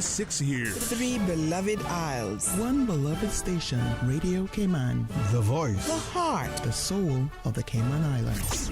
6 years. 3 beloved isles. 1 beloved station, Radio Cayman. The voice. The heart. The soul of the Cayman Islands.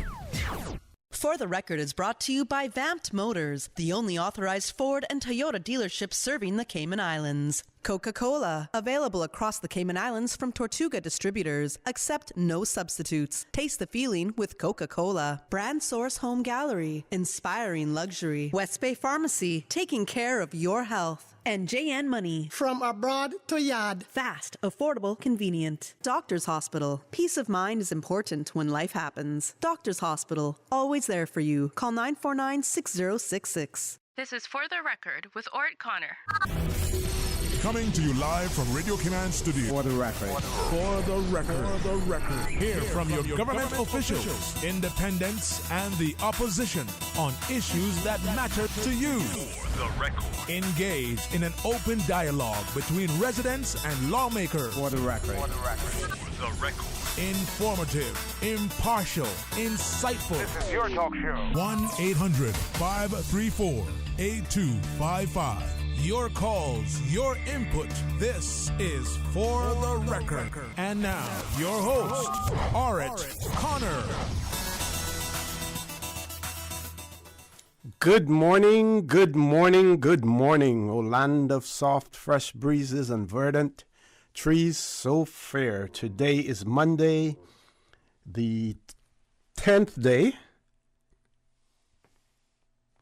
For the Record is brought to you by Vamped Motors, the only authorized Ford and Toyota dealership serving the Cayman Islands. Coca-Cola, available across the Cayman Islands from Tortuga Distributors. Accept no substitutes. Taste the feeling with Coca-Cola. Brand Source Home Gallery, inspiring luxury. West Bay Pharmacy, taking care of your health. And JN Money. From abroad to yard. Fast, affordable, convenient. Doctors Hospital. Peace of mind is important when life happens. Doctors Hospital, always there for you. Call 949-6066. This is For the Record with Ort Connor. Coming to you live from Radio Cayman Studio. For the record. For the record. For the record. Hear from your government officials, independents, and the opposition on issues that matter to you. For the record. Engage in an open dialogue between residents and lawmakers. For the record. For the record. For the record. Informative, impartial, insightful. This is your talk show. 1-800-534-8255. Your calls, your input. This is For the Record. And now, your host, Ort Connor. Good morning, good morning, good morning, O land of soft, fresh breezes and verdant trees so fair. Today is Monday, the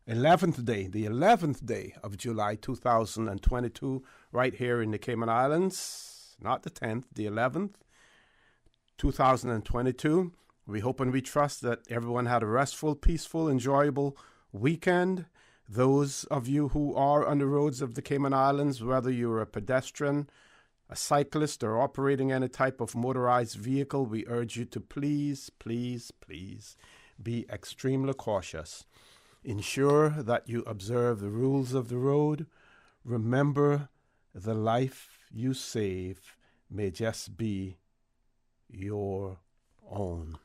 11th day of July 2022, right here in the Cayman Islands. Not the 10th, the 11th, 2022. We hope and we trust that everyone had a restful, peaceful, enjoyable weekend. Those of you who are on the roads of the Cayman Islands, whether you're a pedestrian, a cyclist, or operating any type of motorized vehicle, we urge you to please, please, please be extremely cautious. Ensure that you observe the rules of the road. Remember, the life you save may just be your own.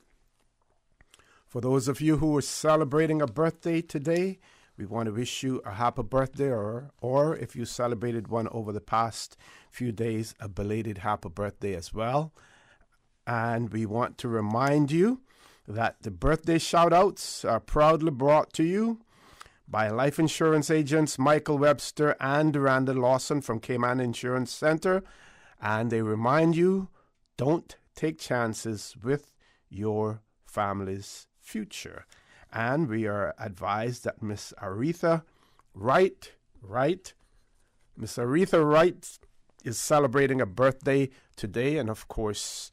For those of you who are celebrating a birthday today, we want to wish you a happy birthday, or if you celebrated one over the past few days, a belated happy birthday as well. And we want to remind you that the birthday shout-outs are proudly brought to you by life insurance agents Michael Webster and Randall Lawson from Cayman Insurance Center. And they remind you, don't take chances with your family's future. And we are advised that Miss Aretha Wright is celebrating a birthday today. And of course,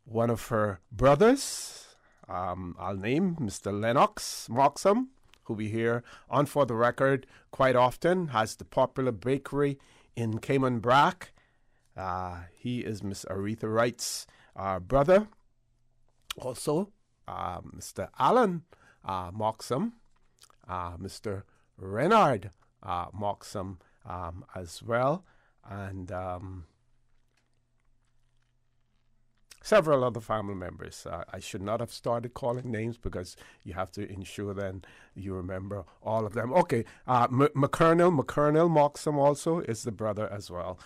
one of her brothers, I'll name Mr. Lennox Moxham, who we hear on For the Record quite often, has the popular bakery in Cayman Brac. He is Miss Aretha Wright's brother. Also, Mr. Alan Moxham, Mr. Renard Moxham as well, and several other family members. I should not have started calling names because you have to ensure then you remember all of them. Okay, McCornell Moxham also is the brother as well.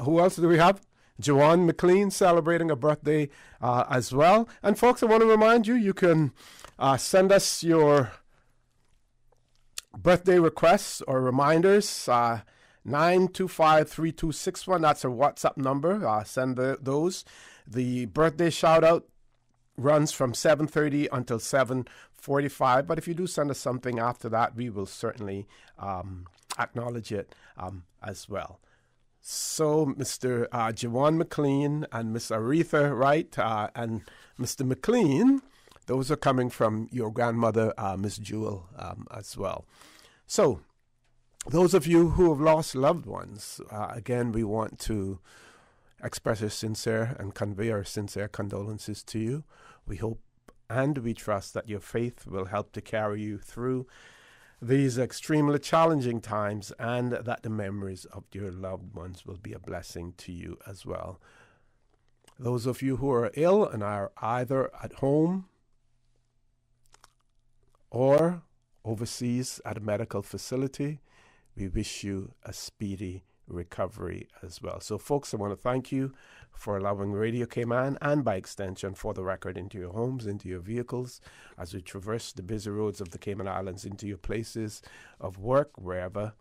Who else do we have? Joanne McLean celebrating a birthday as well. And folks, I want to remind you, you can send us your birthday requests or reminders. 925-3261. That's our WhatsApp number. Send those. The birthday shout-out runs from 7:30 until 7:45. But if you do send us something after that, we will certainly acknowledge it as well. So, Mr. Jawan McLean and Miss Aretha Wright and Mr. McLean, those are coming from your grandmother, Miss Jewel, as well. So, those of you who have lost loved ones, again, we want to express our sincere and convey our sincere condolences to you. We hope and we trust that your faith will help to carry you through these extremely challenging times, and that the memories of your loved ones will be a blessing to you as well. Those of you who are ill and are either at home or overseas at a medical facility, we wish you a speedy recovery as well. So, folks, I want to thank you for allowing Radio Cayman, and by extension, For the Record, into your homes, into your vehicles, as we traverse the busy roads of the Cayman Islands, into your places of work, wherever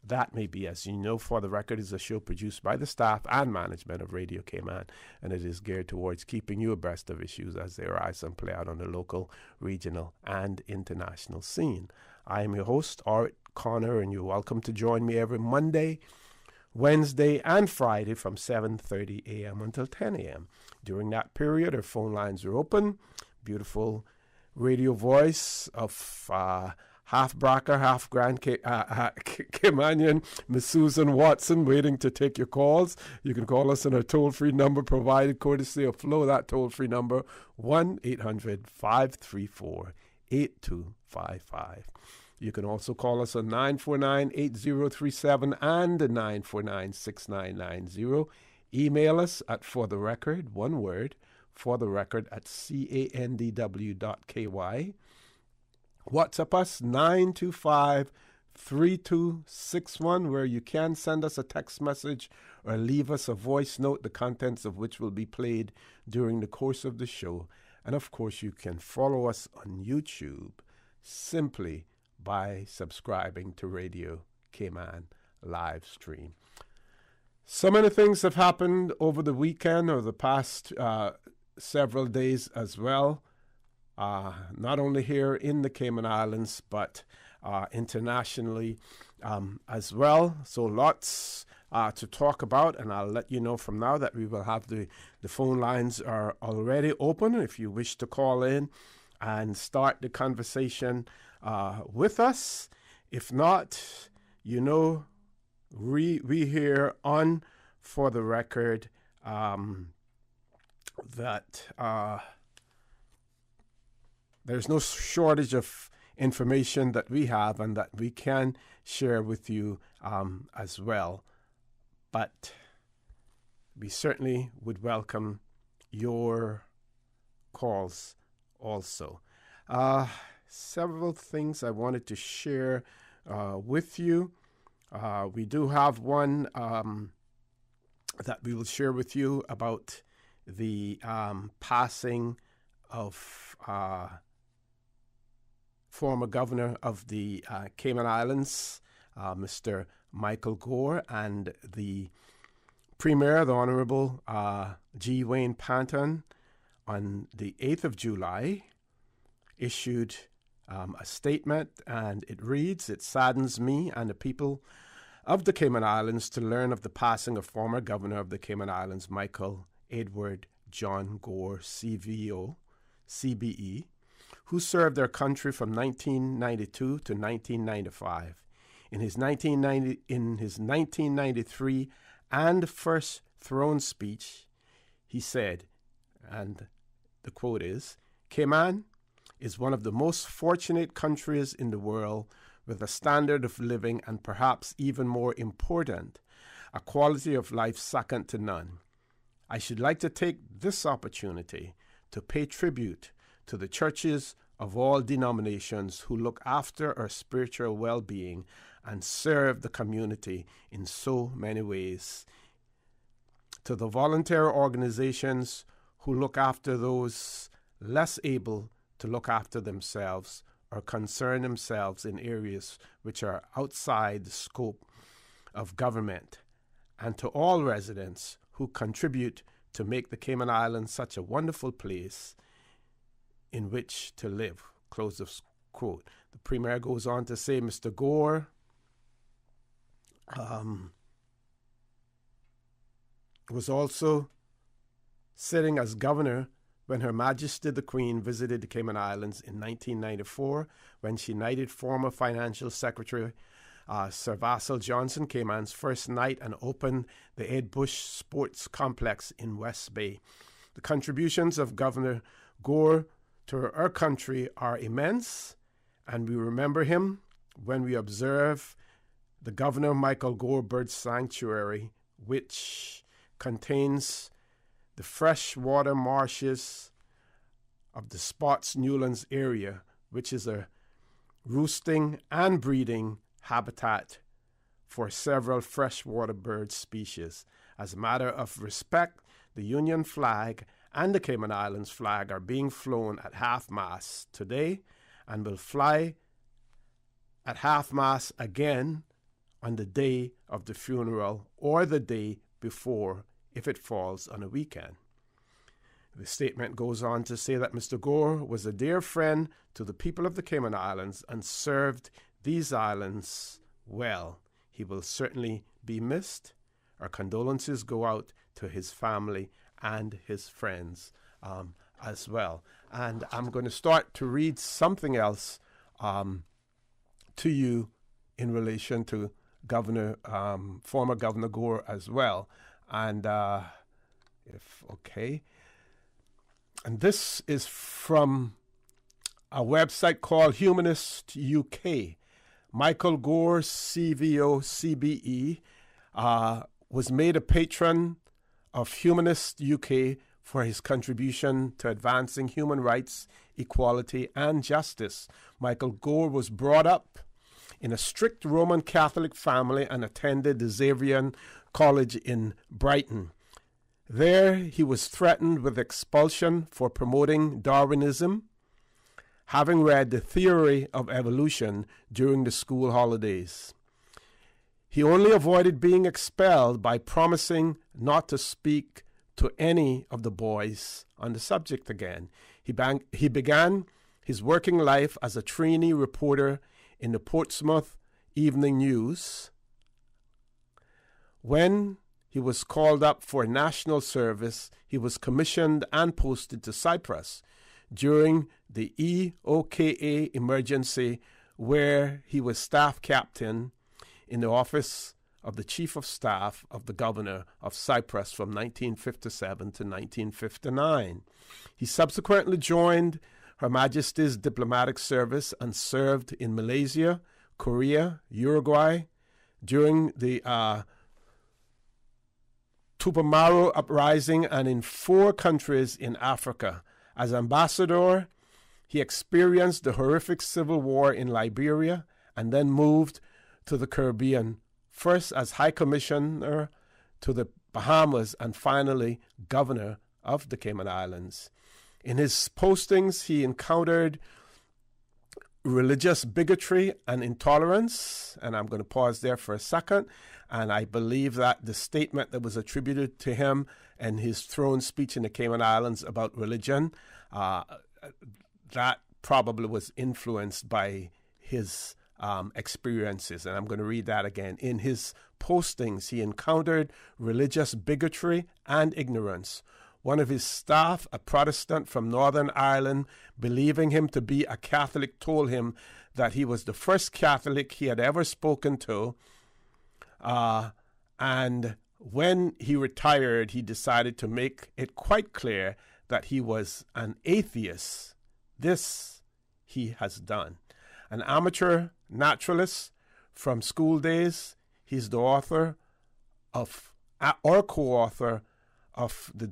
that may be. As you know, For the Record is a show produced by the staff and management of Radio Cayman, and it is geared towards keeping you abreast of issues as they arise and play out on the local, regional, and international scene. I am your host, Art Connor, and you're welcome to join me every Monday, Wednesday, and Friday from 7:30 a.m. until 10 a.m. During that period, our phone lines are open. Beautiful radio voice of half Braca, half Grand Caymanian, Miss Susan Watson, waiting to take your calls. You can call us on our toll-free number provided courtesy of Flow. That toll-free number, 1-800-534-8255. You can also call us on 949-8037 and 949-6990. Email us at fortherecord, one word, fortherecord at candw.ky. WhatsApp us 925-3261, where you can send us a text message or leave us a voice note, the contents of which will be played during the course of the show. And of course, you can follow us on YouTube simply by subscribing to Radio Cayman live stream. So many things have happened over the weekend or the past several days as well, not only here in the Cayman Islands, but internationally as well. So lots to talk about, and I'll let you know from now that we will have the phone lines are already open if you wish to call in and start the conversation with us. If not, you know, we here on For the Record that there's no shortage of information that we have and that we can share with you as well. But we certainly would welcome your calls also. Several things I wanted to share with you. We do have one that we will share with you about the passing of former governor of the Cayman Islands, Mr. Michael Gore, and the Premier, the Honorable G. Wayne Panton, on the 8th of July, issued a statement, and it reads, "It saddens me and the people of the Cayman Islands to learn of the passing of former governor of the Cayman Islands, Michael Edward John Gore, CVO, CBE, who served their country from 1992 to 1995. In his 1993 and first throne speech, he said, and the quote is, "Cayman is one of the most fortunate countries in the world with a standard of living and perhaps even more important, a quality of life second to none. I should like to take this opportunity to pay tribute to the churches of all denominations who look after our spiritual well-being and serve the community in so many ways. To the volunteer organizations who look after those less able to look after themselves or concern themselves in areas which are outside the scope of government, and to all residents who contribute to make the Cayman Islands such a wonderful place in which to live." Close of quote. The Premier goes on to say, Mr. Gore was also sitting as governor when Her Majesty the Queen visited the Cayman Islands in 1994, when she knighted former Financial Secretary Sir Vassal Johnson, Cayman's first knight, and opened the Ed Bush Sports Complex in West Bay. The contributions of Governor Gore to our country are immense, and we remember him when we observe the Governor Michael Gore Bird Sanctuary, which contains the freshwater marshes of the Spots Newlands area, which is a roosting and breeding habitat for several freshwater bird species. As a matter of respect, the Union flag and the Cayman Islands flag are being flown at half-mast today and will fly at half-mast again on the day of the funeral or the day before if it falls on a weekend. The statement goes on to say that Mr. Gore was a dear friend to the people of the Cayman Islands and served these islands well. He will certainly be missed. Our condolences go out to his family and his friends as well. And I'm going to start to read something else to you in relation to former Governor Gore as well. And And this is from a website called Humanist UK. Michael Gore, CVO, CBE, was made a patron of Humanist UK for his contribution to advancing human rights, equality, and justice. Michael Gore was brought up in a strict Roman Catholic family and attended the Xavier College in Brighton. There, he was threatened with expulsion for promoting Darwinism, having read The Theory of Evolution during the school holidays. He only avoided being expelled by promising not to speak to any of the boys on the subject again. He began his working life as a trainee reporter in the Portsmouth Evening News. When he was called up for national service, he was commissioned and posted to Cyprus during the EOKA emergency, where he was staff captain in the office of the Chief of Staff of the Governor of Cyprus from 1957 to 1959. He subsequently joined Her Majesty's diplomatic service and served in Malaysia, Korea, Uruguay during the Tupamaru uprising and in 4 countries in Africa. As ambassador, he experienced the horrific civil war in Liberia and then moved to the Caribbean, first as High Commissioner to the Bahamas and finally Governor of the Cayman Islands. In his postings, he encountered religious bigotry and intolerance, and I'm going to pause there for a second, and I believe that the statement that was attributed to him and his throne speech in the Cayman Islands about religion, that probably was influenced by his experiences. And I'm going to read that again. In his postings, he encountered religious bigotry and ignorance. One of his staff, a Protestant from Northern Ireland, believing him to be a Catholic, told him that he was the first Catholic he had ever spoken to. And when he retired, he decided to make it quite clear that he was an atheist. This he has done. An amateur naturalist from school days, he's the author of, or co-author of the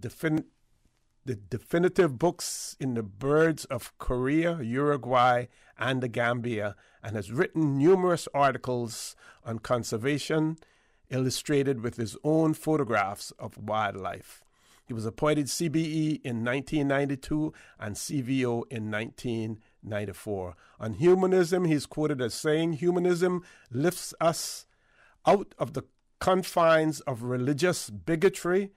definitive books in the birds of Korea, Uruguay, and the Gambia, and has written numerous articles on conservation, illustrated with his own photographs of wildlife. He was appointed CBE in 1992 and CVO in 1994. On humanism, he's quoted as saying, "Humanism lifts us out of the confines of religious bigotry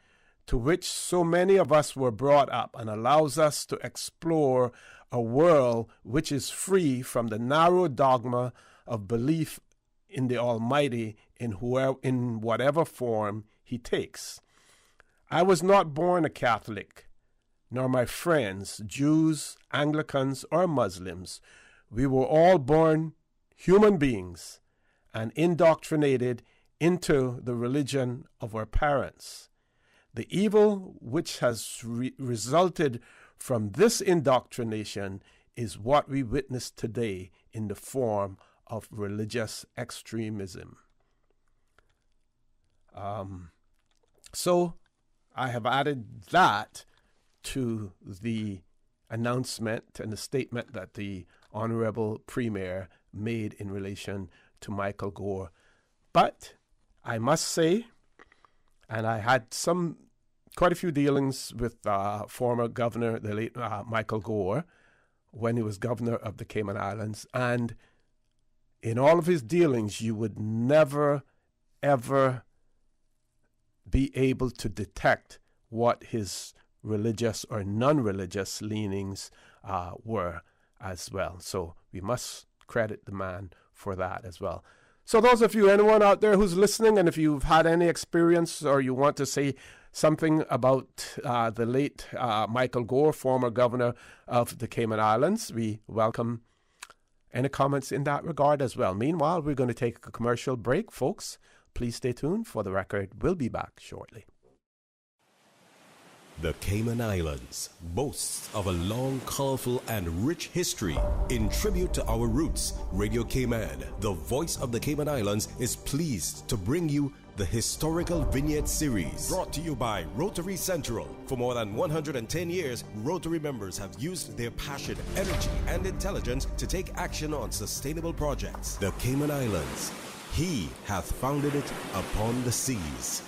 to which so many of us were brought up and allows us to explore a world which is free from the narrow dogma of belief in the Almighty in whatever form he takes. I was not born a Catholic, nor my friends, Jews, Anglicans, or Muslims. We were all born human beings and indoctrinated into the religion of our parents. The evil which has resulted from this indoctrination is what we witness today in the form of religious extremism." So I have added that to the announcement and the statement that the Honorable Premier made in relation to Michael Gore, But I must say, and I had quite a few dealings with former governor, the late Michael Gore, when he was governor of the Cayman Islands. And in all of his dealings, you would never, ever be able to detect what his religious or non-religious leanings were as well. So we must credit the man for that as well. So those of you, anyone out there who's listening, and if you've had any experience or you want to say something about the late Michael Gore, former governor of the Cayman Islands, we welcome any comments in that regard as well. Meanwhile, we're going to take a commercial break, folks. Please stay tuned. For the record, we'll be back shortly. The Cayman Islands boasts of a long, colorful, and rich history. In tribute to our roots, Radio Cayman, the voice of the Cayman Islands, is pleased to bring you the Historical Vignette Series. Brought to you by Rotary Central. For more than 110 years, Rotary members have used their passion, energy, and intelligence to take action on sustainable projects. The Cayman Islands, He hath founded it upon the seas.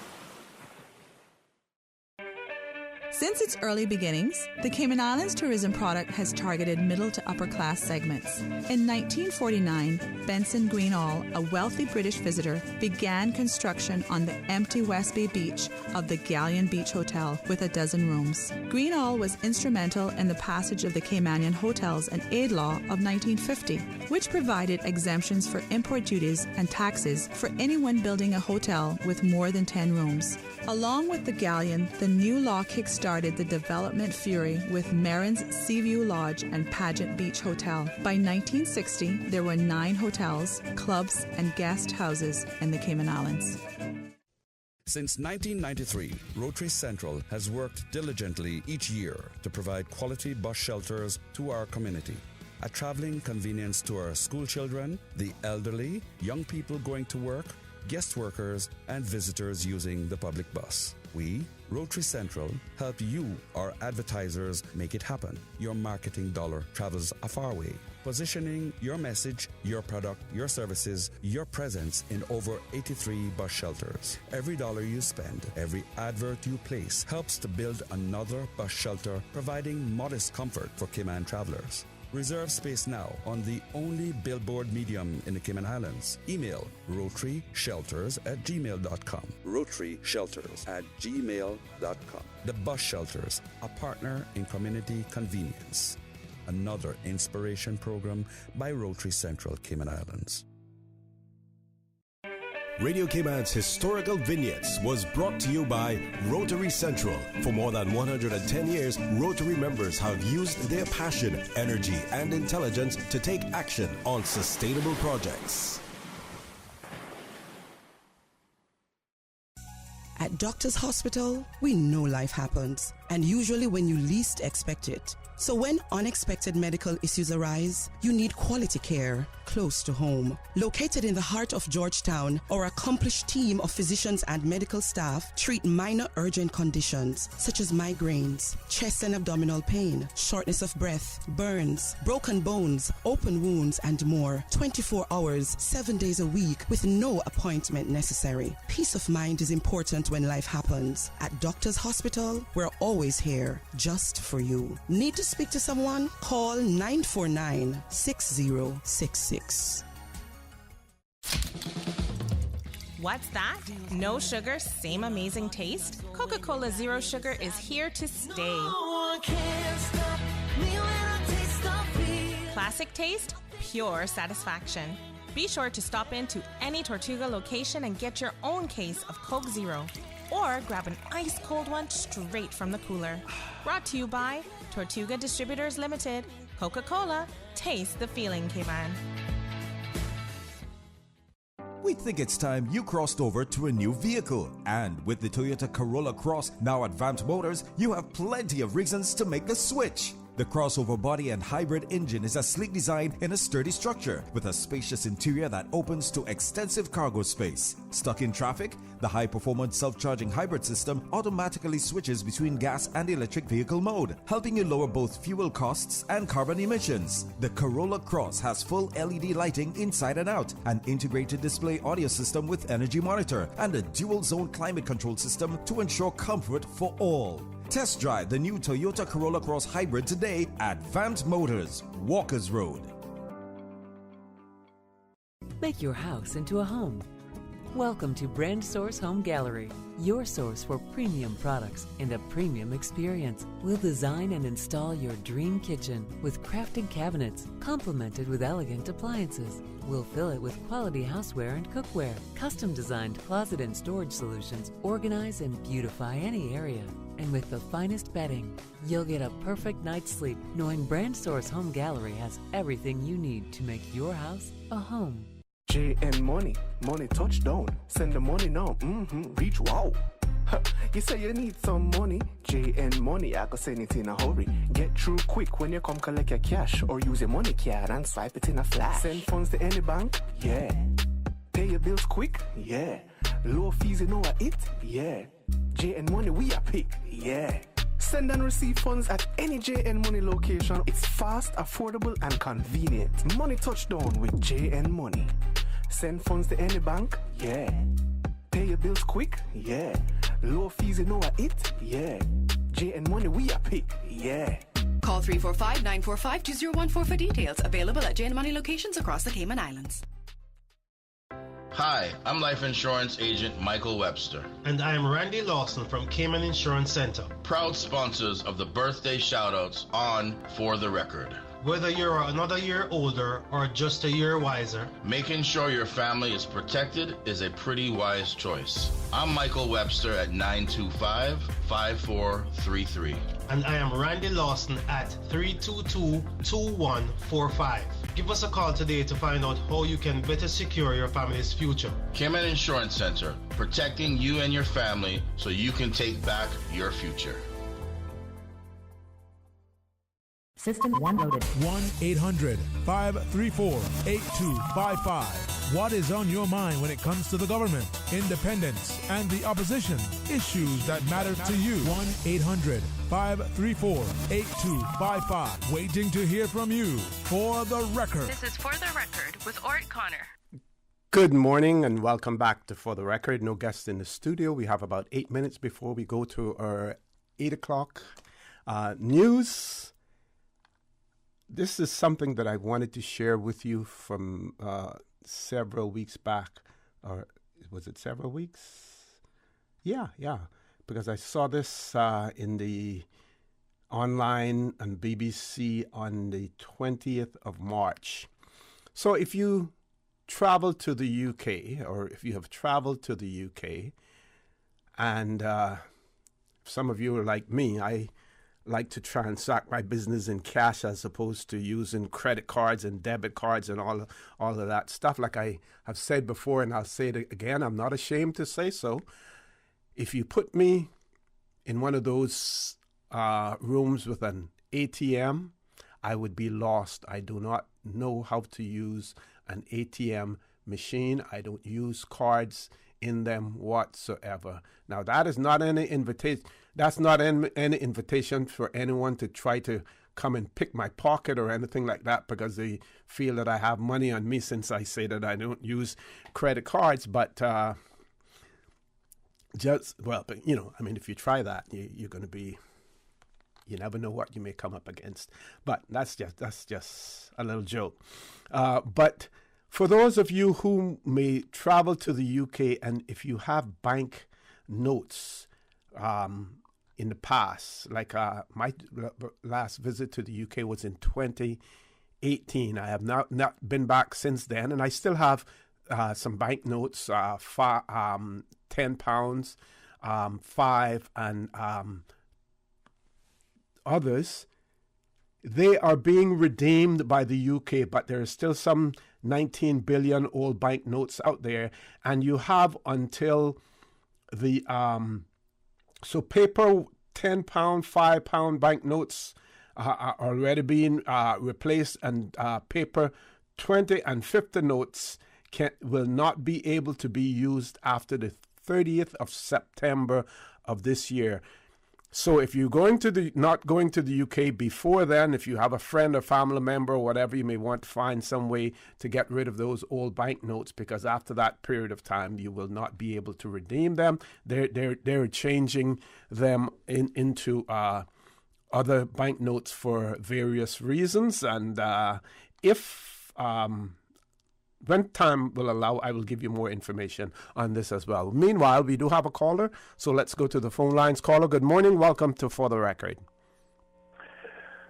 Since its early beginnings, the Cayman Islands tourism product has targeted middle to upper class segments. In 1949, Benson Greenall, a wealthy British visitor, began construction on the empty West Bay beach of the Galleon Beach Hotel with a dozen rooms. Greenall was instrumental in the passage of the Caymanian Hotels and Aid Law of 1950, which provided exemptions for import duties and taxes for anyone building a hotel with more than 10 rooms. Along with the Galleon, the new law kick-started the development fury with Marin's Seaview Lodge and Pageant Beach Hotel. By 1960, there were 9 hotels, clubs, and guest houses in the Cayman Islands. Since 1993, Rotary Central has worked diligently each year to provide quality bus shelters to our community. A traveling convenience to our school children, the elderly, young people going to work, guest workers, and visitors using the public bus. We, Rotary Central, help you, our advertisers, make it happen. Your marketing dollar travels a far way, positioning your message, your product, your services, your presence in over 83 bus shelters. Every dollar you spend, every advert you place helps to build another bus shelter, providing modest comfort for Cayman travelers. Reserve space now on the only billboard medium in the Cayman Islands. Email rotaryshelters@gmail.com. rotaryshelters@gmail.com. The Bus Shelters, a partner in community convenience. Another inspiration program by Rotary Central Cayman Islands. Radio Cayman's Historical Vignettes was brought to you by Rotary Central. For more than 110 years, Rotary members have used their passion, energy, and intelligence to take action on sustainable projects. At Doctors Hospital, we know life happens, and usually when you least expect it. So when unexpected medical issues arise, you need quality care close to home. Located in the heart of Georgetown, our accomplished team of physicians and medical staff treat minor urgent conditions such as migraines, chest and abdominal pain, shortness of breath, burns, broken bones, open wounds, and more. 24 hours, 7 days a week with no appointment necessary. Peace of mind is important when life happens. At Doctors Hospital, we're always here just for you. Need to speak to someone? Call 949-6066. What's that? No sugar, same amazing taste? Coca-Cola Zero Sugar is here to stay. Classic taste, pure satisfaction. Be sure to stop into any Tortuga location and get your own case of Coke Zero. Or grab an ice-cold one straight from the cooler. Brought to you by Tortuga Distributors Limited. Coca-Cola, taste the feeling, Cayman. We think it's time you crossed over to a new vehicle. And with the Toyota Corolla Cross now at Vampt Motors, you have plenty of reasons to make the switch. The crossover body and hybrid engine is a sleek design in a sturdy structure with a spacious interior that opens to extensive cargo space. Stuck in traffic? The high-performance self-charging hybrid system automatically switches between gas and electric vehicle mode, helping you lower both fuel costs and carbon emissions. The Corolla Cross has full LED lighting inside and out, an integrated display audio system with energy monitor, and a dual-zone climate control system to ensure comfort for all. Test drive the new Toyota Corolla Cross Hybrid today at Vamt Motors, Walkers Road. Make your house into a home. Welcome to Brand Source Home Gallery, your source for premium products and a premium experience. We'll design and install your dream kitchen with crafted cabinets, complemented with elegant appliances. We'll fill it with quality houseware and cookware. Custom-designed closet and storage solutions organize and beautify any area. And with the finest bedding, you'll get a perfect night's sleep knowing Brand Source Home Gallery has everything you need to make your house a home. JN Money, money touchdown. Send the money now. Reach wow. You say you need some money. JN Money, I can send it in a hurry. Get through quick when you come collect your cash, or use your money card and swipe it in a flash. Send funds to any bank, yeah. Pay your bills quick, yeah. Low fees, you know what it, yeah. JN Money, we are pick, yeah. Send and receive funds at any JN Money location. It's fast, affordable, and convenient. Money touchdown with JN Money. Send funds to any bank, yeah. Pay your bills quick, yeah. Low fees, you know what it, yeah. JN Money, we are pick, yeah. Call 345-945-2014 for details. Available at JN Money locations across the Cayman Islands. Hi, I'm life insurance agent Michael Webster. And I am Randy Lawson from Cayman Insurance Center. Proud sponsors of the birthday shoutouts on For the Record. Whether you're another year older or just a year wiser, making sure your family is protected is a pretty wise choice. I'm Michael Webster at 925-5433. And I am Randy Lawson at 322-2145. Give us a call today to find out how you can better secure your family's future. Cayman Insurance Center, protecting you and your family so you can take back your future. System 1 loaded. 1-800-534-8255. What is on your mind when it comes to the government, independence, and the opposition? Issues that matter to you. 1-800-534-8255. Waiting to hear from you. For the Record. This is For the Record with Ort Connor. Good morning and welcome back to For the Record. No guests in the studio. We have about 8 minutes before we go to our 8 o'clock news. This is something that I wanted to share with you from several weeks back. Or was it several weeks? Yeah. Because I saw this in the online on BBC on the 20th of March. So if you travel to the UK, or if you have traveled to the UK, and some of you are like me, I like to transact my business in cash as opposed to using credit cards and debit cards and all of that stuff. Like I have said before, and I'll say it again, I'm not ashamed to say so. If you put me in one of those rooms with an ATM, I would be lost. I do not know how to use an ATM machine. I don't use cards in them whatsoever. Now, that is not any invitation. That's not any invitation for anyone to try to come and pick my pocket or anything like that because they feel that I have money on me since I say that I don't use credit cards. But if you try that, you're going to be, you never know what you may come up against. But that's just a little joke. But for those of you who may travel to the UK, and if you have bank notes in the past, like my last visit to the UK was in 2018. I have not been back since then, and I still have some bank notes, £10, £5, and others. They are being redeemed by the UK, but there are still some 19 billion old bank notes out there, and you have until the so paper £10, £5 bank notes are already being replaced, and paper 20 and 50 notes will not be able to be used after the 30th of September of this year. So if you're not going to the UK before then, if you have a friend or family member or whatever, you may want to find some way to get rid of those old banknotes, because after that period of time, you will not be able to redeem them. They're changing them into other banknotes for various reasons, and when time will allow, I will give you more information on this as well. Meanwhile, we do have a caller, so let's go to the phone lines. Caller, good morning. Welcome to For the Record.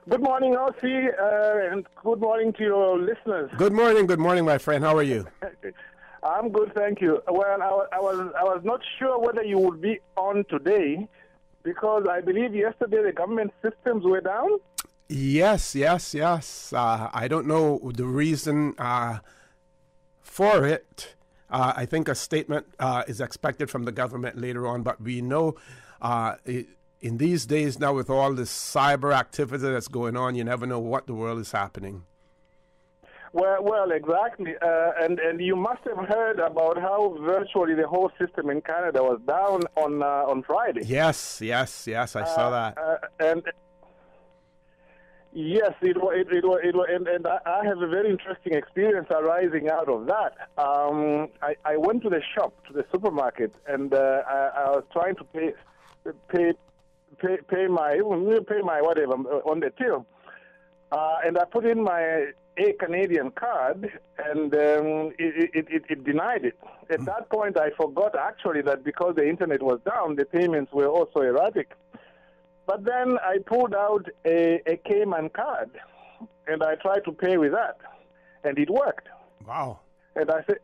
Good morning, Elsie, and good morning to your listeners. Good morning, my friend. How are you? I'm good, thank you. Well, I was not sure whether you would be on today, because I believe yesterday the government systems were down. Yes. I don't know the reason for it. I think a statement is expected from the government later on, but we know in these days now, with all this cyber activity that's going on, you never know what the world is happening. Well, exactly. And you must have heard about how virtually the whole system in Canada was down on Friday. Yes, I saw that. And yes, it was, and I have a very interesting experience arising out of that. I went to the shop, to the supermarket, and I was trying to pay my whatever on the till, and I put in my Canadian card, and it denied it. At that point, I forgot actually that because the internet was down, the payments were also erratic. But then I pulled out a Cayman card, and I tried to pay with that, and it worked. Wow! And I say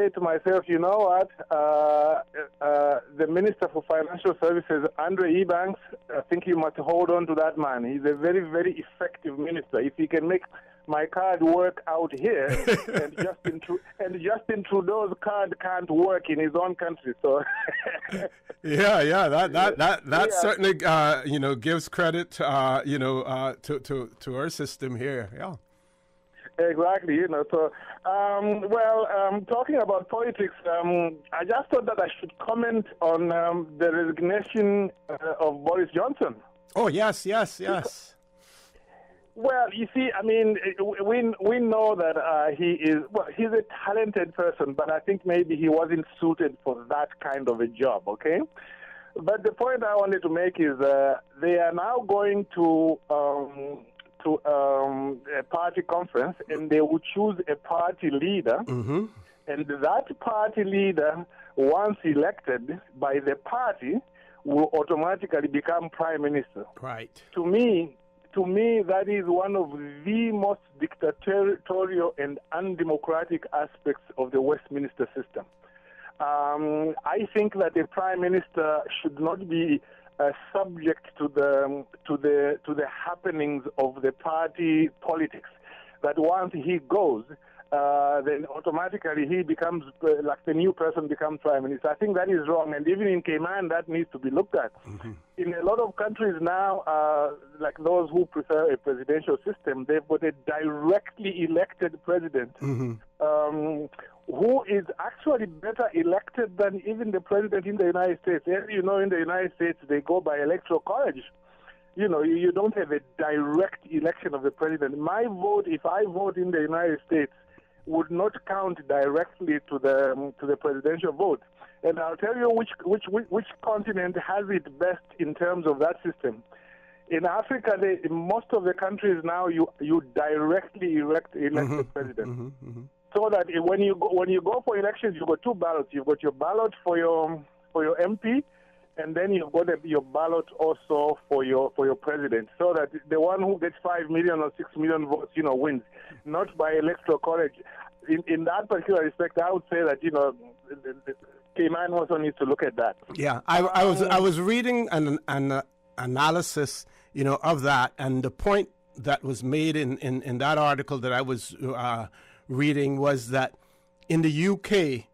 to myself, you know what? The Minister for Financial Services, Andre Ebanks, I think you must hold on to that man. He's a very, very effective minister. If he can make my card work out here, and Justin Trudeau's card can't work in his own country, so. That certainly gives credit to our system here. Yeah. Exactly, so, talking about politics, I just thought that I should comment on the resignation of Boris Johnson. Oh, yes. Well, you see, I mean, we know that he's a talented person, but I think maybe he wasn't suited for that kind of a job, okay? But the point I wanted to make is they are now going to a party conference, and they will choose a party leader, and that party leader, once elected by the party, will automatically become prime minister. Right. To me, that is one of the most dictatorial and undemocratic aspects of the Westminster system. I think that the prime minister should not be subject to the happenings of the party politics. That once he goes, then automatically he becomes like the new person becomes prime minister. I think that is wrong, and even in Cayman, that needs to be looked at. In a lot of countries now, like those who prefer a presidential system, they've got a directly elected president who is actually better elected than even the president in the United States. As you know, in the United States, they go by electoral college. You don't have a direct election of the president. My vote, if I vote in the United States, would not count directly to the presidential vote. And I'll tell you which continent has it best in terms of that system. In Africa, in most of the countries now, you directly elect the president. So that when you go for elections, you've got two ballots. You've got your ballot for your MP, and then you've got your ballot also for your president. So that the one who gets 5 million or 6 million votes, wins, not by electoral college. In that particular respect, I would say that Cayman also needs to look at that. Yeah, I was reading an analysis, of that, and the point that was made in that article that I was reading was that in the UK,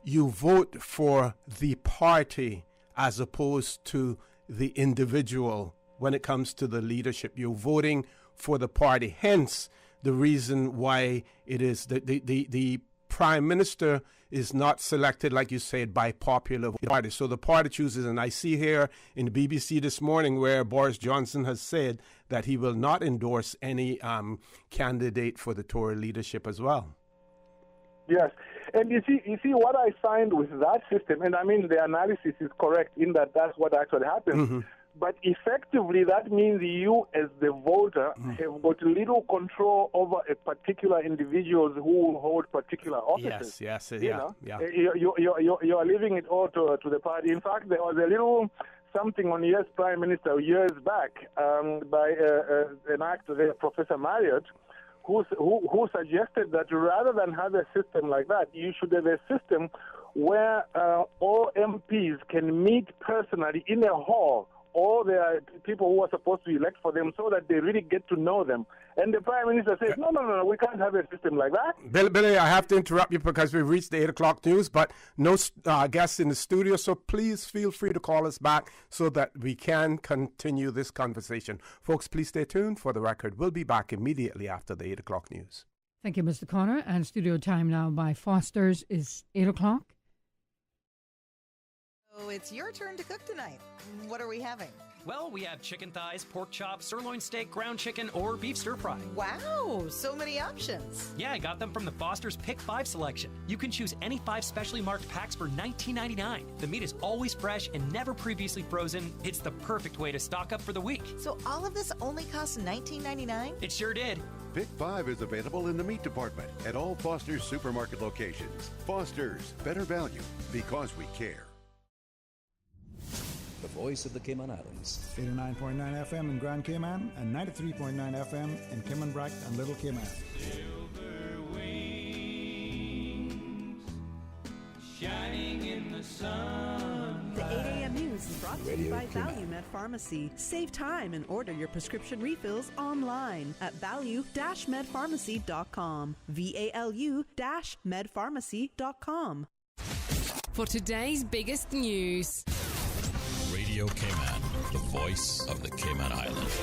you vote for the party as opposed to the individual when it comes to the leadership. You're voting for the party. Hence, the reason why it is the prime minister is not selected, like you said, by popular party. So the party chooses, and I see here in the BBC this morning where Boris Johnson has said that he will not endorse any candidate for the Tory leadership as well. Yes, and you see what I find with that system, and I mean the analysis is correct in that that's what actually happens. Mm-hmm. But effectively, that means you, as the voter, have got little control over a particular individuals who will hold particular offices. Yes, yeah. You are leaving it all to the party. In fact, there was a little something on U.S. Prime Minister years back by an actor there, Professor Marriott, who suggested that rather than have a system like that, you should have a system where all MPs can meet personally in a hall. Or there are people who are supposed to elect for them so that they really get to know them. And the Prime Minister says, no, we can't have a system like that. Billy, I have to interrupt you because we've reached the 8 o'clock news, but no guests in the studio, so please feel free to call us back so that we can continue this conversation. Folks, please stay tuned. For the record, we'll be back immediately after the 8 o'clock news. Thank you, Mr. Connor. And studio time now by Foster's is 8 o'clock. So it's your turn to cook tonight. What are we having? Well, we have chicken thighs, pork chops, sirloin steak, ground chicken, or beef stir-fry. Wow, so many options. Yeah, I got them from the Foster's Pick 5 selection. You can choose any 5 specially marked packs for $19.99. The meat is always fresh and never previously frozen. It's the perfect way to stock up for the week. So all of this only costs $19.99? It sure did. Pick 5 is available in the meat department at all Foster's supermarket locations. Foster's, better value because we care. The voice of the Cayman Islands. 89.9 FM in Grand Cayman and 93.9 FM in Cayman Brac and Little Cayman. Silver wings shining in the sun. The 8 a.m. news is brought to you by ValueMed Pharmacy. Save time and order your prescription refills online at value-medpharmacy.com. VALU-medpharmacy.com. For today's biggest news. Radio Cayman, the voice of the Cayman Islands.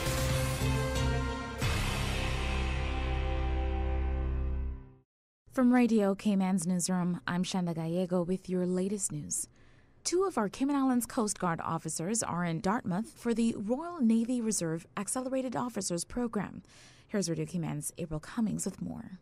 From Radio Cayman's newsroom, I'm Shanda Gallego with your latest news. 2 of our Cayman Islands Coast Guard officers are in Dartmouth for the Royal Navy Reserve Accelerated Officers Program. Here's Radio Cayman's April Cummings with more.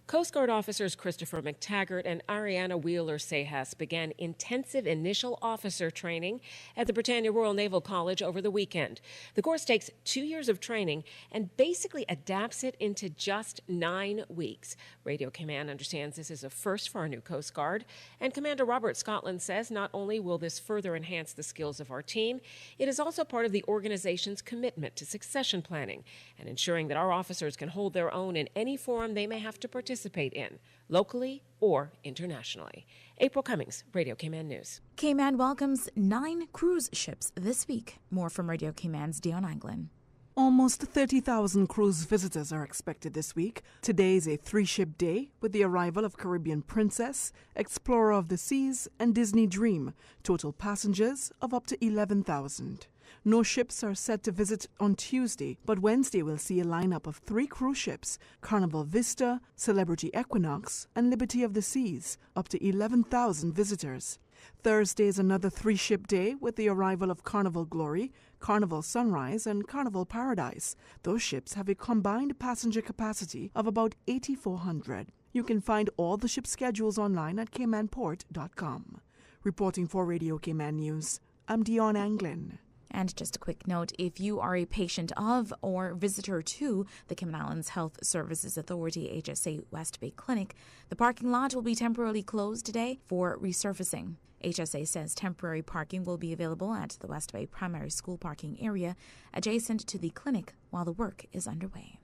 Coast Guard officers Christopher McTaggart and Ariana Wheeler-Sejas began intensive initial officer training at the Britannia Royal Naval College over the weekend. The course takes 2 years of training and basically adapts it into just 9 weeks. Radio Cayman understands this is a first for our new Coast Guard, and Commander Robert Scotland says not only will this further enhance the skills of our team, it is also part of the organization's commitment to succession planning and ensuring that our officers can hold their own in any forum they may have to participate in, locally or internationally. April Cummings, Radio Cayman News. Cayman welcomes 9 cruise ships this week. More from Radio Cayman's Dion Anglin. Almost 30,000 cruise visitors are expected this week. Today is a 3-ship day with the arrival of Caribbean Princess, Explorer of the Seas, and Disney Dream. Total passengers of up to 11,000. No ships are set to visit on Tuesday, but Wednesday will see a lineup of 3 cruise ships, Carnival Vista, Celebrity Equinox, and Liberty of the Seas, up to 11,000 visitors. Thursday is another 3-ship day with the arrival of Carnival Glory, Carnival Sunrise, and Carnival Paradise. Those ships have a combined passenger capacity of about 8,400. You can find all the ship schedules online at caymanport.com. Reporting for Radio Cayman News, I'm Dion Anglin. And just a quick note, if you are a patient of or visitor to the Cayman Islands Health Services Authority HSA West Bay Clinic, the parking lot will be temporarily closed today for resurfacing. HSA says temporary parking will be available at the West Bay Primary School parking area adjacent to the clinic while the work is underway.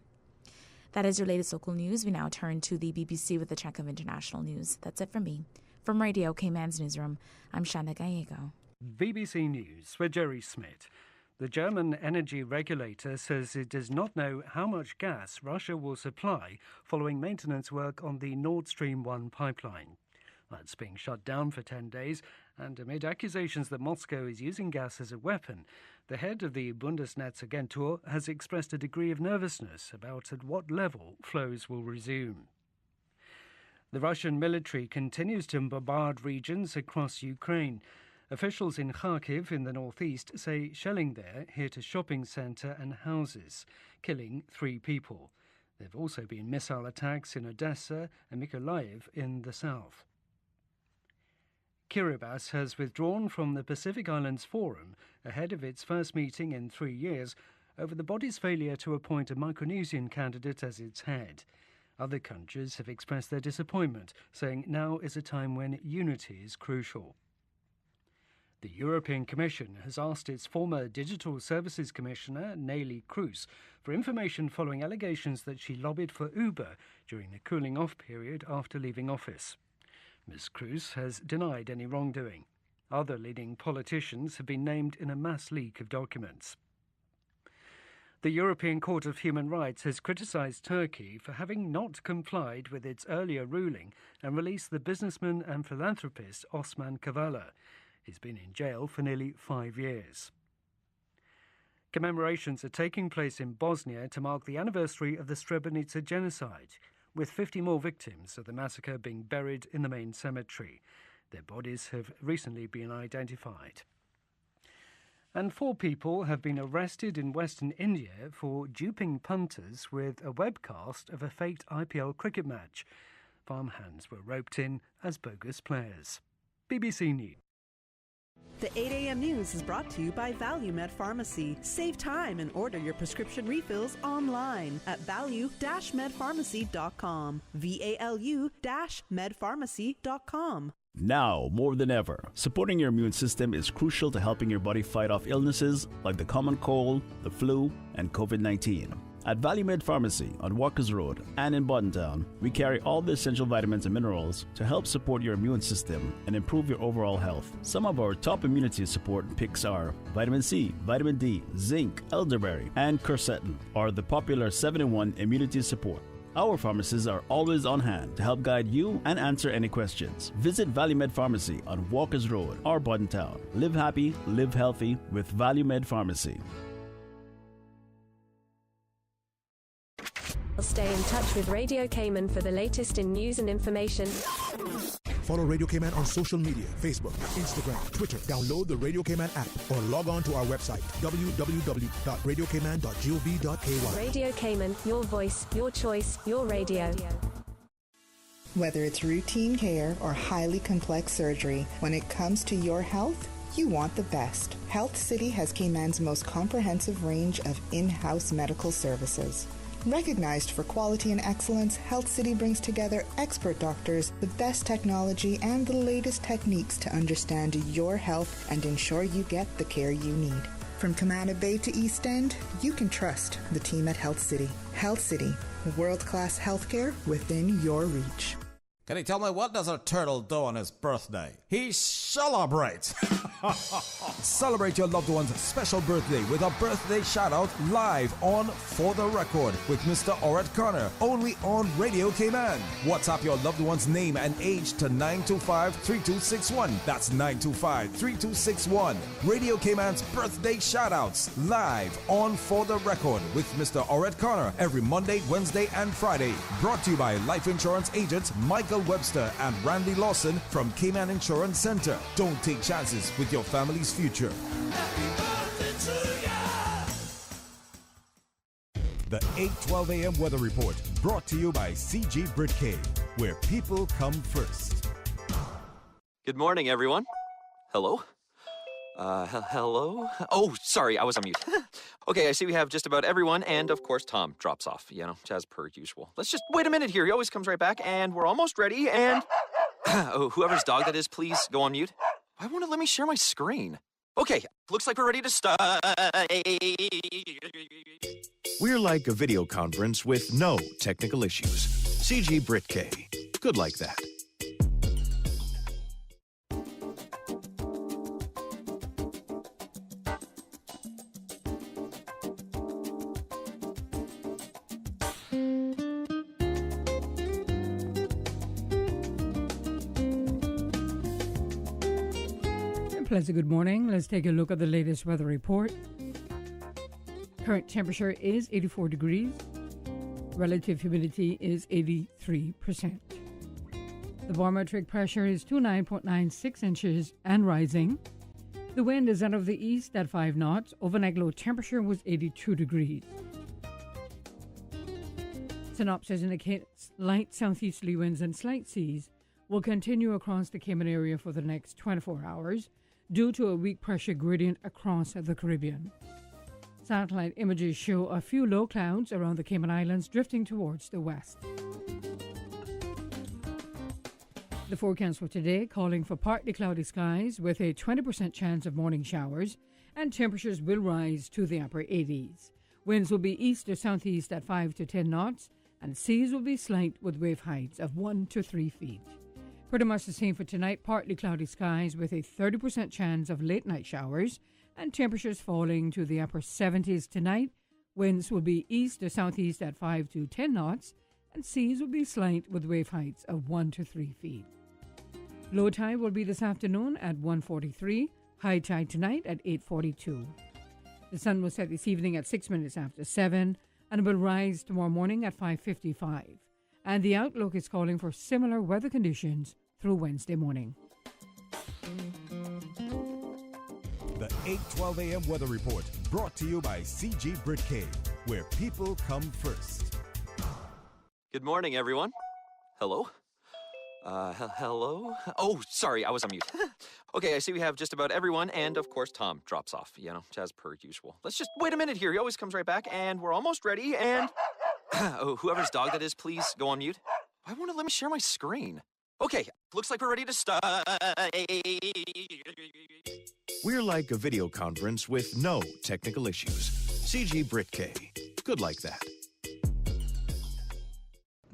That is your latest local news. We now turn to the BBC with a check of international news. That's it from me. From Radio Cayman's newsroom, I'm Shanda Gallego. BBC News with Jerry Smith. The German energy regulator says it does not know how much gas Russia will supply following maintenance work on the Nord Stream 1 pipeline. That's being shut down for 10 days, and amid accusations that Moscow is using gas as a weapon, the head of the Bundesnetzagentur has expressed a degree of nervousness about at what level flows will resume. The Russian military continues to bombard regions across Ukraine. Officials in Kharkiv in the northeast say shelling there hit a shopping centre and houses, killing 3 people. There have also been missile attacks in Odessa and Mykolaiv in the south. Kiribati has withdrawn from the Pacific Islands Forum ahead of its first meeting in 3 years over the body's failure to appoint a Micronesian candidate as its head. Other countries have expressed their disappointment, saying now is a time when unity is crucial. The European Commission has asked its former Digital Services Commissioner, Neelie Kroes, for information following allegations that she lobbied for Uber during the cooling-off period after leaving office. Ms. Kroes has denied any wrongdoing. Other leading politicians have been named in a mass leak of documents. The European Court of Human Rights has criticised Turkey for having not complied with its earlier ruling and released the businessman and philanthropist Osman Kavala. He's been in jail for nearly 5 years. Commemorations are taking place in Bosnia to mark the anniversary of the Srebrenica genocide, with 50 more victims of the massacre being buried in the main cemetery. Their bodies have recently been identified. And 4 people have been arrested in Western India for duping punters with a webcast of a faked IPL cricket match. Farmhands were roped in as bogus players. BBC News. The 8 a.m. news is brought to you by ValueMed Pharmacy. Save time and order your prescription refills online at value-medpharmacy.com. VALU-medpharmacy.com. Now, more than ever, supporting your immune system is crucial to helping your body fight off illnesses like the common cold, the flu, and COVID-19. At ValueMed Pharmacy on Walkers Road and in Buttontown, we carry all the essential vitamins and minerals to help support your immune system and improve your overall health. Some of our top immunity support picks are vitamin C, vitamin D, zinc, elderberry, and quercetin, or the popular 7-in-1 immunity support. Our pharmacists are always on hand to help guide you and answer any questions. Visit ValueMed Pharmacy on Walkers Road or Buttontown. Live happy, live healthy with ValueMed Pharmacy. Stay in touch with Radio Cayman for the latest in news and information. Follow Radio Cayman on social media, Facebook, Instagram, Twitter. Download the Radio Cayman app or log on to our website, www.radiocayman.gov.ky. Radio Cayman, your voice, your choice, your radio. Whether it's routine care or highly complex surgery, when it comes to your health, you want the best. Health City has Cayman's most comprehensive range of in-house medical services. Recognized for quality and excellence, Health City brings together expert doctors, the best technology, and the latest techniques to understand your health and ensure you get the care you need. From Camana Bay to East End, you can trust the team at Health City. Health City, world-class healthcare within your reach. Can you tell me what does a turtle do on his birthday? He celebrates! Celebrate your loved one's special birthday with a birthday shout-out live on For the Record with Mr. Oret Connor, only on Radio Cayman. WhatsApp your loved one's name and age to 925-3261. That's 925-3261. Radio Cayman's birthday shout-outs live on For the Record with Mr. Oret Connor every Monday, Wednesday, and Friday. Brought to you by life insurance agents Michael Webster and Randy Lawson from Cayman Insurance Center. Don't take chances with your family's future. The 8:12 a.m. weather report brought to you by CG Britcay, where people come first. Good morning, everyone. Hello? Hello? Oh, sorry, I was on mute. Okay, I see we have just about everyone, and of course Tom drops off, as per usual. Let's just wait a minute here. He always comes right back, and we're almost ready, and... oh, whoever's dog that is, please go on mute. Why won't it let me share my screen? Okay, looks like we're ready to start. We're like a video conference with no technical issues. CG Britcay. Good like that. pleasant good morning. Let's take a look at the latest weather report. Current temperature is 84 degrees. Relative humidity is 83%. The barometric pressure is 29.96 inches and rising. The wind is out of the east at 5 knots. Overnight low temperature was 82 degrees. Synopsis indicates light southeasterly winds and slight seas will continue across the Cayman area for the next 24 hours due to a weak pressure gradient across the Caribbean. Satellite images show a few low clouds around the Cayman Islands drifting towards the west. The forecast for today calling for partly cloudy skies with a 20% chance of morning showers, and temperatures will rise to the upper 80s. Winds will be east or southeast at 5 to 10 knots, and seas will be slight with wave heights of 1 to 3 feet. Pretty much the same for tonight, partly cloudy skies with a 30% chance of late night showers, and temperatures falling to the upper 70s tonight. Winds will be east or southeast at 5 to 10 knots, and seas will be slight with wave heights of 1 to 3 feet. Low tide will be this afternoon at 1:43, high tide tonight at 8:42. The sun will set this evening at 6 minutes after 7 and will rise tomorrow morning at 5:55. And the outlook is calling for similar weather conditions through Wednesday morning. The 8:12 a.m. weather report brought to you by CG Britcay, where people come first. Good morning, everyone. Hello? Hello? Oh, sorry, I was on mute. Okay, I see we have just about everyone, and of course Tom drops off, as per usual. Let's just wait a minute here. He always comes right back, and we're almost ready, and... oh, whoever's dog that is, please go on mute. Why won't it let me share my screen? Okay, looks like we're ready to start. We're like a video conference with no technical issues. CG Britcay. Good like that.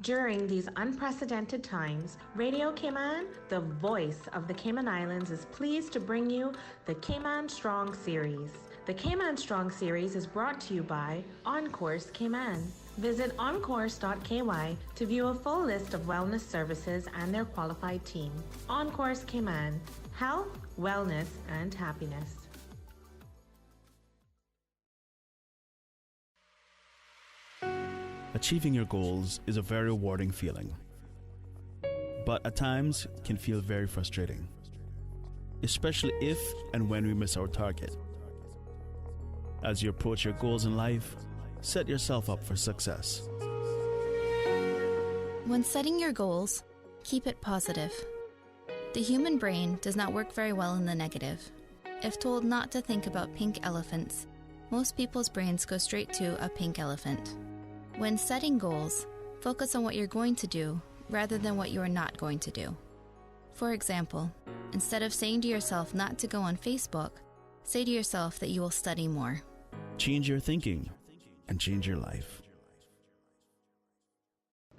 During these unprecedented times, Radio Cayman, the voice of the Cayman Islands, is pleased to bring you the Cayman Strong Series. The Cayman Strong Series is brought to you by OnCourse Cayman. Visit oncourse.ky to view a full list of wellness services and their qualified team. OnCourse Cayman, health, wellness, and happiness. Achieving your goals is a very rewarding feeling, but at times can feel very frustrating, especially if and when we miss our target. As you approach your goals in life, set yourself up for success. When setting your goals, keep it positive. The human brain does not work very well in the negative. If told not to think about pink elephants, most people's brains go straight to a pink elephant. When setting goals, focus on what you're going to do rather than what you are not going to do. For example, instead of saying to yourself not to go on Facebook, say to yourself that you will study more. Change your thinking and change your life.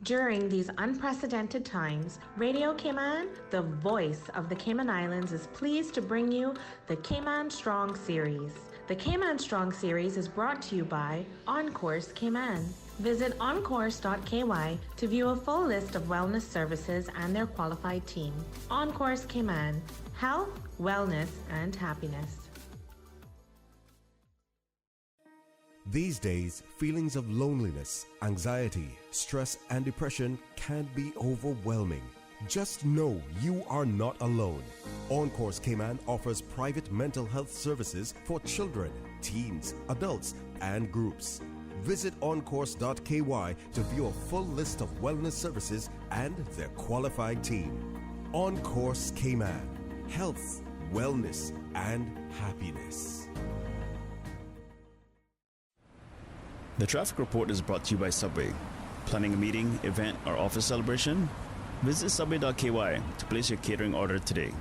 During these unprecedented times, Radio Cayman, the voice of the Cayman Islands, is pleased to bring you the Cayman Strong Series. The Cayman Strong Series is brought to you by OnCourse Cayman. Visit oncourse.ky to view a full list of wellness services and their qualified team. OnCourse Cayman, health, wellness, and happiness. These days, feelings of loneliness, anxiety, stress, and depression can be overwhelming. Just know you are not alone. OnCourse Cayman offers private mental health services for children, teens, adults, and groups. Visit oncourse.ky to view a full list of wellness services and their qualified team. OnCourse Cayman, health, wellness, and happiness. The traffic report is brought to you by Subway. Planning a meeting, event, or office celebration? Visit subway.ky to place your catering order today.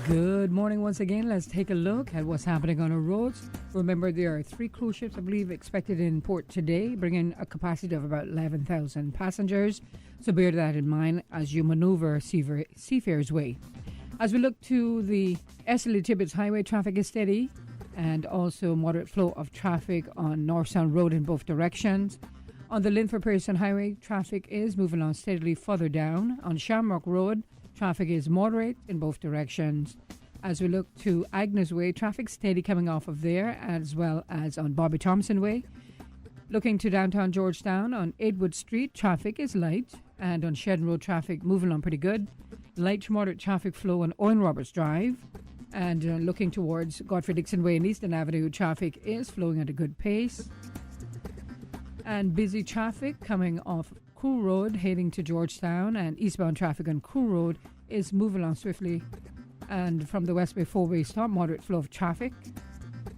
Good morning once again. Let's take a look at what's happening on our roads. Remember, there are 3 cruise ships, I believe, expected in port today, bringing a capacity of about 11,000 passengers. So bear that in mind as you maneuver Seafair's Way. As we look to the Esterly Tibbetts Highway, traffic is steady, and also moderate flow of traffic on North Sound Road in both directions. On the Linford Pearson Highway, traffic is moving on steadily further down. On Shamrock Road, Traffic is moderate in both directions. As we look to Agnes Way, traffic steady coming off of there, as well as on Bobby Thompson Way. Looking to downtown Georgetown on Edward Street, traffic is light, and on Shedden Road, traffic moving on pretty good. Light to moderate traffic flow on Owen Roberts Drive, and looking towards Godfrey Dixon Way and Eastern Avenue, traffic is flowing at a good pace. And busy traffic coming off Crew Road heading to Georgetown, and eastbound traffic on Crew Road is moving along swiftly. And from the West Bay 4-way stop, moderate flow of traffic.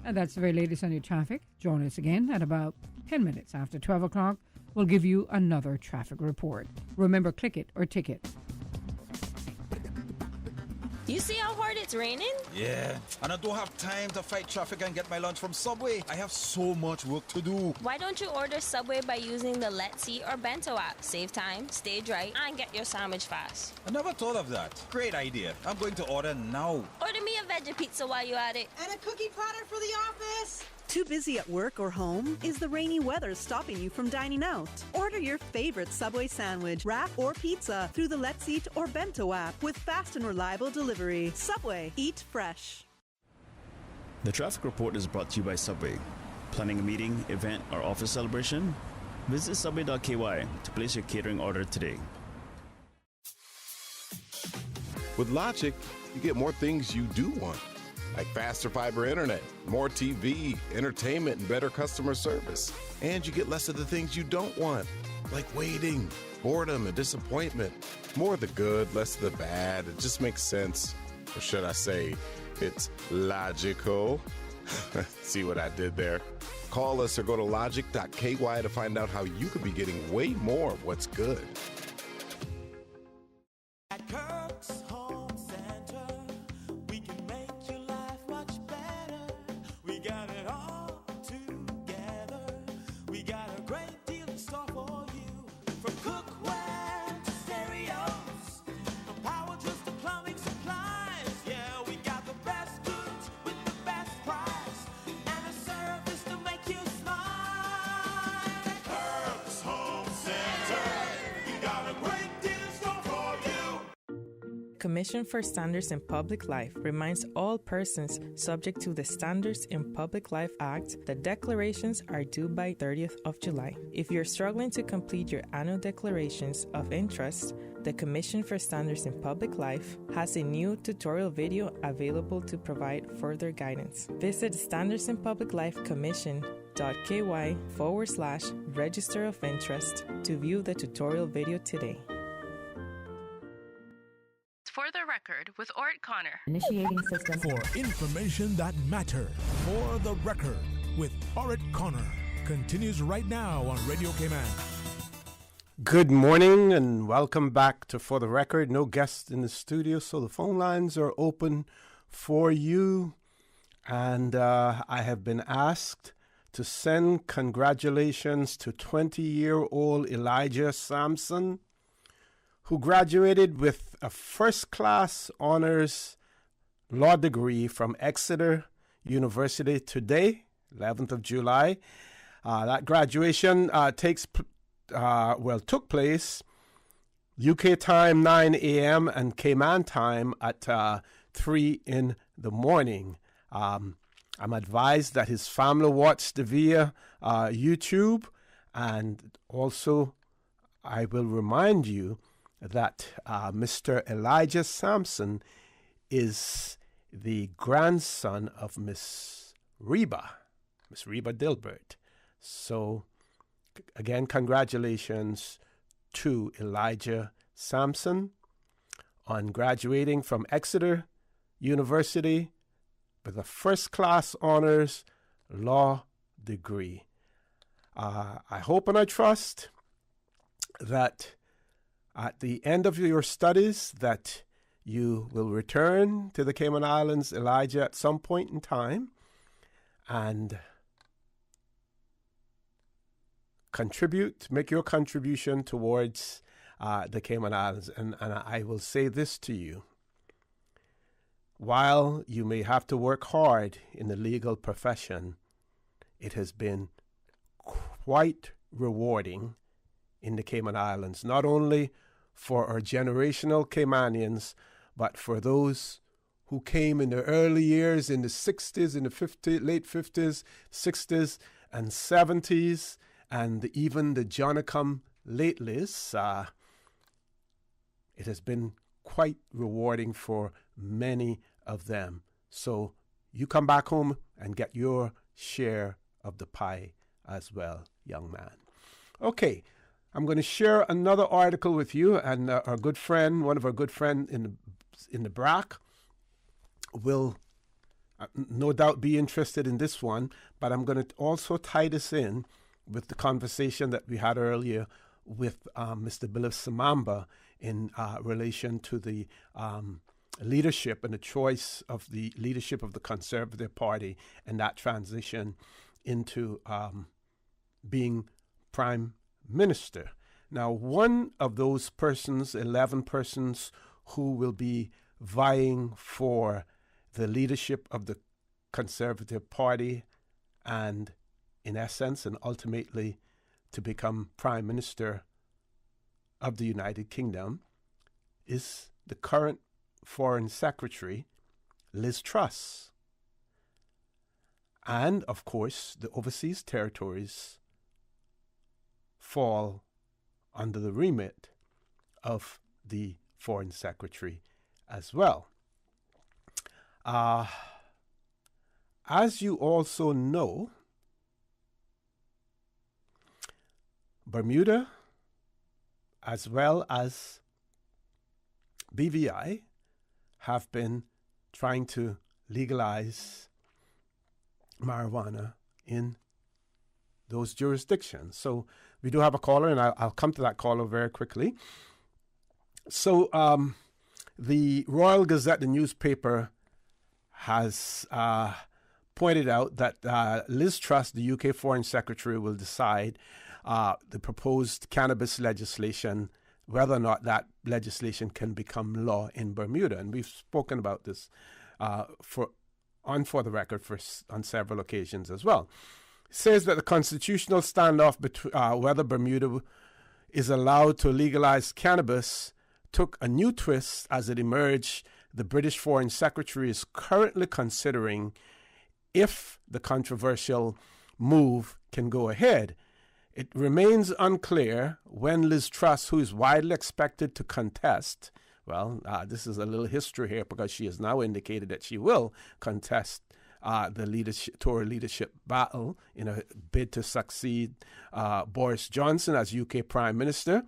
And that's the very latest on your traffic. Join us again at about 10 minutes after 12 o'clock. We'll give you another traffic report. Remember, click it or ticket. You see how hard it's raining? Yeah, and I don't have time to fight traffic and get my lunch from Subway. I have so much work to do. Why don't you order Subway by using the Let's Eat or Bento app? Save time, stay dry, and get your sandwich fast. I never thought of that. Great idea. I'm going to order now. Order me a veggie pizza while you're at it. And a cookie platter for the office. Too busy at work or home? Is the rainy weather stopping you from dining out? Order your favorite Subway sandwich, wrap, or pizza through the Let's Eat or Bento app with fast and reliable delivery. Subway, eat fresh. The traffic report is brought to you by Subway. Planning a meeting, event, or office celebration? Visit subway.ky to place your catering order today. With Logic, you get more things you do want, like faster fiber internet, more TV, entertainment, and better customer service. And you get less of the things you don't want, like waiting, boredom, and disappointment. More of the good, less of the bad. It just makes sense. Or should I say, it's logical. See what I did there? Call us or go to logic.ky to find out how you could be getting way more of what's good. At Kirk's Home Center, we can make your life much better. We got it all together. We got a great deal in store for you. From cookware to stereos, from power tools to plumbing supplies. Yeah, we got the best goods with the best price and a service to make you smile. At Kirk's Home Center, we got a great deal in store for you. Commission for Standards in Public Life reminds all persons subject to the Standards in Public Life Act that declarations are due by 30th of July. If you're struggling to complete your annual declarations of interest, the Commission for Standards in Public Life has a new tutorial video available to provide further guidance. Visit Standards in Public Life Commission.ky/register of interest to view the tutorial video today. For the record, with Ort Connor. Initiating system. For information that matters. For the record, with Orit Connor. Continues right now on Radio Cayman. Good morning and welcome back to For the Record. No guests in the studio, so the phone lines are open for you. And I have been asked to send congratulations to 20-year-old Elijah Sampson, who graduated with a first-class honors law degree from Exeter University today, 11th of July. That graduation took place UK time 9 a.m. and Cayman time at 3 in the morning. I'm advised that his family watched via YouTube, and also I will remind you that Mr. Elijah Sampson is the grandson of Miss Reba Dilbert. So, again, congratulations to Elijah Sampson on graduating from Exeter University with a first-class honors law degree. I hope and I trust that at the end of your studies that you will return to the Cayman Islands, Elijah, at some point in time and make your contribution towards the Cayman Islands. And I will say this to you. While you may have to work hard in the legal profession, it has been quite rewarding in the Cayman Islands, not only for our generational Caymanians, but for those who came in the early years in the 60s, in the late 50s, 60s, and 70s, and even the Johnny-come latelys. It has been quite rewarding for many of them. So you come back home and get your share of the pie as well, young man. Okay, I'm going to share another article with you, and our good friend, one of our good friends in the BRAC, will no doubt be interested in this one, but I'm going to also tie this in with the conversation that we had earlier with Mr. Billis Samamba in relation to the leadership and the choice of the leadership of the Conservative Party and that transition into being Prime Minister. Now, one of those persons, 11 persons who will be vying for the leadership of the Conservative Party and, in essence, and ultimately to become Prime Minister of the United Kingdom is the current Foreign Secretary, Liz Truss. And, of course, the overseas territories fall under the remit of the Foreign Secretary as well. As you also know, Bermuda, as well as BVI, have been trying to legalize marijuana in those jurisdictions. So we do have a caller, and I'll come to that caller very quickly. So the Royal Gazette, the newspaper, has pointed out that Liz Truss, the UK Foreign Secretary, will decide the proposed cannabis legislation, whether or not that legislation can become law in Bermuda. And we've spoken about this for the record on several occasions as well. It says that the constitutional standoff between whether Bermuda is allowed to legalize cannabis took a new twist as it emerged. The British Foreign Secretary is currently considering if the controversial move can go ahead. It remains unclear when Liz Truss, who is widely expected to contest, this is a little history here because she has now indicated that she will contest the Tory leadership battle in a bid to succeed Boris Johnson as UK Prime Minister,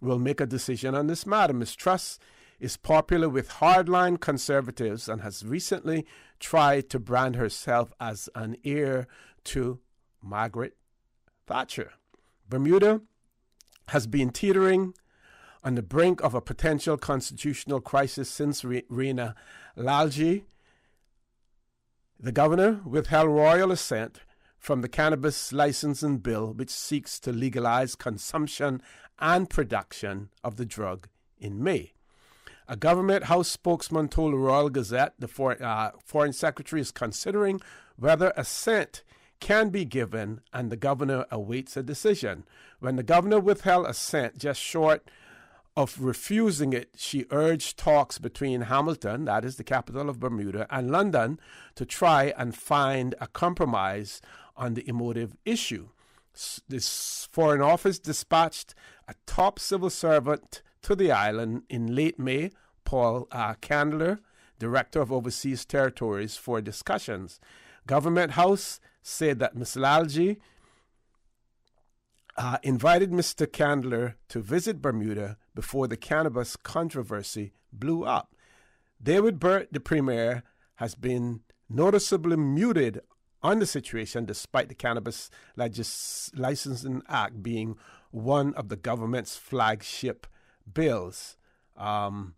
will make a decision on this matter. Ms. Truss is popular with hardline conservatives and has recently tried to brand herself as an heir to Margaret Thatcher. Bermuda has been teetering on the brink of a potential constitutional crisis since Rina Lalji, the governor, withheld royal assent from the cannabis licensing bill, which seeks to legalize consumption and production of the drug in May. A government house spokesman told the Royal Gazette the Foreign Secretary is considering whether assent can be given, and the governor awaits a decision. When the governor withheld assent just short of refusing it, she urged talks between Hamilton, that is the capital of Bermuda, and London to try and find a compromise on the emotive issue. This Foreign Office dispatched a top civil servant to the island in late May, Paul Candler, Director of Overseas Territories, for discussions. Government House said that Ms. Lalji invited Mr. Candler to visit Bermuda before the cannabis controversy blew up. David Burt, the Premier, has been noticeably muted on the situation despite the Cannabis Licensing Act being one of the government's flagship bills. And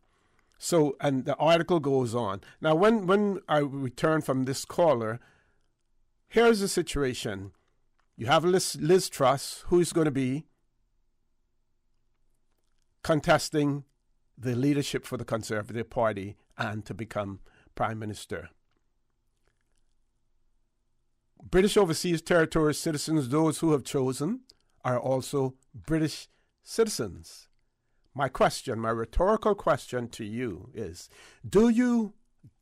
the article goes on. Now, when I return from this caller, here's the situation. You have Liz Truss, who's going to be contesting the leadership for the Conservative Party and to become Prime Minister. British Overseas Territories citizens, those who have chosen, are also British citizens. my rhetorical question to you is, do you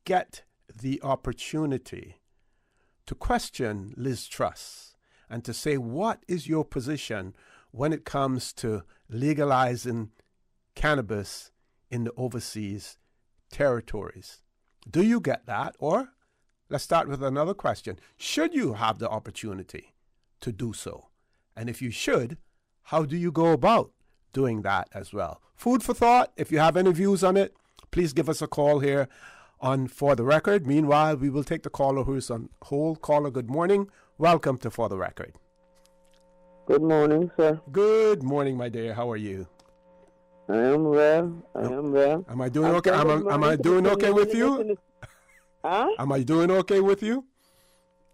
get the opportunity to question Liz Truss and to say, what is your position when it comes to legalizing cannabis in the overseas territories? Do you get that? Or let's start with another question. Should you have the opportunity to do so? And if you should, how do you go about doing that as well? Food for thought. If you have any views on it, please give us a call here on For the Record. Meanwhile, we will take the caller who's on hold. Caller, good morning. Welcome to For the Record. Good morning, sir. Good morning, my dear. How are you? I am well. Am I doing okay? Am I doing okay with you? Huh? Am I doing okay with you?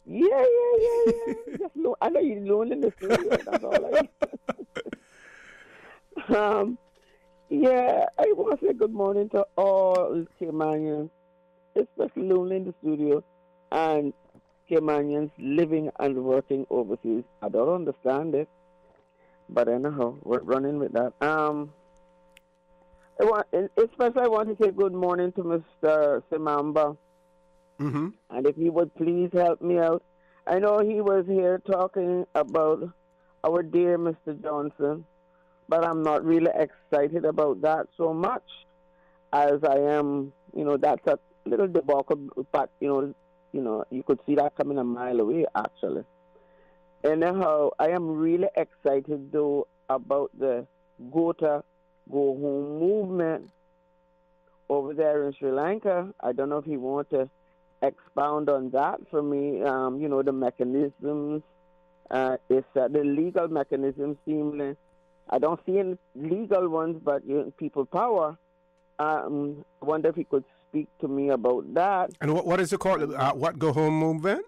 Yeah. I know you're alone in the studio. That's all I want to say good morning to all Caymanians, especially lonely in the studio, and Caymanians living and working overseas. I don't understand it, but anyhow, we're running with that. Especially I want to say good morning to Mr. Simamba. Mm-hmm. And if he would please help me out. I know he was here talking about our dear Mr. Johnson, but I'm not really excited about that so much as I am, that's a little debacle, but, you could see that coming a mile away, actually. Anyhow, I am really excited, though, about the Go Home movement over there in Sri Lanka. I don't know if he wants to expound on that for me. The mechanisms, the legal mechanisms seem, I don't see any legal ones, but people power. I wonder if he could speak to me about that. And what is it called? What Go Home movement?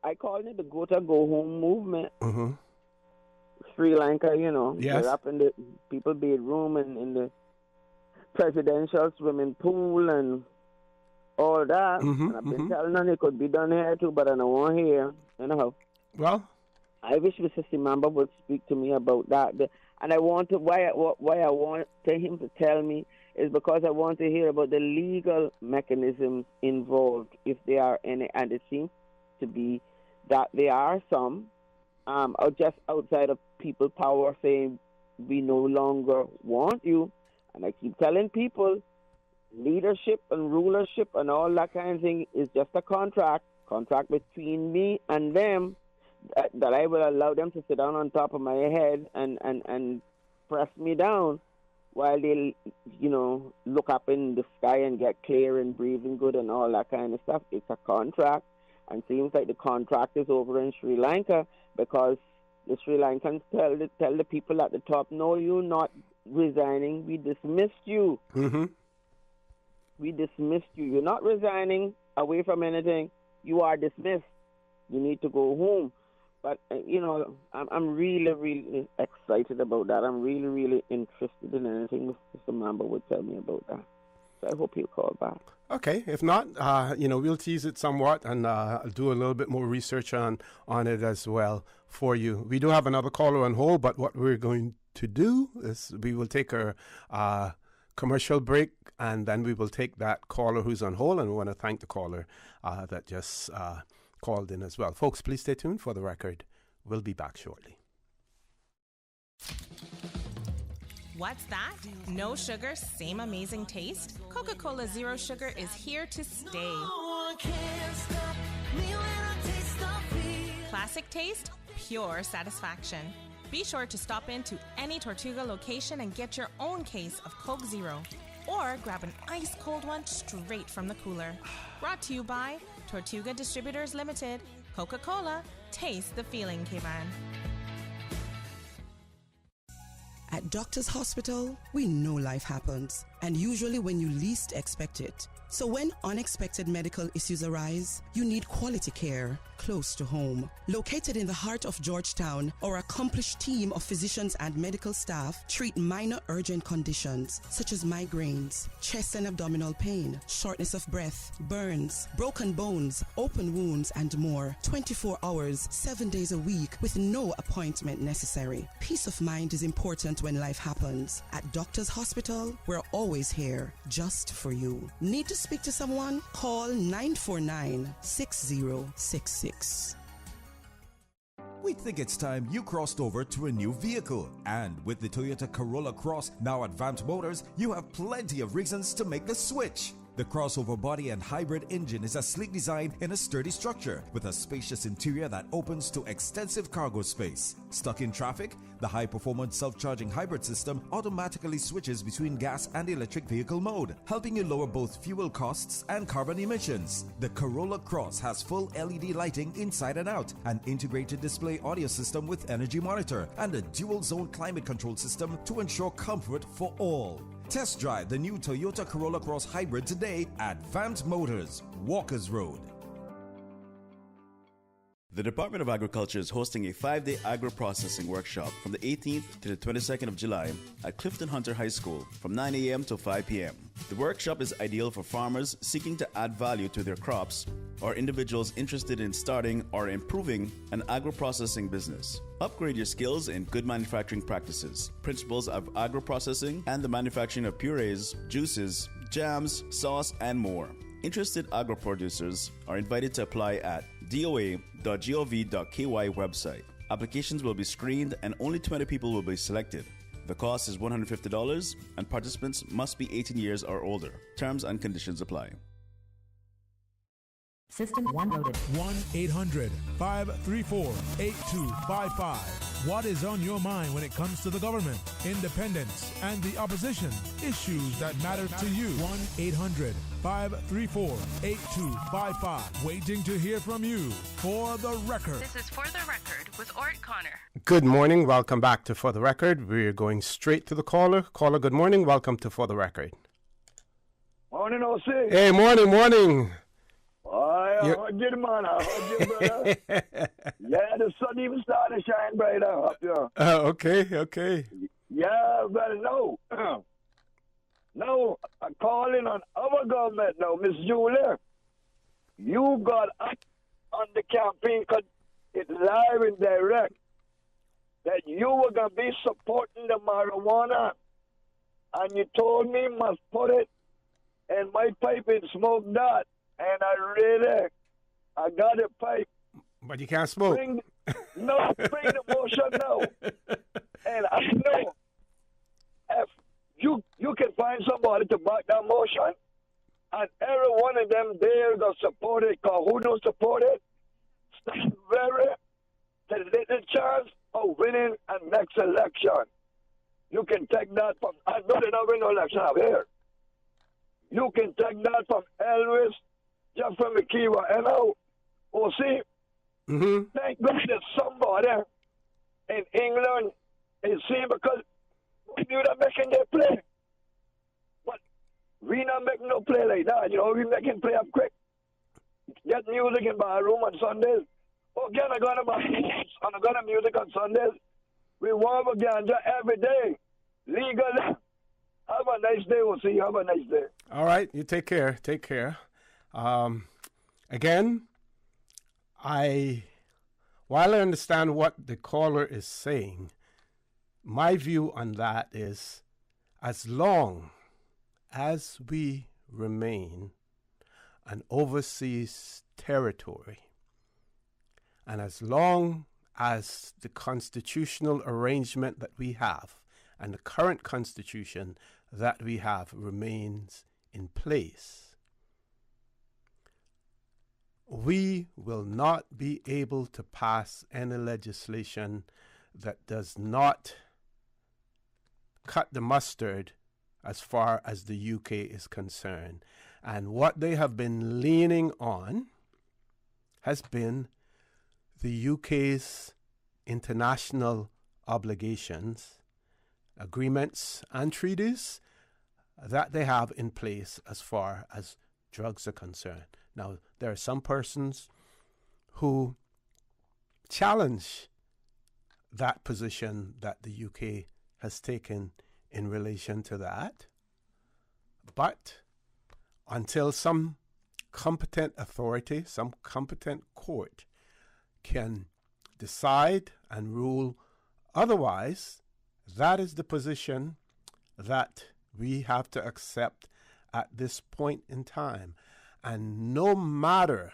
I call it the Go Home movement. Mm-hmm. Sri Lanka, Yes. They're up in the people bedroom and in the presidential swimming pool and all that. Mm-hmm, and I've been telling them it could be done here too, but I don't want to hear. Anyhow. Well, I wish Mr. Simamba would speak to me about that. And I want to, why I want him to tell me is because I want to hear about the legal mechanisms involved, if there are any, and it seems to be that there are some, or just outside of people power saying we no longer want you. And I keep telling people, leadership and rulership and all that kind of thing is just a contract between me and them, that I will allow them to sit down on top of my head and press me down while they, look up in the sky and get clear and breathing good and all that kind of stuff. It's a contract, and seems like the contract is over in Sri Lanka because the Sri Lankans tell the people at the top, no, you're not resigning. We dismissed you. Mm-hmm. We dismissed you. You're not resigning away from anything. You are dismissed. You need to go home. But, I'm really, really excited about that. I'm really, really interested in anything Mr. Simamba would tell me about that. So I hope he'll call back. Okay. If not, we'll tease it somewhat and do a little bit more research on it as well for you. We do have another caller on hold, but what we're going to do is we will take our commercial break, and then we will take that caller who's on hold, and we want to thank the caller that just called in as well. Folks, please stay tuned For the Record. We'll be back shortly. What's that? No sugar, same amazing taste? Coca-Cola Zero Sugar is here to stay. Classic taste, pure satisfaction. Be sure to stop into any Tortuga location and get your own case of Coke Zero. Or grab an ice-cold one straight from the cooler. Brought to you by Tortuga Distributors Limited. Coca-Cola, taste the feeling, Cayman. At Doctors Hospital, we know life happens, and usually when you least expect it. So when unexpected medical issues arise, you need quality care close to home. Located in the heart of Georgetown, our accomplished team of physicians and medical staff treat minor urgent conditions such as migraines, chest and abdominal pain, shortness of breath, burns, broken bones, open wounds, and more. 24 hours, 7 days a week with no appointment necessary. Peace of mind is important when life happens. At Doctors Hospital, we're always here just for you. Need to speak to someone? Call 949-6066. We think it's time you crossed over to a new vehicle. And with the Toyota Corolla Cross now at Vant Motors, you have plenty of reasons to make the switch. The crossover body and hybrid engine is a sleek design in a sturdy structure with a spacious interior that opens to extensive cargo space. Stuck in traffic? The high-performance self-charging hybrid system automatically switches between gas and electric vehicle mode, helping you lower both fuel costs and carbon emissions. The Corolla Cross has full LED lighting inside and out, an integrated display audio system with energy monitor, and a dual-zone climate control system to ensure comfort for all. Test drive the new Toyota Corolla Cross Hybrid today at Vant Motors, Walkers Road. The Department of Agriculture is hosting a 5-day agro-processing workshop from the 18th to the 22nd of July at Clifton Hunter High School from 9 a.m. to 5 p.m. The workshop is ideal for farmers seeking to add value to their crops or individuals interested in starting or improving an agro-processing business. Upgrade your skills in good manufacturing practices, principles of agro-processing, and the manufacturing of purees, juices, jams, sauce, and more. Interested agro-producers are invited to apply at doa.gov.ky website. Applications will be screened and only 20 people will be selected. The cost is $150 and participants must be 18 years or older. Terms and conditions apply. System 1 loaded. 1-800-534-8255. What is on your mind when it comes to the government, independence, and the opposition? Issues that matter to you. 1-800-534-8255. Waiting to hear from you. For the Record. This is For the Record with Ort Connor. Good morning. Welcome back to For the Record. We're going straight to the caller. Caller, good morning. Welcome to For the Record. Morning, O.C. Hey, morning. I heard you, man. I heard you, brother. Yeah, the sun even started to shine brighter up here. Okay. Yeah, brother, no. No, I'm calling on our government now, Miss Julia. You got up on the campaign because it's live and direct that you were going to be supporting the marijuana. And you told me must put it in my pipe and smoke that. And I got a pipe. But you can't smoke. Bring the motion now. And I know if you can find somebody to back that motion, and every one of them there going to support it, because who don't support it, stand the little chance of winning a next election. You can take that from, I know they're not winning no election out here. You can take that from Elvis, just from the Kiwa, and O.C. Thank God that somebody in England is seeing, because we not making their play. But we not making no play like that. You know, we making play up quick. Get music in barroom on Sundays. Again, I got to music on Sundays. We want a ganja every day. Legally. Have a nice day, O.C. Have a nice day. All right, you take care. Again, while I understand what the caller is saying, my view on that is, as long as we remain an overseas territory, and as long as the constitutional arrangement that we have and the current constitution that we have remains in place, we will not be able to pass any legislation that does not cut the mustard as far as the UK is concerned. And what they have been leaning on has been the UK's international obligations, agreements, and treaties that they have in place as far as drugs are concerned. Now, there are some persons who challenge that position that the UK has taken in relation to that. But until some competent authority, some competent court can decide and rule otherwise, that is the position that we have to accept at this point in time. And no matter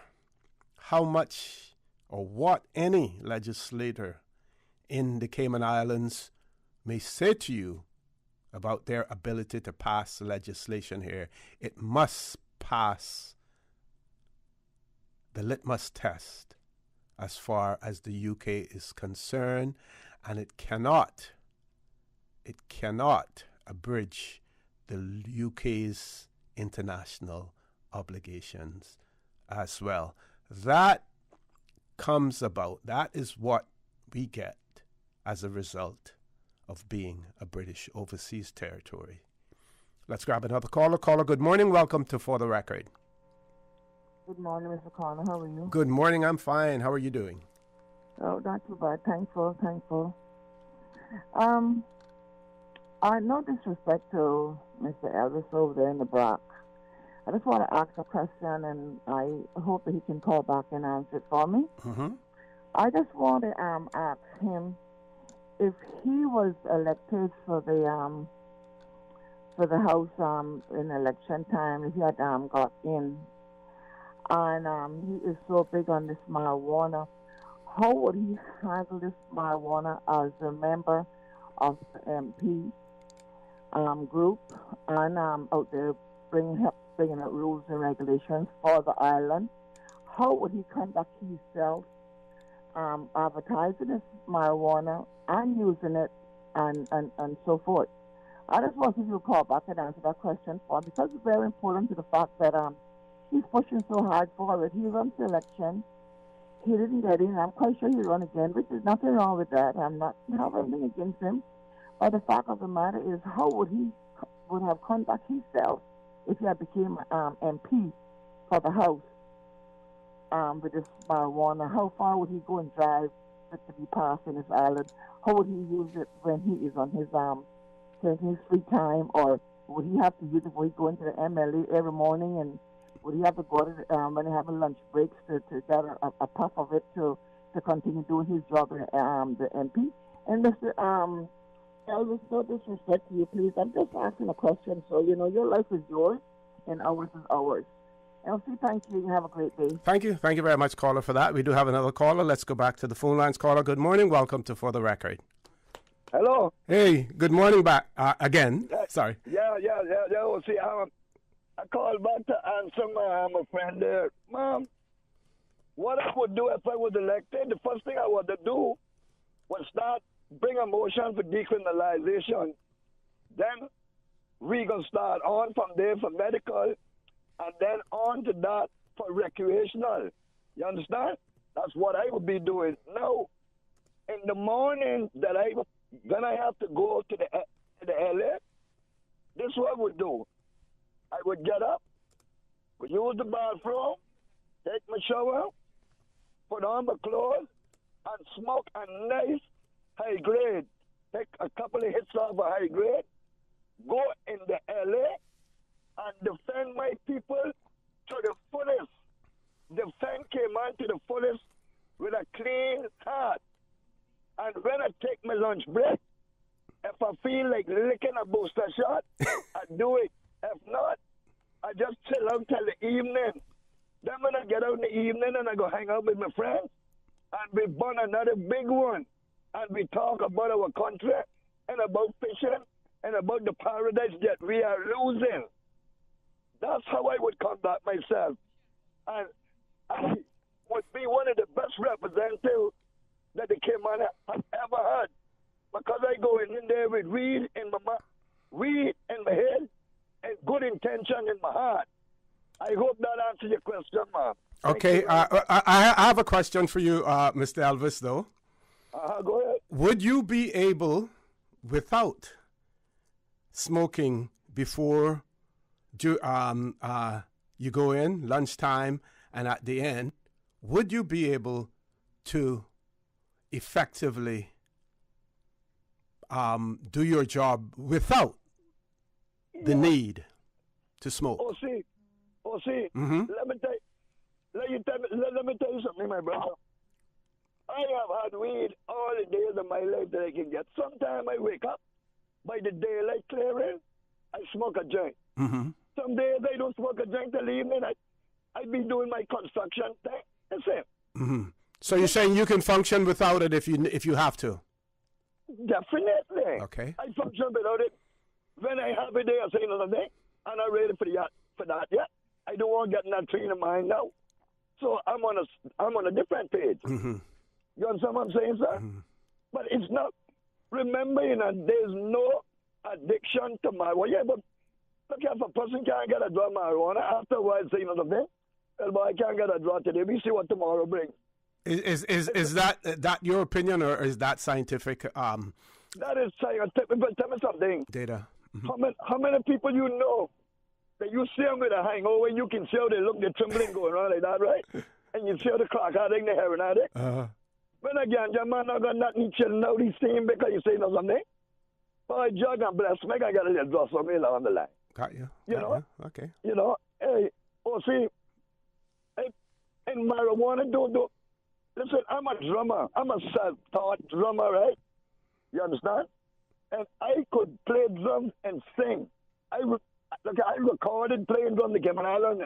how much or what any legislator in the Cayman Islands may say to you about their ability to pass legislation here, it must pass the litmus test as far as the UK is concerned, and it cannot abridge the UK's international obligations as well. That comes about, that is what we get as a result of being a British overseas territory. Let's grab another caller. Caller, good morning. Welcome to For the Record. Good morning, Mr. Connor. How are you? Good morning. I'm fine. How are you doing? Oh, not too bad. Thankful. No disrespect to Mr. Elvis over there in the Bronx. I just want to ask a question, and I hope that he can call back and answer it for me. Mm-hmm. I just want to ask him if he was elected for the House in election time, if he had got in, and he is so big on this marijuana, how would he handle this marijuana as a member of the MP group and out there bringing up rules and regulations for the island? How would he conduct himself advertising this marijuana and using it and so forth? I just want you to call back and answer that question for him, because it's very important to the fact that he's pushing so hard for it. He runs the election. He didn't get in. I'm quite sure he'll run again, which is nothing wrong with that. I'm not have anything against him. But the fact of the matter is, how would he would have conduct himself if he had became MP for the House with this marijuana? How far would he go and drive it to be passed in his island? How would he use it when he is on his free time, or would he have to use it when he go into the MLA every morning, and would he have to go to when they have a lunch breaks to get a puff of it to continue doing his job in the MP? And Mr. Elvis, no disrespect to you, please. I'm just asking a question. So, your life is yours and ours is ours. Elsie, thank you. You have a great day. Thank you. Thank you very much, caller, for that. We do have another caller. Let's go back to the phone lines. Caller, good morning. Welcome to For the Record. Hello. Hey, good morning back again. Sorry. Yeah. See, I called back to answer my friend there. Mom, what I would do if I was elected, the first thing I would do was bring a motion for decriminalization. Then we going to start on from there for medical, and then on to that for recreational. You understand? That's what I would be doing. Now, in the morning that when I have to go to the LA, this is what I would do. I would get up, would use the bathroom, take my shower, put on my clothes, and smoke a nice high grade. Take a couple of hits of a high grade, go in the LA, and defend my people to the fullest. Defend Cayman to the fullest with a clean heart. And when I take my lunch break, if I feel like licking a booster shot, I do it. If not, I just chill out till the evening. Then when I get out in the evening and I go hang out with my friends, and we burn another big one, and we talk about our country and about fishing and about the paradise that we are losing. That's how I would conduct myself. And I would be one of the best representatives that the Cayman has ever had, because I go in there with weed in my head and good intention in my heart. I hope that answers your question, ma'am. Okay, I have a question for you, Mr. Elvis, though. Go ahead. Would you be able, without smoking before you go in, lunchtime, and at the end, would you be able to effectively do your job without the need to smoke? Mm-hmm. Let me tell you something, my brother. I have had weed all the days of my life that I can get. Sometimes I wake up, by the daylight clearing, I smoke a joint. Mm-hmm. Some days I don't smoke a joint till the evening. I be doing my construction thing. That's it. Mm-hmm. So you're saying you can function without it if you have to? Definitely. Okay. I function without it. When I have a day, I say another day. I'm not ready for that yet. I don't want to get in that train of mine now. So I'm on a different page. Mm-hmm. You understand what I'm saying, sir? Mm-hmm. But it's not. Remember, there's no addiction to marijuana. Yeah, but look, if a person can't get a draw of marijuana, after a while, say another thing. Well, boy, I can't get a draw today. We see what tomorrow brings. Is that your opinion, or is that scientific? That is scientific. But tell me something. Data. Mm-hmm. How many people you know that you see them with a hangover and you can see how they look, they're trembling going on like that, right? And you see how the crack addict, the heroin addict. When again, your man not got nothing chilling out these things because you say no something. Boy, judge and bless me, I got a little draw for me along the line. Got you. You know? Okay. You know, hey, see, in marijuana, don't. Listen, I'm a drummer. I'm a self-taught drummer, right? You understand? And I could play drums and sing. I recorded playing drums in Cayman Islands,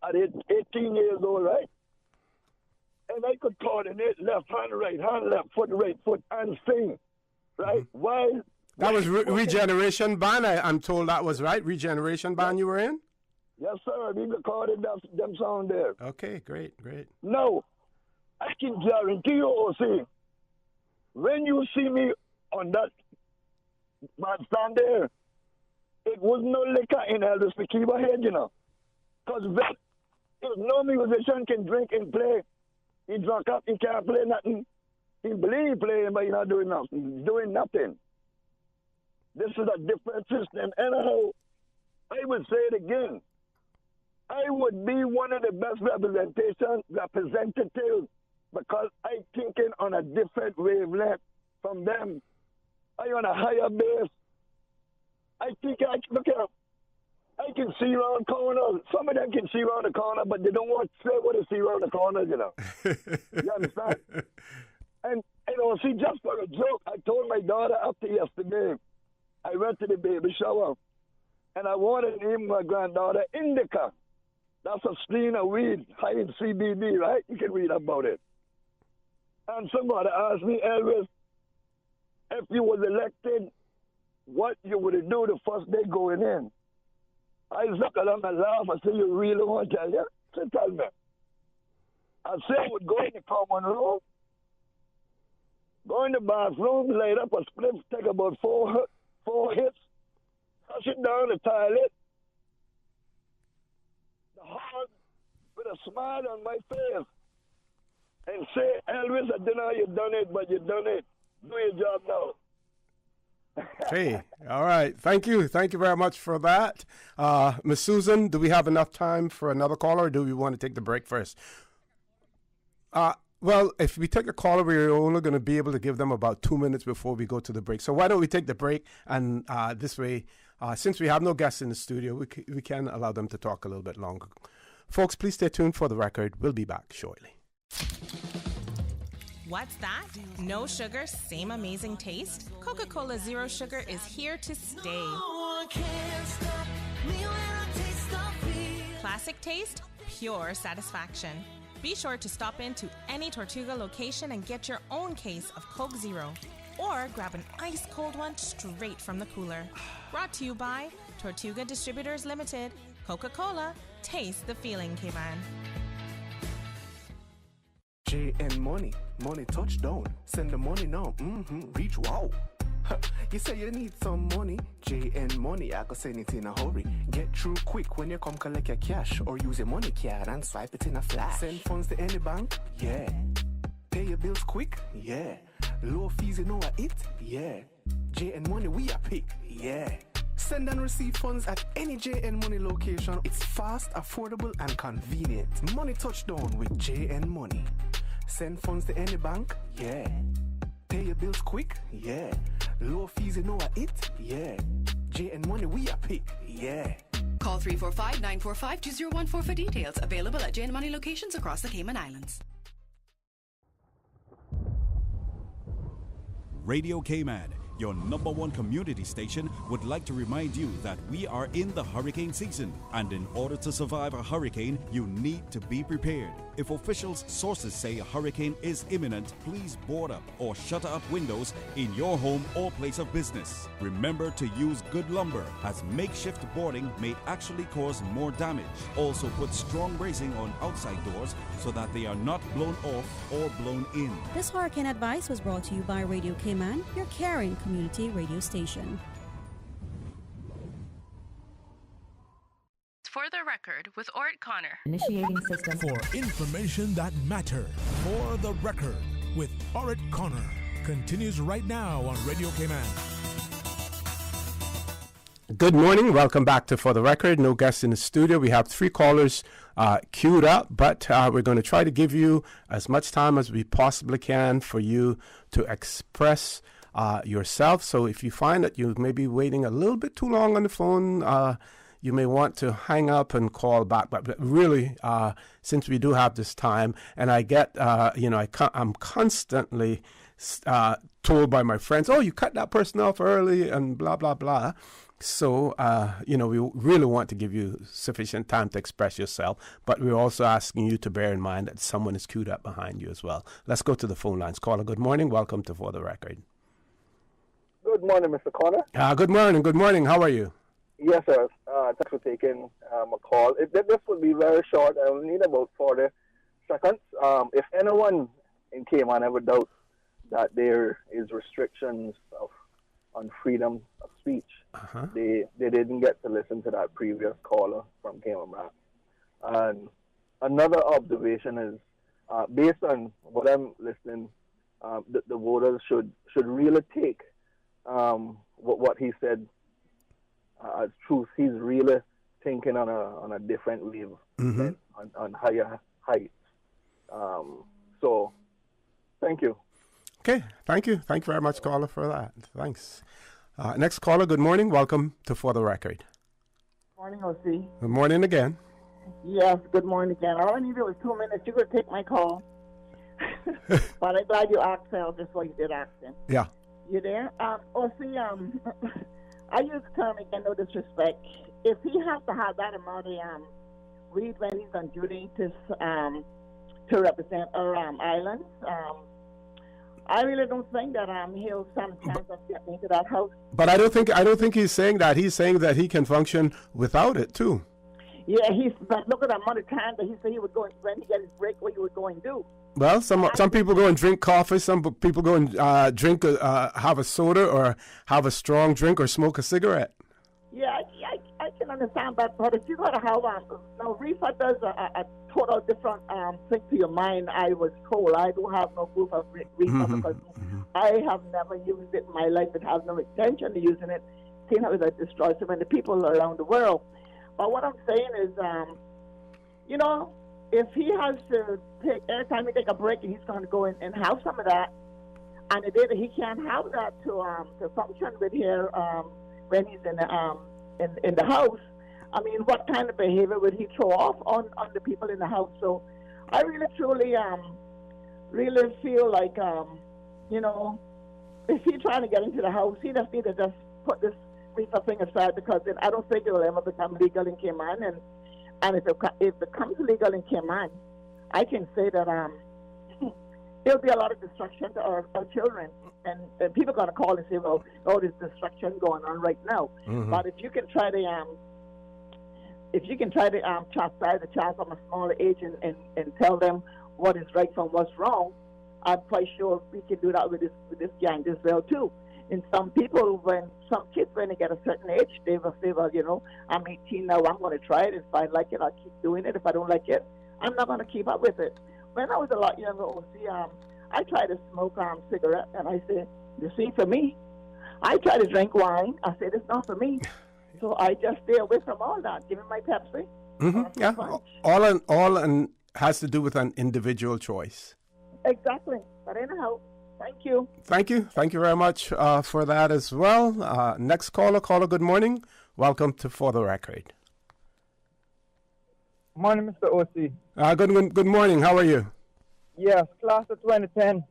at 18 years old, right? And I could coordinate left hand, right foot, and sing, right? While that was Regeneration Band. I'm told that was right. Regeneration Band you were in? Yes, sir. We recorded them sound there. Okay, great. No, I can guarantee you, OC, when you see me on that bandstand there, it was no liquor in Elvis Pikiba head, Because if no musician can drink and play, he drunk up, he can't play nothing. He believe playing, but he's not doing nothing. He's doing nothing. This is a different system. Anyhow, I would say it again. I would be one of the best representatives because I'm thinking on a different wavelength from them. I on a higher base. I think I can see around corners. Some of them can see around the corner, but they don't want to say what they see around the corners, You understand? And see, just for a joke, I told my daughter after yesterday, I went to the baby shower, and I wanted to name my granddaughter Indica. That's a strain of weed, high in CBD, right? You can read about it. And somebody asked me, Elvis, if you was elected, what you would do the first day going in? I look at them and laugh. I say, you really want to tell you? So tell me. I say I would go in the common room, go in the bathroom, light up a split, take about four hits, flush it down the toilet, the hard with a smile on my face, and say, Elvis, I don't know how you done it, but you done it. Do your job now. Hey, all right. Thank you very much for that. Miss Susan, do we have enough time for another caller, or do we want to take the break first? Well, if we take a caller, we're only going to be able to give them about 2 minutes before we go to the break. So why don't we take the break, and this way, since we have no guests in the studio, we can allow them to talk a little bit longer. Folks, please stay tuned for the record. We'll be back shortly. What's that? No sugar, same amazing taste? Coca-Cola Zero Sugar is here to stay. Classic taste, pure satisfaction. Be sure to stop into any Tortuga location and get your own case of Coke Zero. Or grab an ice cold one straight from the cooler. Brought to you by Tortuga Distributors Limited. Coca-Cola, taste the feeling, K-Man. JN money touchdown. Send the money now. Reach wow. You say you need some money. JN Money, I can send it in a hurry. Get through quick when you come collect your cash, or use your money card and swipe it in a flash. Send funds to any bank, yeah. Pay your bills quick, yeah. Low fees, you know what it, yeah. JN Money, we a pick, yeah. Send and receive funds at any JN Money location. It's fast, affordable, and convenient. Money touchdown with JN Money. Send funds to any bank? Yeah. Pay your bills quick? Yeah. Low fees, you know what it? Yeah. JN Money, we are pick? Yeah. Call 345-945-2014 for details. Available at JN Money locations across the Cayman Islands. Radio Cayman, your #1 community station, would like to remind you that we are in the hurricane season, and in order to survive a hurricane, you need to be prepared. If officials' sources say a hurricane is imminent, please board up or shutter up windows in your home or place of business. Remember to use good lumber, as makeshift boarding may actually cause more damage. Also put strong bracing on outside doors so that they are not blown off or blown in. This hurricane advice was brought to you by Radio Cayman, your caring community radio station. For the record, with Ort Connor. Initiating system. For information that matters. For the record, with Ort Connor. Continues right now on Radio Cayman. Good morning. Welcome back to For the Record. No guests in the studio. We have 3 callers queued up, but we're going to try to give you as much time as we possibly can for you to express yourself. So if you find that you may be waiting a little bit too long on the phone, you may want to hang up and call back. But really, since we do have this time, and I get, I'm constantly told by my friends, oh, you cut that person off early and blah, blah, blah. So, we really want to give you sufficient time to express yourself, but we're also asking you to bear in mind that someone is queued up behind you as well. Let's go to the phone lines. Caller, good morning. Welcome to For the Record. Good morning, Mr. Connor. Good morning. Good morning. How are you? Yes, sir. Thanks for taking a call. This will be very short. I will need about 40 seconds. If anyone in Cayman ever doubts that there is restrictions on freedom of speech, they didn't get to listen to that previous caller from Cayman Brass. And another observation is, based on what I'm listening, the voters should really take what he said as truth. He's really thinking on a different wave, on higher heights. So, thank you. Okay, thank you. Thank you very much, caller, for that. Thanks. Next caller, good morning. Welcome to For the Record. Morning, O.C. Good morning again. Yes, good morning again. All I needed was 2 minutes. You could take my call. But I'm glad you asked, Phil, just what you did ask him. Yeah. You there? O.C., I use the term, again, no disrespect. If he has to have that amount of weed when he's on duty to represent our islands, I really don't think that he'll stand a chance of getting into that house. But I don't think he's saying that. He's saying that he can function without it too. Yeah, but look at the amount of time that he said he would go when he get his break. What he would go and do? Well, some people go and drink coffee. Some people go and drink, have a soda, or have a strong drink, or smoke a cigarette. Yeah, I can understand that. But if you got to have now reefer does a total different thing to your mind. I was told I don't have no proof of reefer because I have never used it in my life and have no intention of using it. Seeing how it destroys so many people around the world. But what I'm saying is, if he has to take, every time he take a break, and he's going to go in and have some of that, and the day that he can't have that to function with here when he's in the house, I mean, what kind of behavior would he throw off on the people in the house? So I really, truly, really feel like, if he's trying to get into the house, he just need to just put this reefer thing aside, because I don't think it will ever become legal in Cayman. And if it becomes legal in Cayman, I can say that there'll be a lot of destruction to our children. And people are going to call and say, well, there's destruction going on right now. But if you can try to chastise a child from a smaller age and tell them what is right from what's wrong, I'm quite sure we can do that with this gang as well too. And some kids, when they get a certain age, they will say, well, I'm 18 now, I'm going to try it. If I like it, I'll keep doing it. If I don't like it, I'm not going to keep up with it. When I was a lot younger, I tried to smoke cigarette, and I said, this ain't for me. I tried to drink wine. I said, it's not for me. So I just stay away from all that. Give me my Pepsi. Yeah, all and has to do with an individual choice. Exactly. But anyhow, thank you. Thank you very much for that as well. Next caller, good morning. Welcome to For the Record. Morning, Mr. OC. Good morning. How are you? Yes, class of 2010.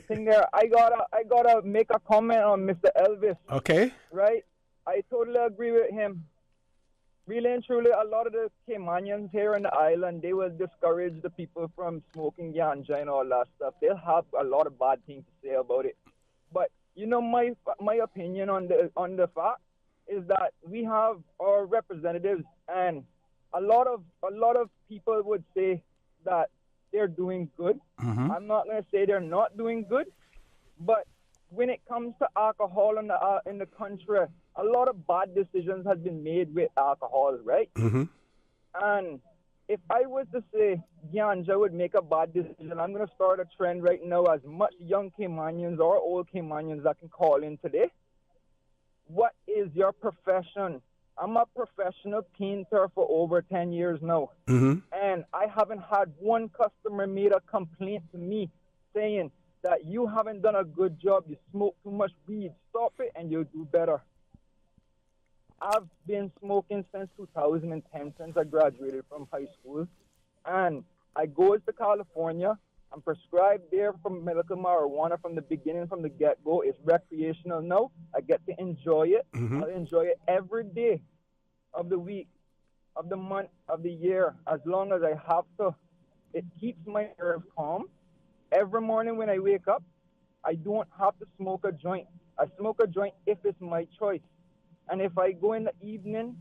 Thing there, I gotta make a comment on Mr. Elvis. Okay. Right? I totally agree with him. Really and truly, a lot of the Caymanians here on the island, they will discourage the people from smoking ganja and all that stuff. They'll have a lot of bad things to say about it. But you know, my opinion on the fact is that we have our representatives, and a lot of people would say that they're doing good. I'm not going to say they're not doing good, but when it comes to alcohol in the country, a lot of bad decisions have been made with alcohol, right? And if I was to say ganja would make a bad decision, I'm going to start a trend right now as much young Caymanians or old Caymanians that can call in today. What is your profession? I'm a professional painter for over 10 years now. And I haven't had one customer made a complaint to me saying that you haven't done a good job, you smoke too much weed, stop it and you'll do better. I've been smoking since 2010, since I graduated from high school. And I go to California. I'm prescribed there for medical marijuana from the beginning, from the get-go. It's recreational now. I get to enjoy it. I enjoy it every day of the week, of the month, of the year, as long as I have to. It keeps my nerves calm. Every morning when I wake up, I don't have to smoke a joint. I smoke a joint if it's my choice. And if I go in the evening,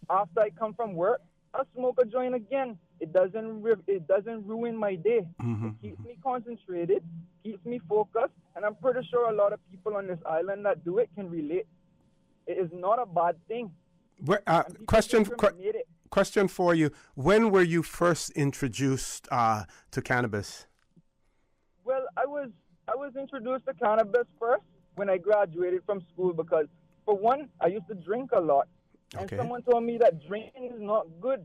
after I come from work, I'll smoke a joint again. It doesn't ruin my day. It keeps me concentrated, keeps me focused, and I'm pretty sure a lot of people on this island that do it can relate. It is not a bad thing. Question for you. When were you first introduced to cannabis? Well, I was introduced to cannabis first when I graduated from school because, for one, I used to drink a lot. And someone told me that drinking is not good.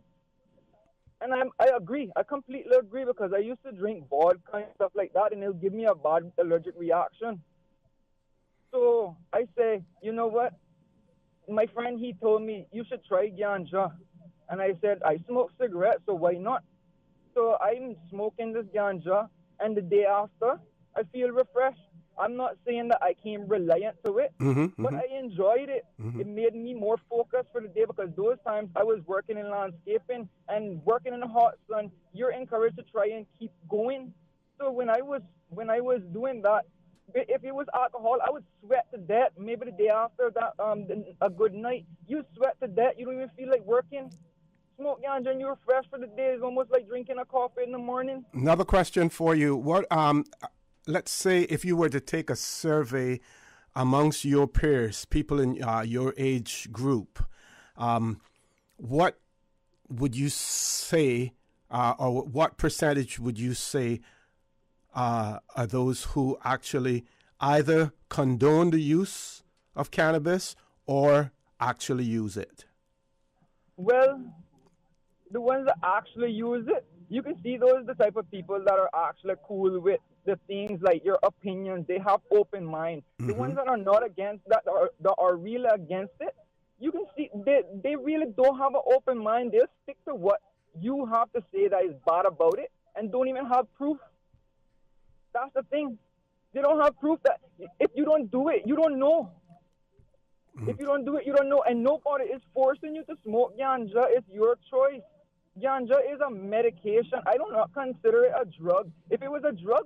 And I agree. I completely agree because I used to drink vodka and stuff like that, and it'll give me a bad allergic reaction. So I say, you know what? My friend, he told me, you should try ganja. And I said, I smoke cigarettes, so why not? So I'm smoking this ganja, and the day after, I feel refreshed. I'm not saying that I came reliant to it, but I enjoyed it. It made me more focused for the day because those times I was working in landscaping and working in the hot sun, you're encouraged to try and keep going. So when I was doing that, if it was alcohol, I would sweat to death. Maybe the day after that, a good night, you sweat to death. You don't even feel like working. Smoke ganja and you're fresh for the day. It's almost like drinking a coffee in the morning. Another question for you. What let's say if you were to take a survey amongst your peers, people in your age group, what would you say, or what percentage would you say are those who actually either condone the use of cannabis or actually use it? Well, the ones that actually use it, you can see those are the type of people that are actually cool with the things like your opinions. They have open mind. The ones that are not against that are really against it, you can see they really don't have an open mind. They'll stick to what you have to say that is bad about it and don't even have proof. That's the thing. They don't have proof that if you don't do it, you don't know. If you don't do it, you don't know. And nobody is forcing you to smoke ganja. It's your choice. Ganja is a medication. I do not consider it a drug. If it was a drug,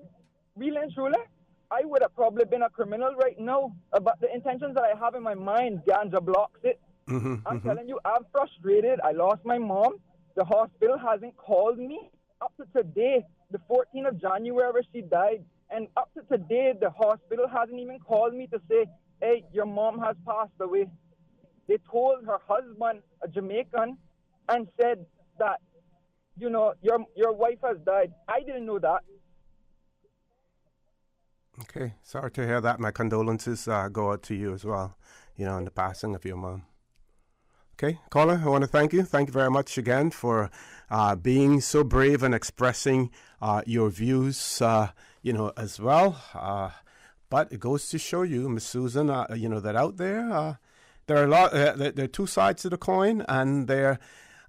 really and truly, I would have probably been a criminal right now. But the intentions that I have in my mind, ganja blocks it. I'm telling you, I'm frustrated. I lost my mom. The hospital hasn't called me up to today, the 14th of January, she died. And up to today, the hospital hasn't even called me to say, hey, your mom has passed away. They told her husband, a Jamaican, and said that, you know, your wife has died. I didn't know that. Okay, sorry to hear that. My condolences go out to you as well, you know, in the passing of your mom. Okay, caller, I want to thank you. Thank you very much again for being so brave and expressing your views, as well. But it goes to show you, Miss Susan, that out there, there are a lot. There are two sides to the coin, and there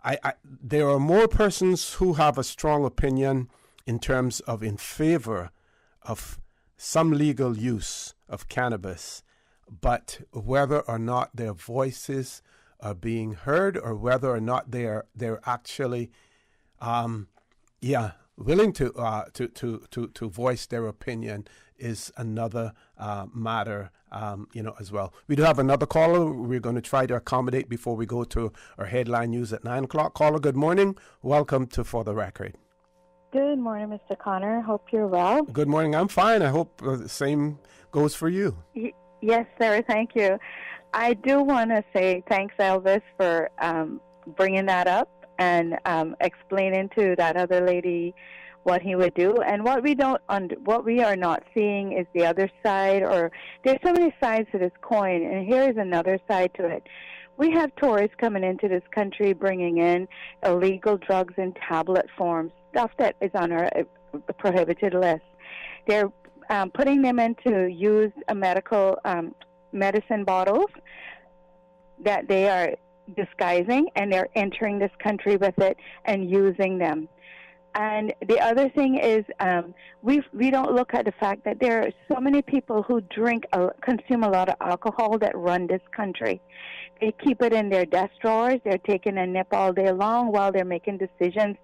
are more persons who have a strong opinion in terms of in favor of some legal use of cannabis, but whether or not their voices are being heard, or whether or not they're actually, willing to voice their opinion is another matter, as well. We do have another caller we're going to try to accommodate before we go to our headline news at 9 o'clock. Caller, good morning. Welcome to For the Record. Good morning, Mr. Connor. Hope you're well. Good morning. I'm fine. I hope the same goes for you. Yes, sir. Thank you. I do want to say thanks, Elvis, for bringing that up and explaining to that other lady what he would do. And what we are not seeing is the other side, or there's so many sides to this coin, and here is another side to it. We have tourists coming into this country bringing in illegal drugs in tablet forms, stuff that is on our prohibited list. They're putting them into used medical medicine bottles that they are disguising, and they're entering this country with it and using them. And the other thing is, we don't look at the fact that there are so many people who consume a lot of alcohol that run this country. They keep it in their desk drawers. They're taking a nip all day long while they're making decisions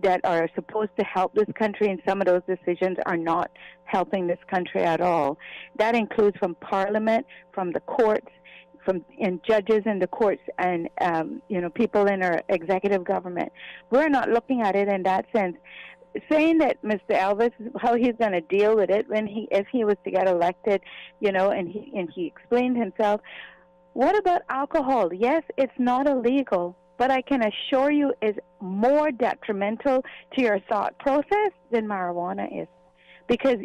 that are supposed to help this country, and some of those decisions are not helping this country at all. That includes from Parliament, from the courts, and judges in the courts, and people in our executive government. We're not looking at it in that sense. Saying that Mr. Elvis, how he's going to deal with it if he was to get elected, and he explained himself. What about alcohol? Yes, it's not illegal, but I can assure you it's more detrimental to your thought process than marijuana is, because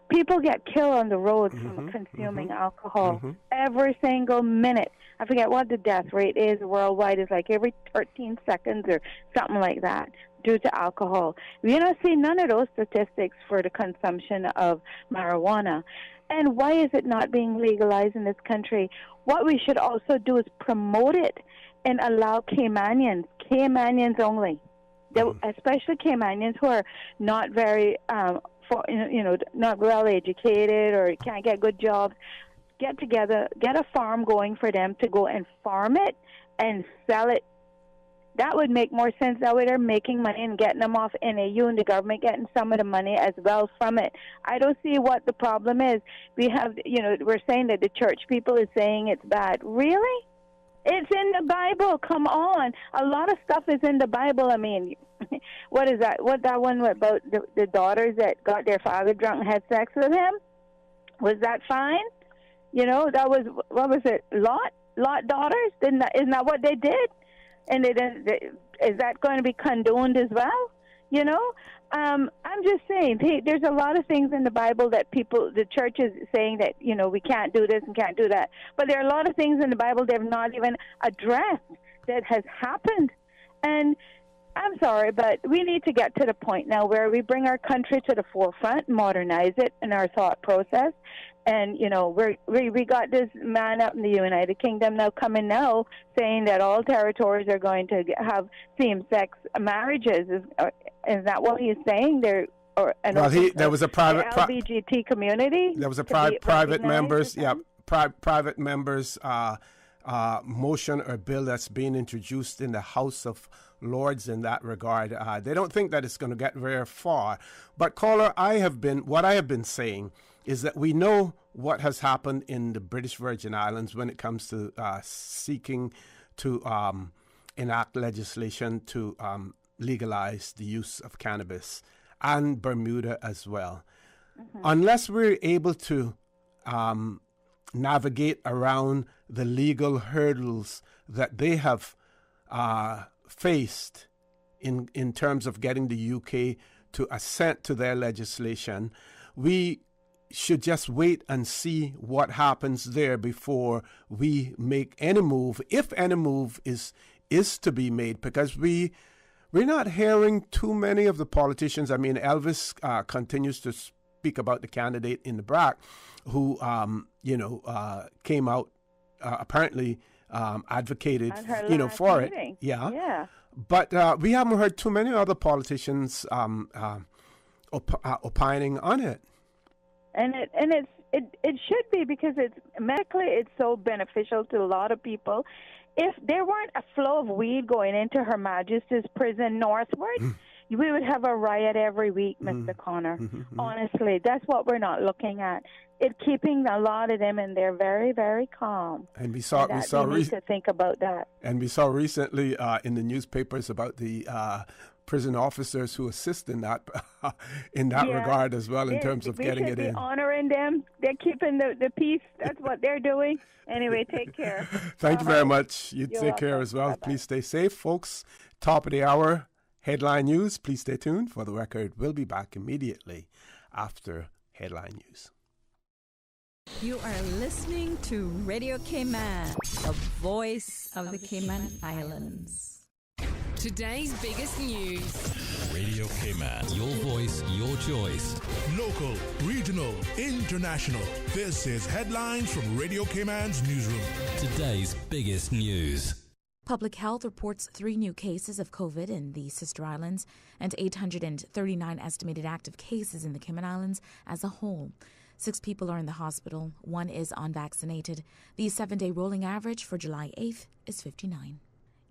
people get killed on the road from consuming alcohol every single minute. I forget what the death rate is worldwide. It's like every 13 seconds or something like that due to alcohol. We don't see none of those statistics for the consumption of marijuana. And why is it not being legalized in this country? What we should also do is promote it and allow Caymanians only, especially Caymanians who are not very not well educated or can't get good jobs, get together, get a farm going for them to go and farm it and sell it. That would make more sense. That way they're making money and getting them off NAU, and the government getting some of the money as well from it. I don't see what the problem is. We have, we're saying that the church people is saying it's bad. Really? It's in the Bible. Come on. A lot of stuff is in the Bible. I mean, what is that? What that one about the daughters that got their father drunk and had sex with him? Was that fine? That was, what was it? Lot daughters? Isn't that what they did? And is that going to be condoned as well? I'm just saying, there's a lot of things in the Bible that the church is saying that, we can't do this and can't do that. But there are a lot of things in the Bible they've not even addressed that has happened. And I'm sorry, but we need to get to the point now where we bring our country to the forefront, modernize it in our thought process. And, we got this man up in the United Kingdom now coming now saying that all territories are going to have same-sex marriages. Is that what he's saying? There was a private LGBT community. There was a private members, private members motion or bill that's being introduced in the House of Lords in that regard. They don't think that it's going to get very far. But caller, what I have been saying is that we know what has happened in the British Virgin Islands when it comes to seeking to enact legislation to legalize the use of cannabis, and Bermuda as well. Unless we're able to navigate around the legal hurdles that they have faced in terms of getting the UK to assent to their legislation, we should just wait and see what happens there before we make any move, if any move is to be made, because we're not hearing too many of the politicians. I mean, Elvis continues to speak about the candidate in the BRAC who, came out, apparently advocated, for meeting. it. Yeah. Yeah. But we haven't heard too many other politicians opining on it. And it should be, because it's so beneficial to a lot of people. If there weren't a flow of weed going into Her Majesty's prison northward, we would have a riot every week, Mr. Connor. Honestly, that's what we're not looking at. It's keeping a lot of them in there very, very calm. And we need to think about that. And we saw recently in the newspapers about the prison officers who assist in that regard as well, in terms of getting it in. We should be honoring them. They're keeping the peace. That's what they're doing. Anyway, take care. Thank you very much. You take care as well. Bye-bye. Please stay safe, folks. Top of the hour, headline news. Please stay tuned. For the record, we'll be back immediately after headline news. You are listening to Radio Cayman, the voice of the Cayman Islands. Today's biggest news. Radio Cayman. Your voice, your choice. Local, regional, international. This is headlines from Radio Cayman's newsroom. Today's biggest news. Public Health reports 3 new cases of COVID in the Sister Islands and 839 estimated active cases in the Cayman Islands as a whole. 6 people are in the hospital. 1 is unvaccinated. The 7-day rolling average for July 8th is 59.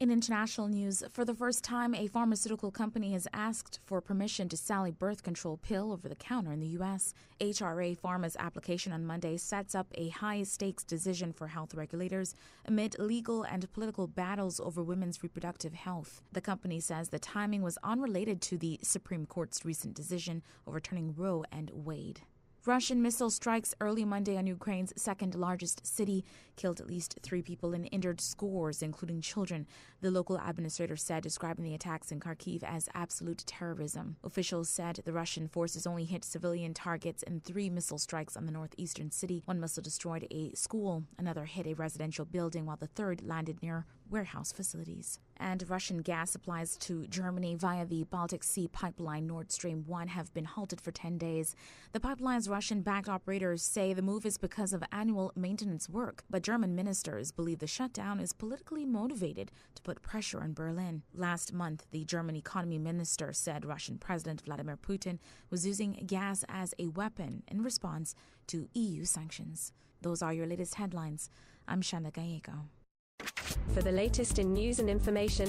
In international news, for the first time, a pharmaceutical company has asked for permission to sell a birth control pill over the counter in the U.S. HRA Pharma's application on Monday sets up a high-stakes decision for health regulators amid legal and political battles over women's reproductive health. The company says the timing was unrelated to the Supreme Court's recent decision overturning Roe and Wade. Russian missile strikes early Monday on Ukraine's second-largest city killed at least 3 people and injured scores, including children, the local administrator said, describing the attacks in Kharkiv as absolute terrorism. Officials said the Russian forces only hit civilian targets in 3 missile strikes on the northeastern city. 1 missile destroyed a school, another hit a residential building, while the third landed near warehouse facilities. And Russian gas supplies to Germany via the Baltic Sea pipeline Nord Stream 1 have been halted for 10 days. The pipeline's Russian-backed operators say the move is because of annual maintenance work, but German ministers believe the shutdown is politically motivated to put pressure on Berlin. Last month, the German economy minister said Russian President Vladimir Putin was using gas as a weapon in response to EU sanctions. Those are your latest headlines. I'm Shanda Gallego. For the latest in news and information,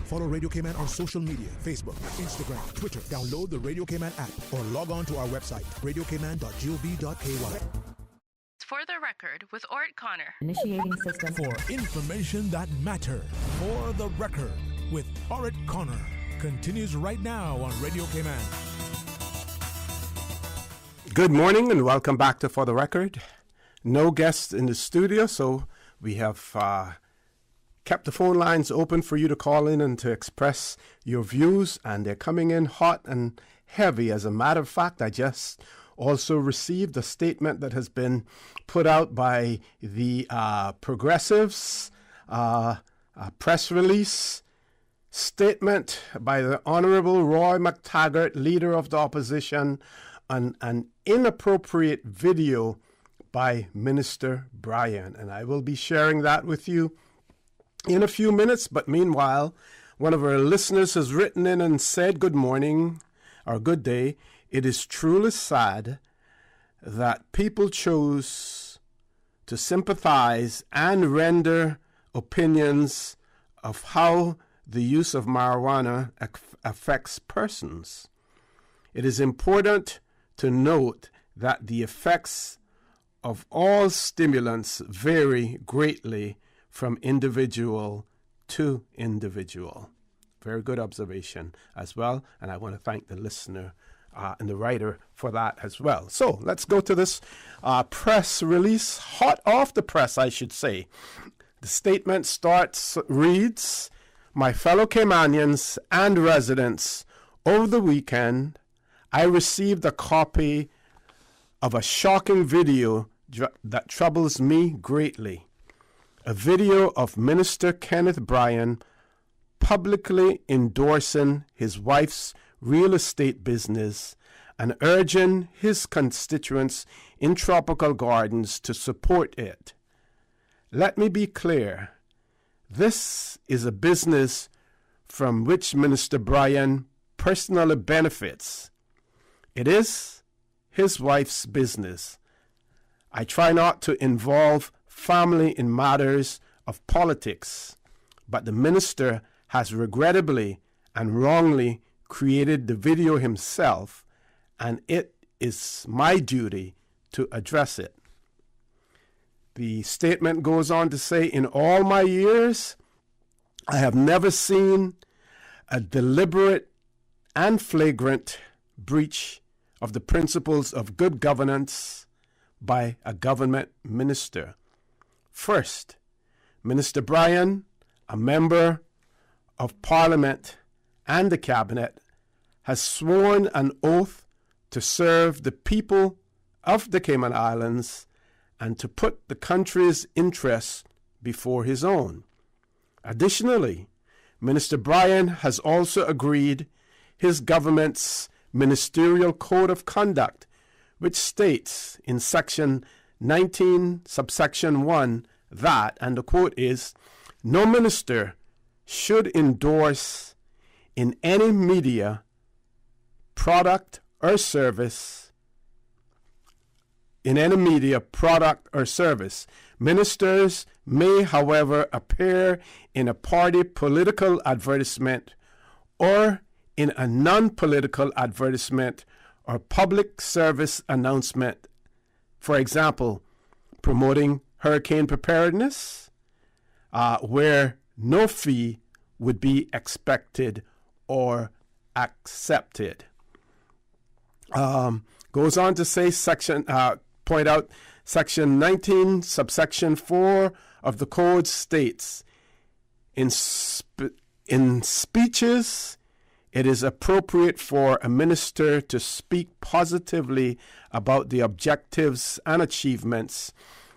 follow Radio Cayman on social media, Facebook, Instagram, Twitter. Download the Radio Cayman app or log on to our website, radiocayman.gov.ky. For the record, with Ort Connor. Initiating system. For information that matters. For the record, with Ort Connor. Continues right now on Radio Cayman. Good morning and welcome back to For the Record. No guests in the studio, so we have kept the phone lines open for you to call in and to express your views, and they're coming in hot and heavy. As a matter of fact, I just also received a statement that has been put out by the Progressives, a press release statement by the Honorable Roy McTaggart, Leader of the Opposition, on an inappropriate video by Minister Bryan. And I will be sharing that with you in a few minutes. But meanwhile, one of our listeners has written in and said, good morning or good day. It is truly sad that people chose to sympathize and render opinions of how the use of marijuana affects persons. It is important to note that the effects of all stimulants vary greatly from individual to individual. Very good observation as well, and I want to thank the listener and the writer for that as well. So let's go to this press release, hot off the press, I should say. The statement reads, "My fellow Caymanians and residents, over the weekend, I received a copy of a shocking video that troubles me greatly. A video of Minister Kenneth Bryan publicly endorsing his wife's real estate business and urging his constituents in Tropical Gardens to support it. Let me be clear. This is a business from which Minister Bryan personally benefits. It is his wife's business. I try not to involve family in matters of politics, but the minister has regrettably and wrongly created the video himself, and it is my duty to address it. The statement goes on to say, in all my years, I have never seen a deliberate and flagrant breach of the principles of good governance by a government minister. First, Minister Bryan, a member of Parliament and the Cabinet, has sworn an oath to serve the people of the Cayman Islands and to put the country's interests before his own. Additionally, Minister Bryan has also agreed his government's ministerial code of conduct, which states in section 19, subsection 1, that, and the quote is, no minister should endorse in any media, product, or service, Ministers may, however, appear in a party political advertisement or in a non-political advertisement or public service announcement, for example, promoting hurricane preparedness, where no fee would be expected or accepted. Goes on to say, point out, section 19, subsection 4 of the code states, in speeches, it is appropriate for a minister to speak positively about the objectives and achievements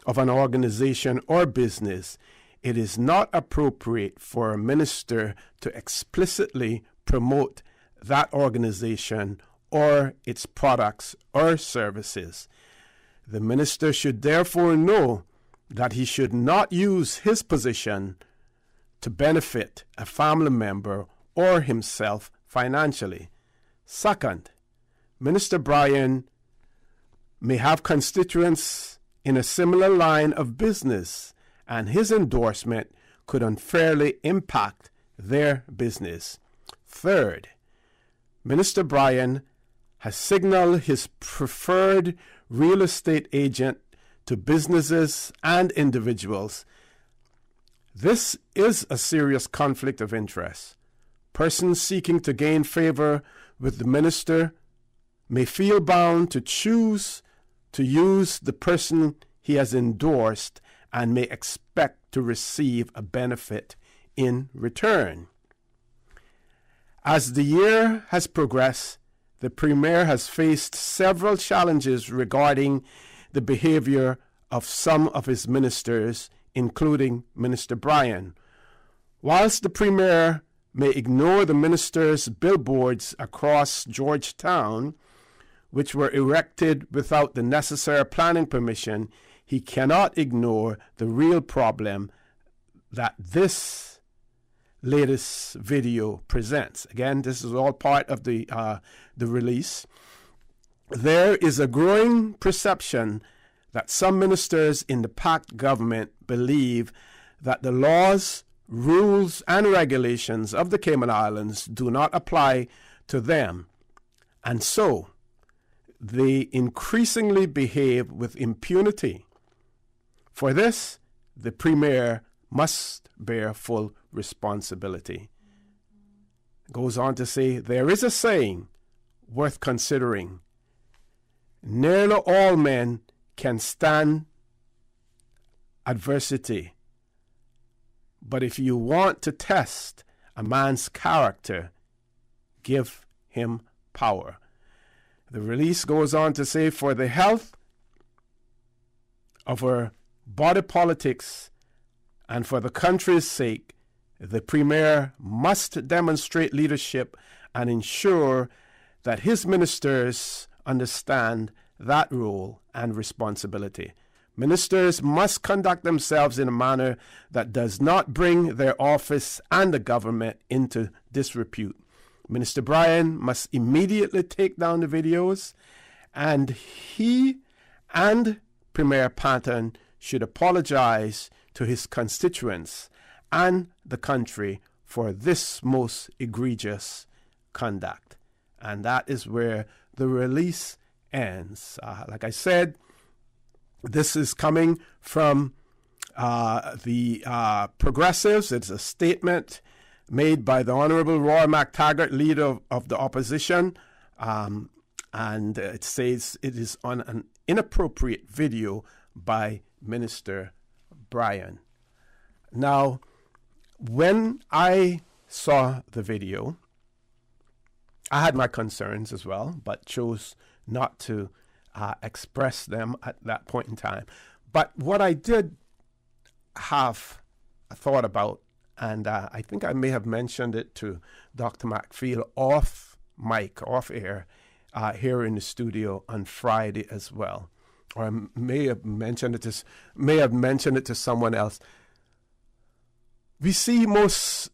of an organization or business. It is not appropriate for a minister to explicitly promote that organization or its products or services. The minister should therefore know that he should not use his position to benefit a family member or himself financially. Second, Minister Bryan may have constituents in a similar line of business, and his endorsement could unfairly impact their business. Third, Minister Bryan has signaled his preferred real estate agent to businesses and individuals. This is a serious conflict of interest. Persons seeking to gain favor with the minister may feel bound to choose to use the person he has endorsed and may expect to receive a benefit in return. As the year has progressed, the Premier has faced several challenges regarding the behavior of some of his ministers, including Minister Bryan. Whilst the Premier may ignore the minister's billboards across Georgetown, which were erected without the necessary planning permission, he cannot ignore the real problem that this latest video presents. Again, this is all part of the release. There is a growing perception that some ministers in the PACT government believe that the laws, rules, and regulations of the Cayman Islands do not apply to them, and so they increasingly behave with impunity. For this, the Premier must bear full responsibility. Goes on to say, there is a saying worth considering. Nearly all men can stand adversity, but if you want to test a man's character, give him power. The release goes on to say, for the health of our body politics and for the country's sake, the Premier must demonstrate leadership and ensure that his ministers understand that role and responsibility. Ministers must conduct themselves in a manner that does not bring their office and the government into disrepute. Minister Bryan must immediately take down the videos, and he and Premier Patten should apologize to his constituents and the country for this most egregious conduct. And that is where the release ends. Like I said, this is coming from the Progressives. It's a statement made by the Honorable Roy McTaggart, leader of the opposition, and it says it is on an inappropriate video by Minister Bryan. Now, when I saw the video, I had my concerns as well, but chose not to express them at that point in time. But what I did have a thought about, and I think I may have mentioned it to Dr. McPhail off mic, off air, here in the studio on Friday as well, or I may have mentioned it to someone else. We see most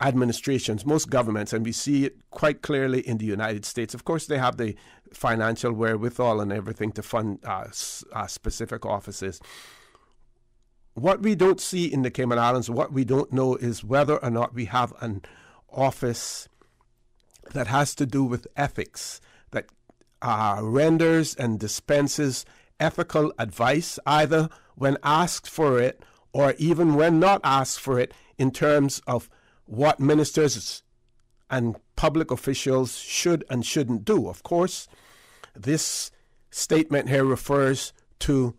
administrations, most governments, and we see it quite clearly in the United States. Of course, they have the financial wherewithal and everything to fund specific offices. What we don't see in the Cayman Islands, what we don't know is whether or not we have an office that has to do with ethics, that renders and dispenses ethical advice, either when asked for it or even when not asked for it, in terms of what ministers and public officials should and shouldn't do. Of course, this statement here refers to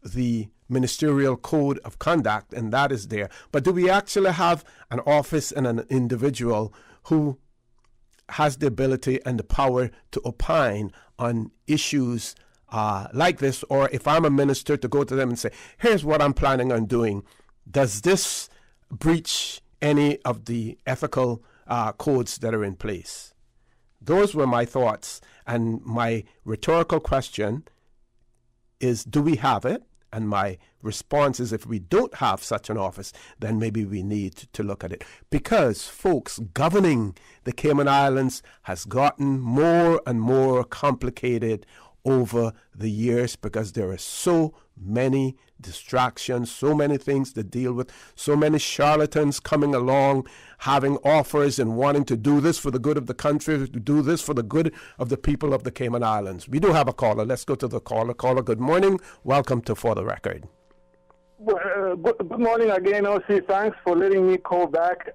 the Ministerial Code of Conduct, and that is there. But do we actually have an office and an individual who has the ability and the power to opine on issues like this? Or if I'm a minister, to go to them and say, here's what I'm planning on doing. Does this breach any of the ethical codes that are in place? Those were my thoughts. And my rhetorical question is, do we have it? And my response is, if we don't have such an office, then maybe we need to look at it. Because, folks, governing the Cayman Islands has gotten more and more complicated over the years, because there are so many distractions, so many things to deal with, so many charlatans coming along, having offers and wanting to do this for the good of the country, to do this for the good of the people of the Cayman Islands. We do have a caller. Let's go to the caller. Caller, good morning. Welcome to For the Record. Well, good morning again, OC. Thanks for letting me call back.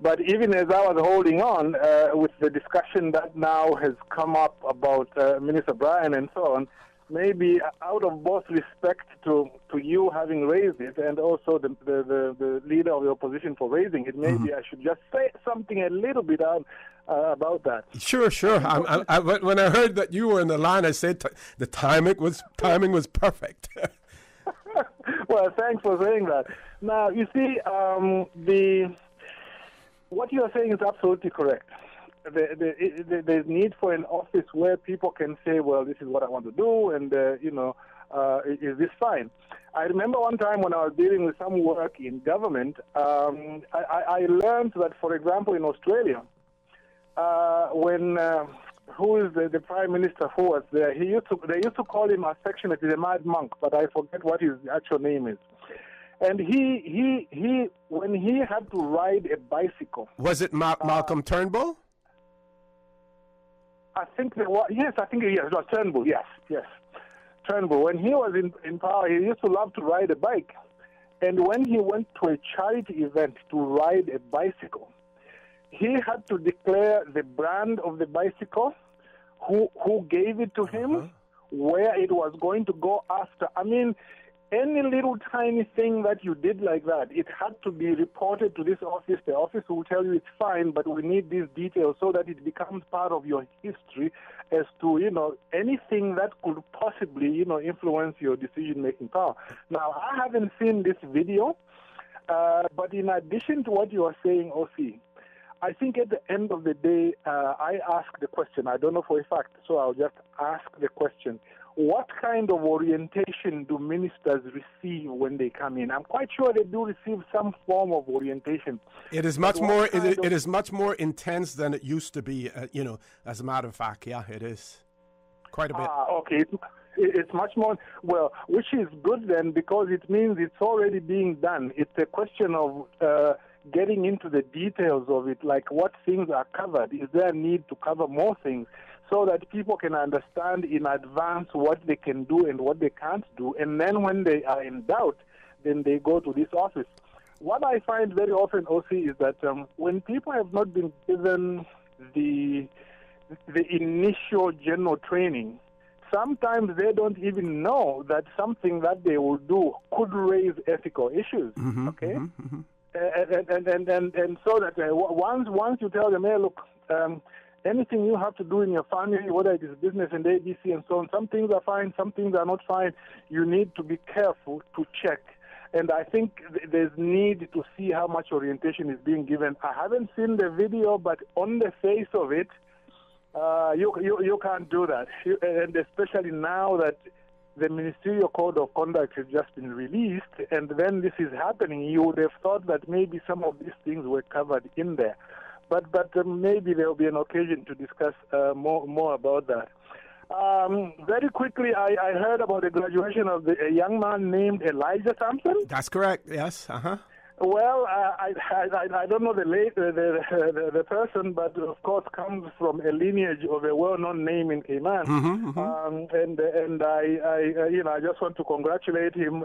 But even as I was holding on with the discussion that now has come up about Minister Bryan and so on, maybe out of both respect to you having raised it and also the leader of the opposition for raising it, maybe I should just say something a little bit about that. Sure. When I heard that you were in the line, I said the timing was perfect. Well, thanks for saying that. Now, you see, what you are saying is absolutely correct. There's need for an office where people can say, well, this is what I want to do, and, is this fine? I remember one time when I was dealing with some work in government, I learned that, for example, in Australia, when who is the Prime Minister who was there, they used to call him affectionately the Mad Monk, but I forget what his actual name is. And he when he had to ride a bicycle. Was it Malcolm Turnbull? I think it was Turnbull, yes. Turnbull. When he was in power, he used to love to ride a bike. And when he went to a charity event to ride a bicycle, he had to declare the brand of the bicycle, who gave it to him, where it was going to go after. I mean, any little tiny thing that you did like that, it had to be reported to this office. The office will tell you it's fine, but we need these details so that it becomes part of your history as to, anything that could possibly, influence your decision-making power. Now, I haven't seen this video, but in addition to what you are saying, OC, I think at the end of the day, I ask the question. I don't know for a fact, so I'll just ask the question. What kind of orientation do ministers receive when they come in? I'm quite sure they do receive some form of orientation. It is much more. It is much more intense than it used to be. As a matter of fact, yeah, it is quite a bit. Okay, it's much more. Well, which is good then, because it means it's already being done. It's a question of getting into the details of it, like what things are covered. Is there a need to cover more things, so that people can understand in advance what they can do and what they can't do. And then when they are in doubt, then they go to this office. What I find very often, OC, is that when people have not been given the initial general training, sometimes they don't even know that something that they will do could raise ethical issues, okay? And so that once you tell them, hey, look, anything you have to do in your family, whether it is business and ABC and so on, some things are fine, some things are not fine. You need to be careful to check. And I think there's need to see how much orientation is being given. I haven't seen the video, but on the face of it, you can't do that. And especially now that the Ministerial Code of Conduct has just been released, and then this is happening, you would have thought that maybe some of these things were covered in there. But maybe there will be an occasion to discuss more about that. Very quickly, I heard about the graduation of a young man named Elijah Thompson. That's correct. Yes. Well, I don't know the person, but of course comes from a lineage of a well-known name in Cayman. And I just want to congratulate him.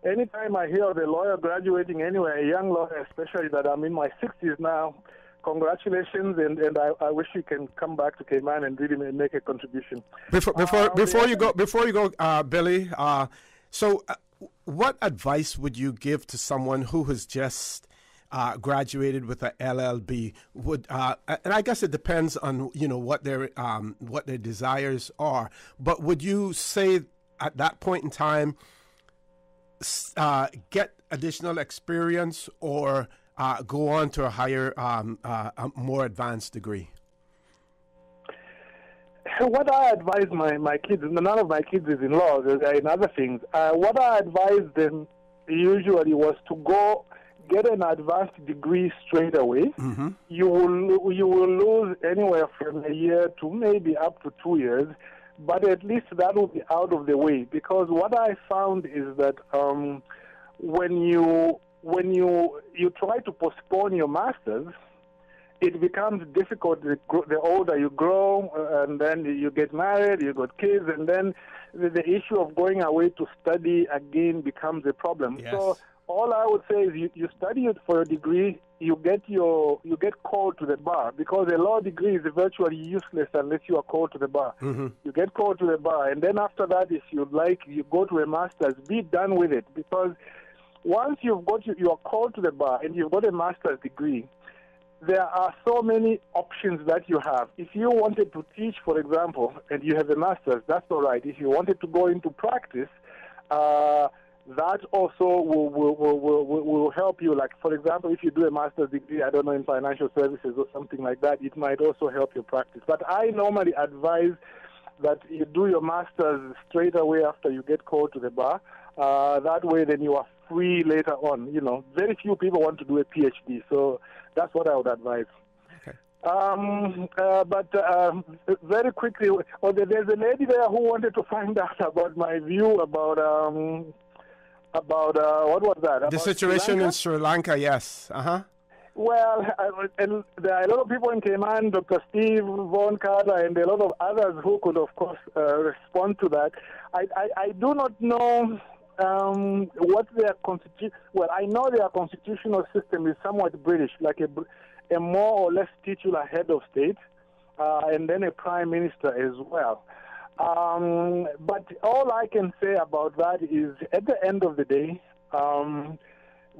Anytime I hear of a lawyer graduating anywhere, a young lawyer, especially that I'm in my 60s now, congratulations, and I wish you can come back to Cayman and really make a contribution. Before you go, Billy. So, what advice would you give to someone who has just graduated with an LLB? And I guess it depends on what their desires are. But would you say at that point in time, get additional experience or go on to a higher, a more advanced degree? What I advise my kids, none of my kids is in law, they're in other things. What I advise them usually was to go get an advanced degree straight away. You will lose anywhere from a year to maybe up to 2 years, but at least that will be out of the way. Because what I found is that when you try to postpone your master's, it becomes difficult the older you grow, and then you get married, you got kids, and then the issue of going away to study again becomes a problem. Yes. So all I would say is you study it for a degree, you get called to the bar, because a law degree is virtually useless unless you are called to the bar. You get called to the bar, and then after that, if you like, you go to a master's. Be done with it, because once you are called to the bar and you've got a master's degree, there are so many options that you have. If you wanted to teach, for example, and you have a master's, that's all right. If you wanted to go into practice, that also will help you. Like, for example, if you do a master's degree, I don't know, in financial services or something like that, it might also help your practice. But I normally advise that you do your master's straight away after you get called to the bar. That way, then you are free later on. Very few people want to do a PhD, so that's what I would advise. Okay. But very quickly, there's a lady there who wanted to find out about my view about what was that? The situation in Sri Lanka, yes. Well, and there are a lot of people in Cayman, Dr. Steve Vaughan Carter, and a lot of others who could, of course, respond to that. I do not know what their constitution. Well, I know their constitutional system is somewhat British, like a more or less titular head of state, and then a prime minister as well. But all I can say about that is, at the end of the day,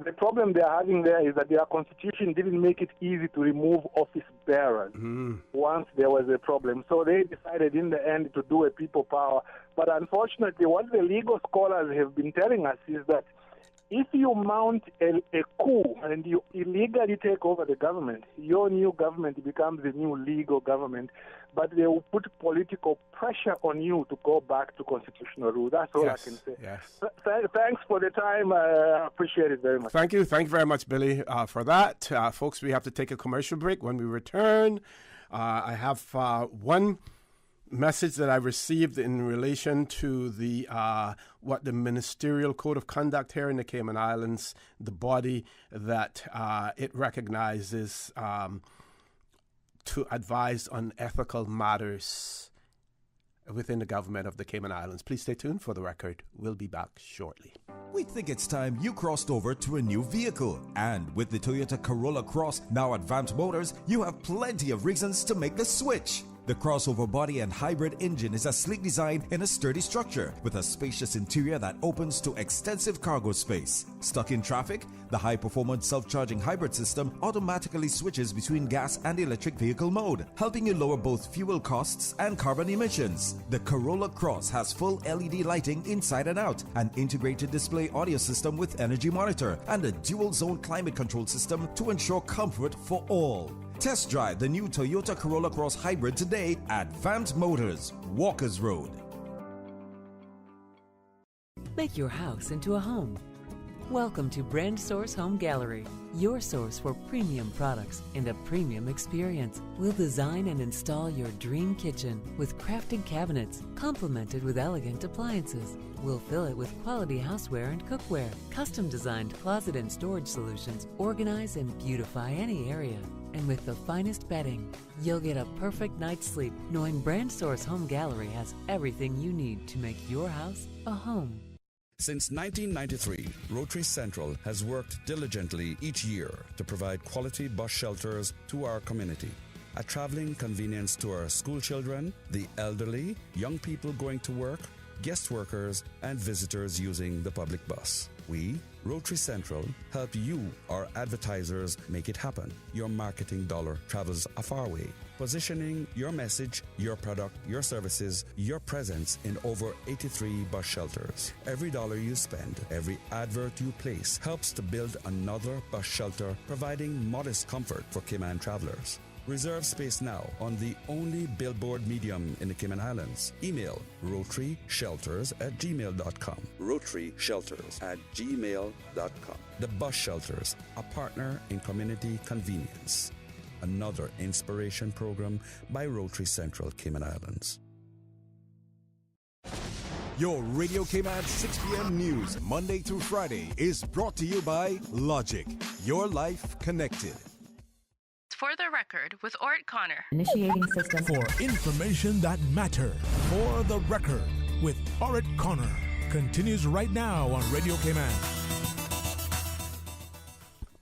the problem they are having there is that their constitution didn't make it easy to remove office bearers once there was a problem. So they decided in the end to do a people power. But unfortunately, what the legal scholars have been telling us is that if you mount a coup and you illegally take over the government, your new government becomes the new legal government, but they will put political pressure on you to go back to constitutional rule. That's all I can say. Yes. Thanks for the time. I appreciate it very much. Thank you. Thank you very much, Billy, for that. Folks, we have to take a commercial break. When we return, I have one message that I received in relation to the what the Ministerial Code of Conduct here in the Cayman Islands, the body that it recognizes to advise on ethical matters within the government of the Cayman Islands. Please stay tuned for the record. We'll be back shortly. We think it's time you crossed over to a new vehicle. And with the Toyota Corolla Cross, now at Vant Motors, you have plenty of reasons to make the switch. The crossover body and hybrid engine is a sleek design in a sturdy structure with a spacious interior that opens to extensive cargo space. Stuck in traffic? The high-performance self-charging hybrid system automatically switches between gas and electric vehicle mode, helping you lower both fuel costs and carbon emissions. The Corolla Cross has full LED lighting inside and out, an integrated display audio system with energy monitor, and a dual-zone climate control system to ensure comfort for all. Test drive the new Toyota Corolla Cross Hybrid today at Vant Motors, Walkers Road. Make your house into a home. Welcome to Brand Source Home Gallery, your source for premium products and a premium experience. We'll design and install your dream kitchen with crafted cabinets complemented with elegant appliances. We'll fill it with quality houseware and cookware. Custom designed closet and storage solutions organize and beautify any area. And with the finest bedding, you'll get a perfect night's sleep knowing Brand Source Home Gallery has everything you need to make your house a home. Since 1993, Rotary Central has worked diligently each year to provide quality bus shelters to our community. A traveling convenience to our school children, the elderly, young people going to work, guest workers, and visitors using the public bus. We, Rotary Central, help you, our advertisers, make it happen. Your marketing dollar travels a far way. Positioning your message, your product, your services, your presence in over 83 bus shelters. Every dollar you spend, every advert you place helps to build another bus shelter, providing modest comfort for Cayman travelers. Reserve space now on the only billboard medium in the Cayman Islands. Email rotaryshelters@gmail.com. rotaryshelters@gmail.com. The Bus Shelters, a partner in community convenience. Another inspiration program by Rotary Central Cayman Islands. Your Radio Cayman 6 p.m. news, Monday through Friday, is brought to you by Logic. Your life connected. For the record, with Ort Connor. Initiating system. For information that matter. For the record, with Ort Connor. Continues right now on Radio Cayman.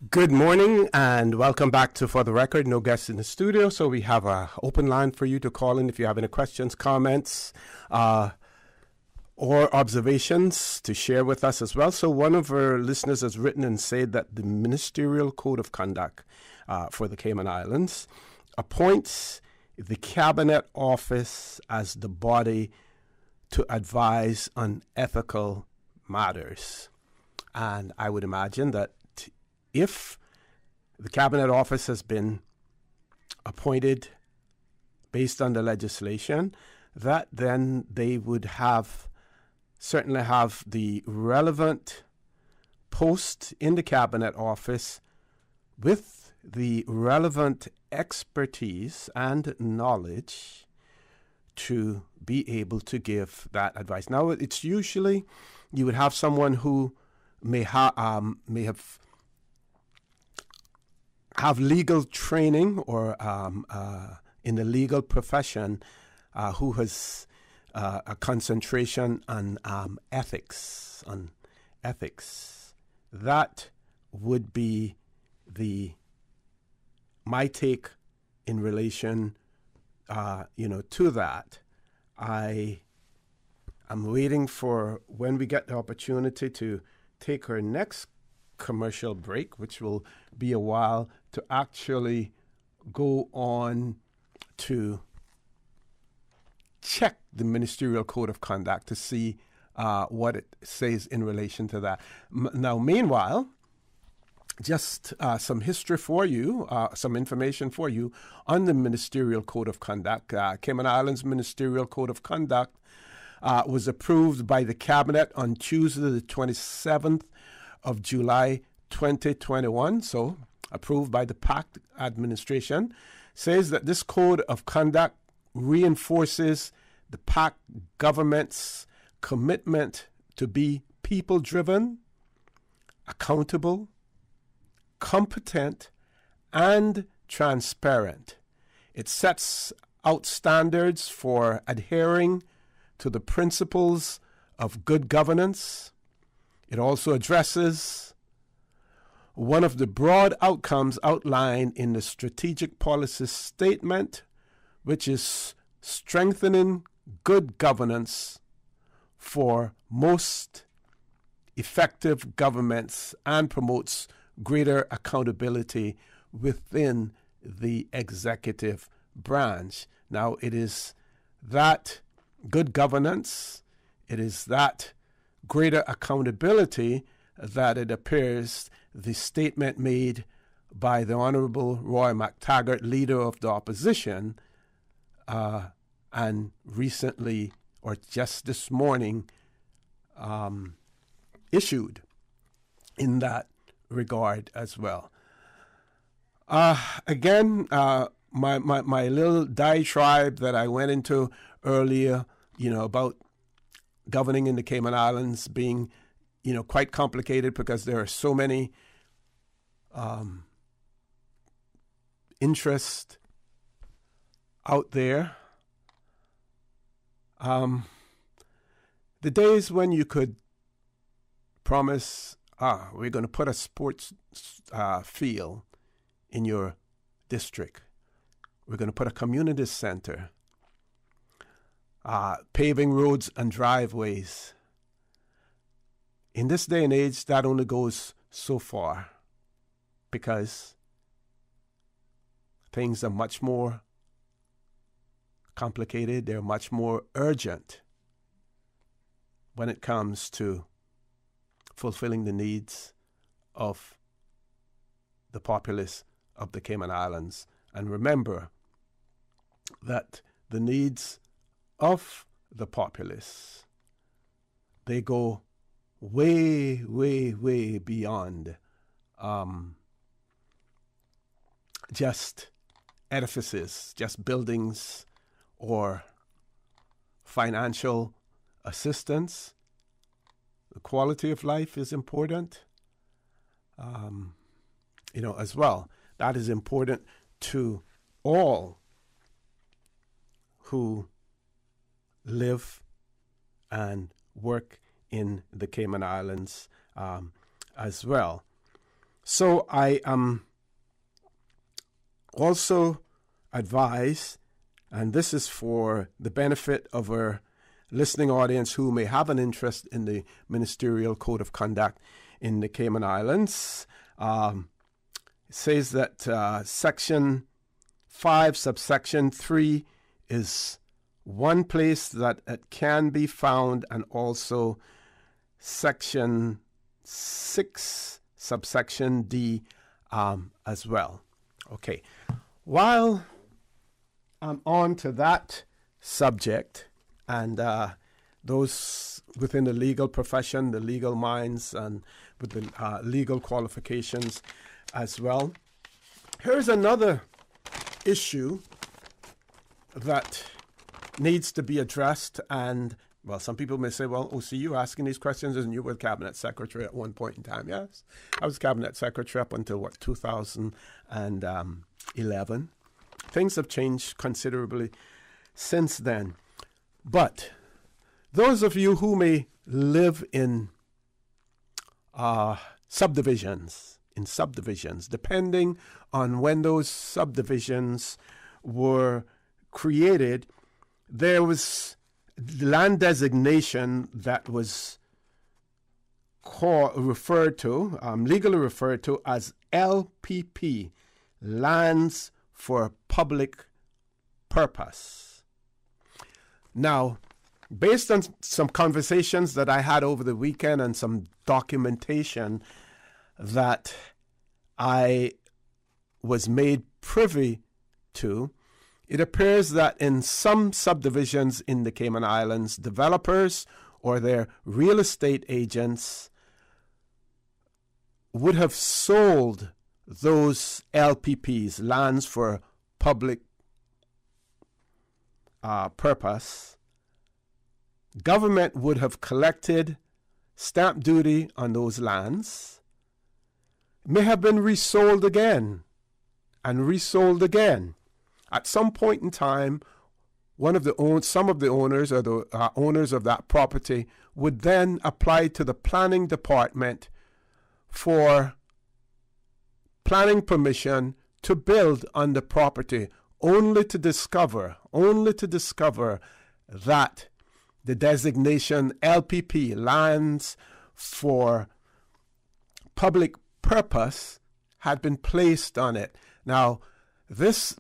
Good morning and welcome back to For the Record. No guests in the studio, so we have an open line for you to call in if you have any questions, comments, or observations to share with us as well. So one of our listeners has written and said that the Ministerial Code of Conduct for the Cayman Islands appoints the Cabinet Office as the body to advise on ethical matters. And I would imagine that if the Cabinet Office has been appointed based on the legislation, that then they would certainly have the relevant post in the Cabinet Office with the relevant expertise and knowledge to be able to give that advice. Now, it's usually you would have someone who may have legal training or in the legal profession who has a concentration on ethics. That would be my take in relation, to that. I'm waiting for when we get the opportunity to take our next commercial break, which will be a while, to actually go on to check the Ministerial Code of Conduct to see what it says in relation to that. Now, meanwhile, just some history for you, some information for you on the Ministerial Code of Conduct. Cayman Islands Ministerial Code of Conduct was approved by the Cabinet on Tuesday, the 27th of July, 2021. So, approved by the PAC administration, says that this Code of Conduct reinforces the PAC government's commitment to be people-driven, accountable, competent, and transparent. It sets out standards for adhering to the principles of good governance. It also addresses one of the broad outcomes outlined in the Strategic Policy Statement, which is strengthening good governance for most effective governments and promotes greater accountability within the executive branch. Now, it is that good governance, it is that greater accountability that it appears the statement made by the Honorable Roy McTaggart, leader of the opposition, and recently, or just this morning, issued in that regard as well. Again, my little diatribe that I went into earlier, about governing in the Cayman Islands being, quite complicated because there are so many interests out there. The days when you could promise, we're going to put a sports field in your district. We're going to put a community center, paving roads and driveways. In this day and age, that only goes so far because things are much more complicated. They're much more urgent when it comes to fulfilling the needs of the populace of the Cayman Islands. And remember that the needs of the populace, they go way, way, way beyond just edifices, just buildings or financial assistance. The quality of life is important, as well. That is important to all who live and work in the Cayman Islands as well. So I also advise, and this is for the benefit of our listening audience who may have an interest in the Ministerial Code of Conduct in the Cayman Islands. It says that Section 5, subsection 3 is one place that it can be found, and also Section 6, subsection D as well. Okay. While I'm on to that subject, and those within the legal profession, the legal minds, and with the legal qualifications as well, here's another issue that needs to be addressed. And, well, some people may say, well, OC, you asking these questions, and you were Cabinet Secretary at one point in time. Yes, I was Cabinet Secretary up until, 2011. Things have changed considerably since then. But those of you who may live in subdivisions, depending on when those subdivisions were created, there was land designation that was legally referred to as LPP, Lands for Public Purpose. Now, based on some conversations that I had over the weekend and some documentation that I was made privy to, it appears that in some subdivisions in the Cayman Islands, developers or their real estate agents would have sold those LPPs, lands for public purpose. Government would have collected stamp duty on those lands, may have been resold again and resold again. At some point in time, some of the owners or the owners of that property would then apply to the planning department for planning permission to build on the property, only to discover that the designation LPP, lands for public purpose, had been placed on it. Now, this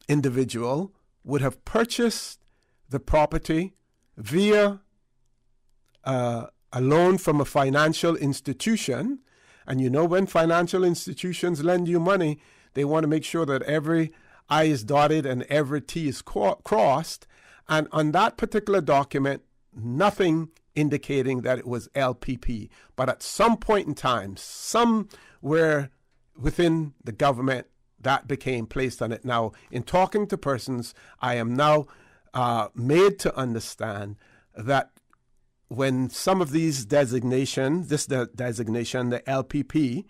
individual would have purchased the property via a loan from a financial institution. And you know, when financial institutions lend you money, they want to make sure that every I is dotted and every T is crossed. And on that particular document, nothing indicating that it was LPP. But at some point in time, somewhere within the government, that became placed on it. Now, in talking to persons, I am now made to understand that when some of these designations, the LPP,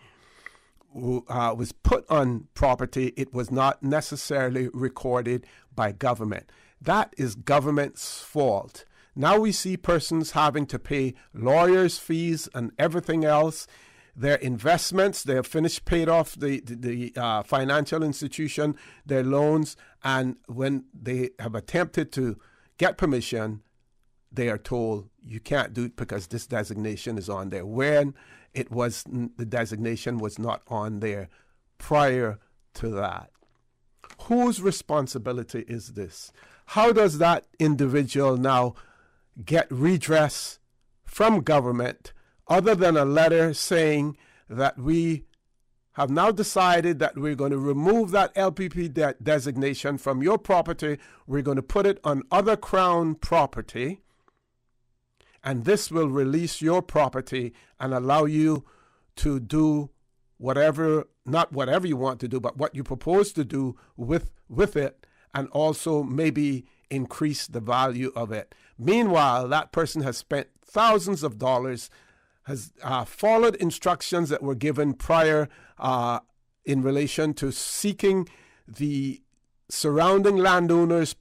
was put on property, it was not necessarily recorded by government. That is government's fault. Now we see persons having to pay lawyers' fees and everything else. Their investments, they have paid off the financial institution, their loans, and when they have attempted to get permission, they are told you can't do it because this designation is on there. When the designation was not on there prior to that. Whose responsibility is this? How does that individual now get redress from government other than a letter saying that we have now decided that we're going to remove that LPP designation from your property, we're going to put it on other Crown property, and this will release your property and allow you to do not whatever you want to do, but what you propose to do with it, and also maybe increase the value of it. Meanwhile, that person has spent thousands of dollars, has followed instructions that were given prior in relation to seeking the surrounding landowners'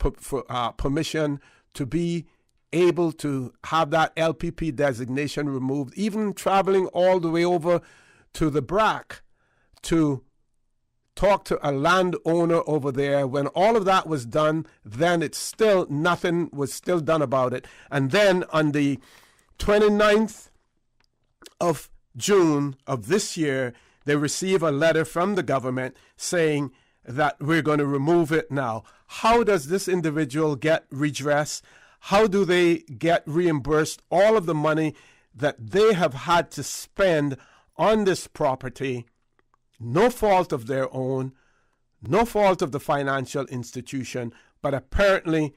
permission to be able to have that LPP designation removed, even traveling all the way over to the BRAC to talk to a landowner over there. When all of that was done, then nothing was still done about it. And then on the 29th of June of this year, they receive a letter from the government saying that we're going to remove it now. How does this individual get redress? How do they get reimbursed all of the money that they have had to spend on this property? No fault of their own, no fault of the financial institution, but apparently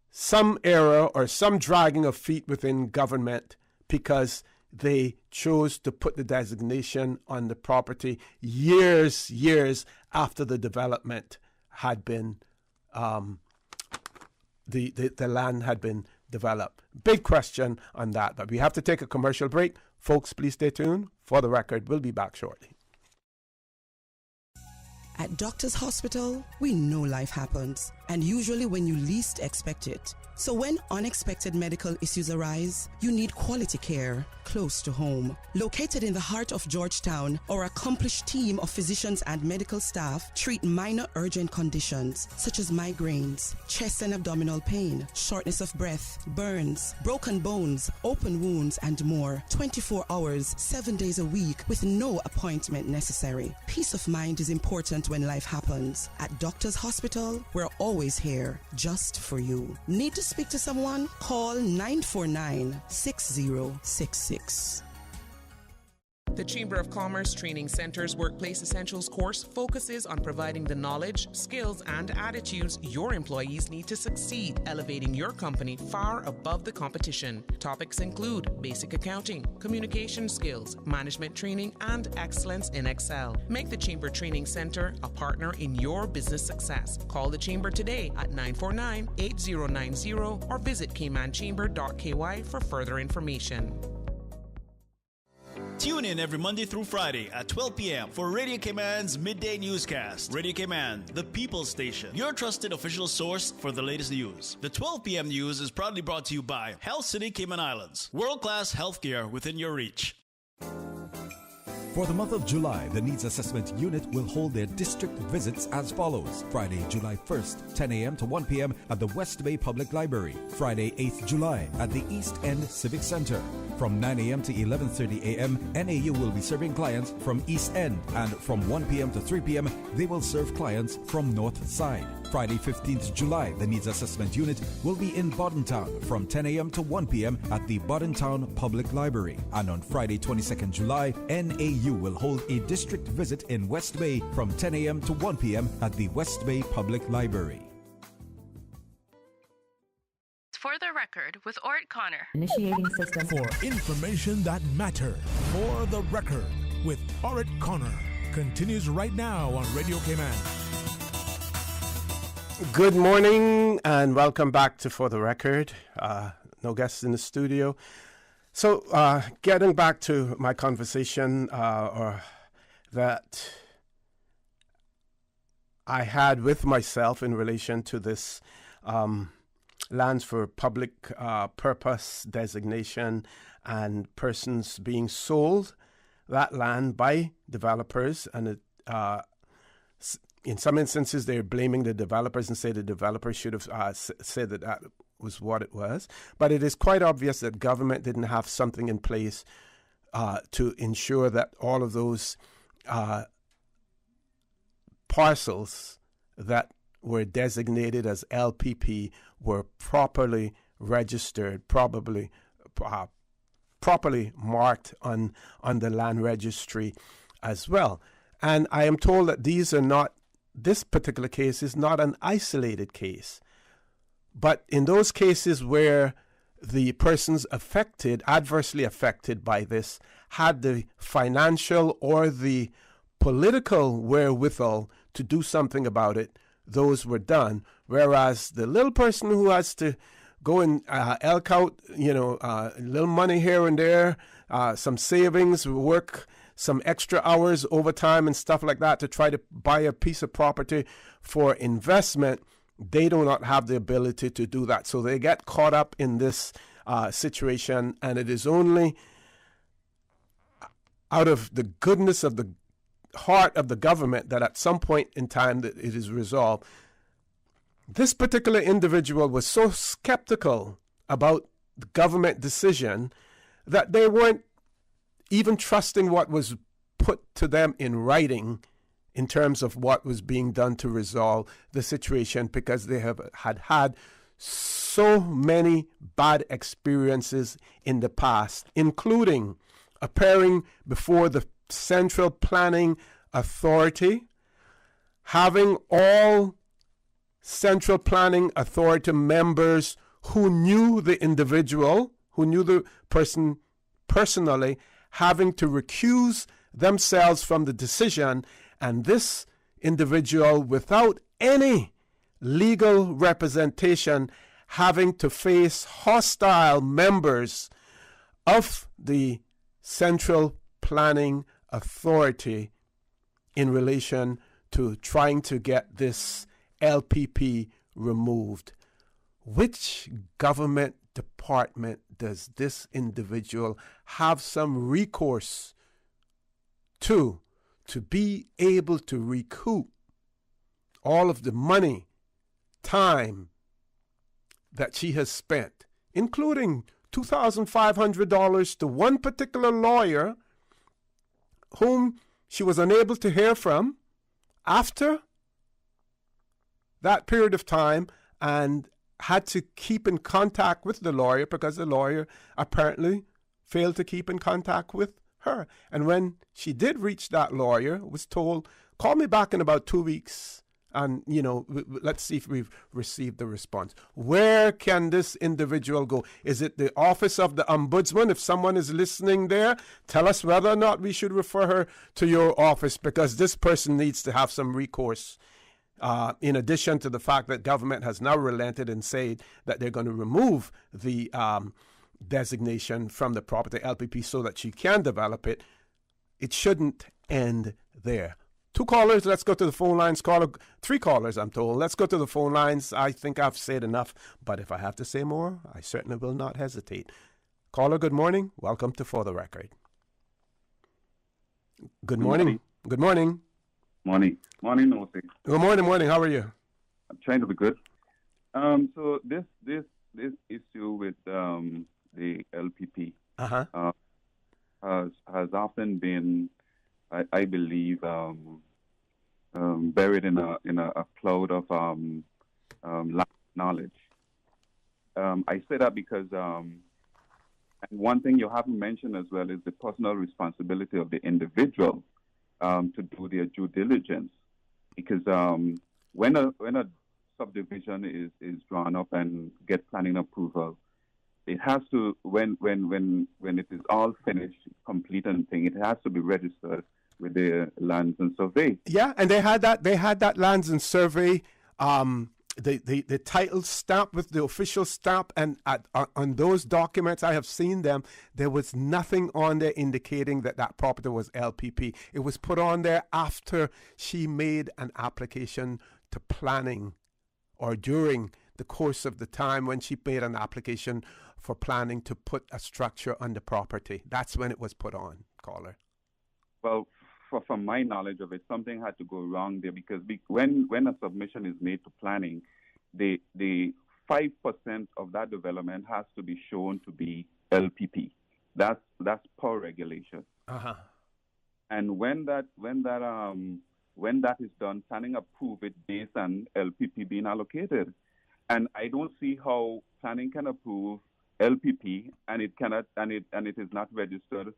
some error or some dragging of feet within government because they chose to put the designation on the property years after the development had been the land had been developed. Big question on that, but we have to take a commercial break. Folks, please stay tuned. For the record, we'll be back shortly. At Doctors Hospital, we know life happens, and usually when you least expect it. So when unexpected medical issues arise, you need quality care close to home. Located in the heart of Georgetown, our accomplished team of physicians and medical staff treat minor urgent conditions such as migraines, chest and abdominal pain, shortness of breath, burns, broken bones, open wounds, and more. 24 hours, 7 days a week with no appointment necessary. Peace of mind is important when life happens. At Doctors Hospital, we're always here just for you. Need to speak to someone? Call 949-6066. The Chamber of Commerce Training Center's Workplace Essentials course focuses on providing the knowledge, skills, and attitudes your employees need to succeed, elevating your company far above the competition. Topics include basic accounting, communication skills, management training, and excellence in Excel. Make the Chamber Training Center a partner in your business success. Call the Chamber today at 949-8090 or visit caymanchamber.ky for further information. Tune in every Monday through Friday at 12 p.m. for Radio Cayman's Midday Newscast. Radio Cayman, the People's Station, your trusted official source for the latest news. The 12 p.m. news is proudly brought to you by Health City Cayman Islands. World-class healthcare within your reach. For the month of July, the Needs Assessment Unit will hold their district visits as follows. Friday, July 1st, 10 a.m. to 1 p.m. at the West Bay Public Library. Friday, 8th July at the East End Civic Center. From 9 a.m. to 11:30 a.m., NAU will be serving clients from East End, and from 1 p.m. to 3 p.m., they will serve clients from North Side. Friday, 15th July, the Needs Assessment Unit will be in Bodentown from 10 a.m. to 1 p.m. at the Bodentown Public Library. And on Friday, 22nd July, NAU will hold a district visit in West Bay from 10 a.m. to 1 p.m. at the West Bay Public Library. For the record, with Ort Connor. Initiating system. For information that matters. For the record, with Ort Connor. Continues right now on Radio Cayman. Good morning and welcome back to For the Record. No guests in the studio. So, getting back to my conversation that I had with myself in relation to this lands for public purpose designation and persons being sold that land by developers, and in some instances they're blaming the developers and say the developers should have said that that was what it was. But it is quite obvious that government didn't have something in place to ensure that all of those parcels that were designated as LPP were properly registered, properly marked on the land registry as well. And I am told that this particular case is not an isolated case. But in those cases where the persons adversely affected by this, had the financial or the political wherewithal to do something about it, those were done. Whereas the little person who has to go and elk out, a little money here and there, some savings, work some extra hours, overtime and stuff like that to try to buy a piece of property for investment, they do not have the ability to do that. So they get caught up in this situation, and it is only out of the goodness of the heart of the government that at some point in time that it is resolved. This particular individual was so skeptical about the government decision that they weren't even trusting what was put to them in writing in terms of what was being done to resolve the situation, because they had so many bad experiences in the past, including appearing before the Central Planning Authority, having all Central Planning Authority members who knew the individual, who knew the person personally, having to recuse themselves from the decision, and this individual, without any legal representation, having to face hostile members of the Central Planning Authority in relation to trying to get this LPP removed, which government department does this individual have some recourse to be able to recoup all of the money, time that she has spent, including $2,500 to one particular lawyer whom she was unable to hear from after that period of time, and had to keep in contact with the lawyer because the lawyer apparently failed to keep in contact with her. And when she did reach that lawyer, was told, call me back in about 2 weeks, and, let's see if we've received the response. Where can this individual go? Is it the office of the ombudsman? If someone is listening there, tell us whether or not we should refer her to your office, because this person needs to have some recourse. In addition to the fact that government has now relented and said that they're going to remove the designation from the property LPP so that she can develop it, it shouldn't end there. 2 callers, let's go to the phone lines. 3 callers, I'm told. Let's go to the phone lines. I think I've said enough, but if I have to say more, I certainly will not hesitate. Caller, good morning. Welcome to For the Record. Good morning. Good morning. Morning, Nosi. Good morning. How are you? I'm trying to be good. So this issue with the LPP has often been, I believe, buried in a cloud of lack of knowledge. I say that because one thing you haven't mentioned as well is the personal responsibility of the individual to do their due diligence, because when a subdivision is drawn up and get planning approval, it has to, when it is all finished, complete and thing, it has to be registered with the Lands and Survey. Yeah, and they had that Lands and Survey, the title stamp with the official stamp, and on those documents, I have seen them, there was nothing on there indicating that property was LPP. It was put on there after she made an application to planning, or during the course of the time when she made an application for planning to put a structure on the property. That's when it was put on, caller. Well, from my knowledge of it, something had to go wrong there, because when a submission is made to planning, the 5% of that development has to be shown to be LPP. That's per regulation. And when that is done, planning approve it based on LPP being allocated. And I don't see how planning can approve LPP and it cannot, and it is not registered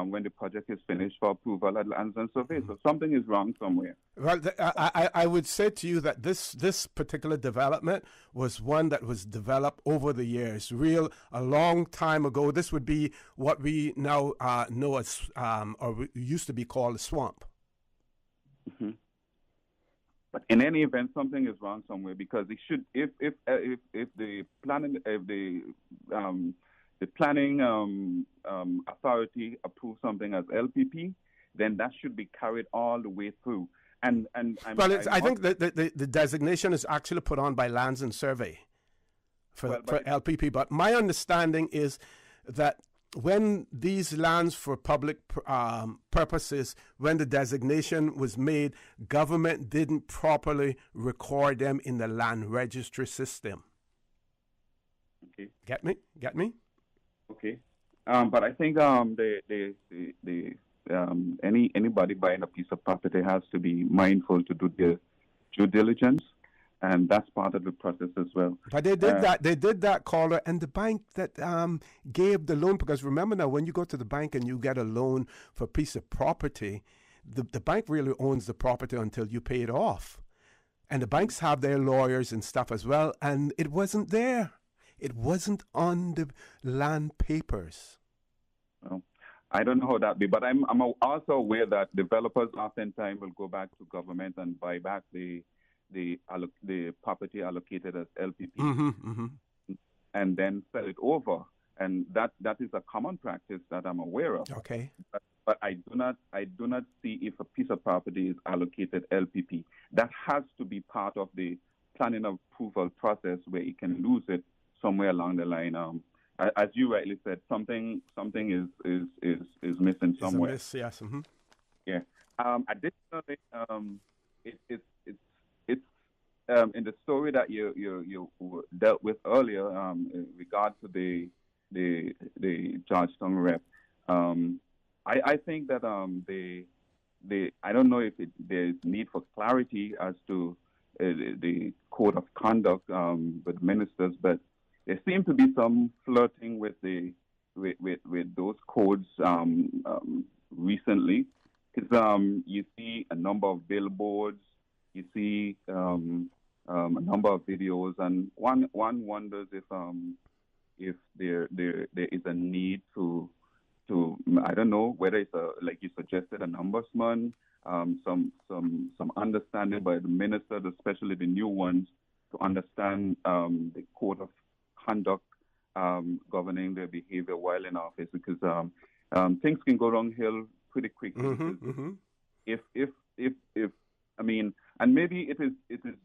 when the project is finished for approval at Lands and Survey. So something is wrong somewhere. Well, I would say to you that this particular development was one that was developed over the years, a long time ago. This would be what we now know as, or used to be called a swamp. Mm-hmm. But in any event, something is wrong somewhere, because it should, if the planning, the planning authority approves something as LPP, then that should be carried all the way through. I think the designation is actually put on by Lands and Survey for LPP. But my understanding is that when these lands for public purposes, when the designation was made, government didn't properly record them in the land registry system. Okay. Get me? Okay. But I think anybody buying a piece of property has to be mindful to do their due diligence, and that's part of the process as well. But they did that. They did that, caller, and the bank that gave the loan, because remember now, when you go to the bank and you get a loan for a piece of property, the bank really owns the property until you pay it off. And the banks have their lawyers and stuff as well, and it wasn't there. It wasn't on the land papers. Well, I don't know how that be, but I'm also aware that developers oftentimes will go back to government and buy back the property allocated as LPP, and then sell it over, and that is a common practice that I'm aware of. Okay. But I do not see if a piece of property is allocated LPP. That has to be part of the planning approval process where he can lose it somewhere along the line. As you rightly said, something is missing somewhere. It's a miss, yes. Mm-hmm. Yeah. Additionally, it's in the story that you dealt with earlier in regard to the Georgetown rep. I think that I don't know if there's need for clarity as to the code of conduct with ministers, but there seems to be some flirting with those codes recently. Because you see a number of billboards, you see a number of videos, and one wonders if there is a need to I don't know whether it's like you suggested, an ombudsman, some understanding by the ministers, especially the new ones, to understand the code of conduct governing their behavior while in office, because things can go downhill pretty quickly. Mm-hmm. If I mean, and maybe it is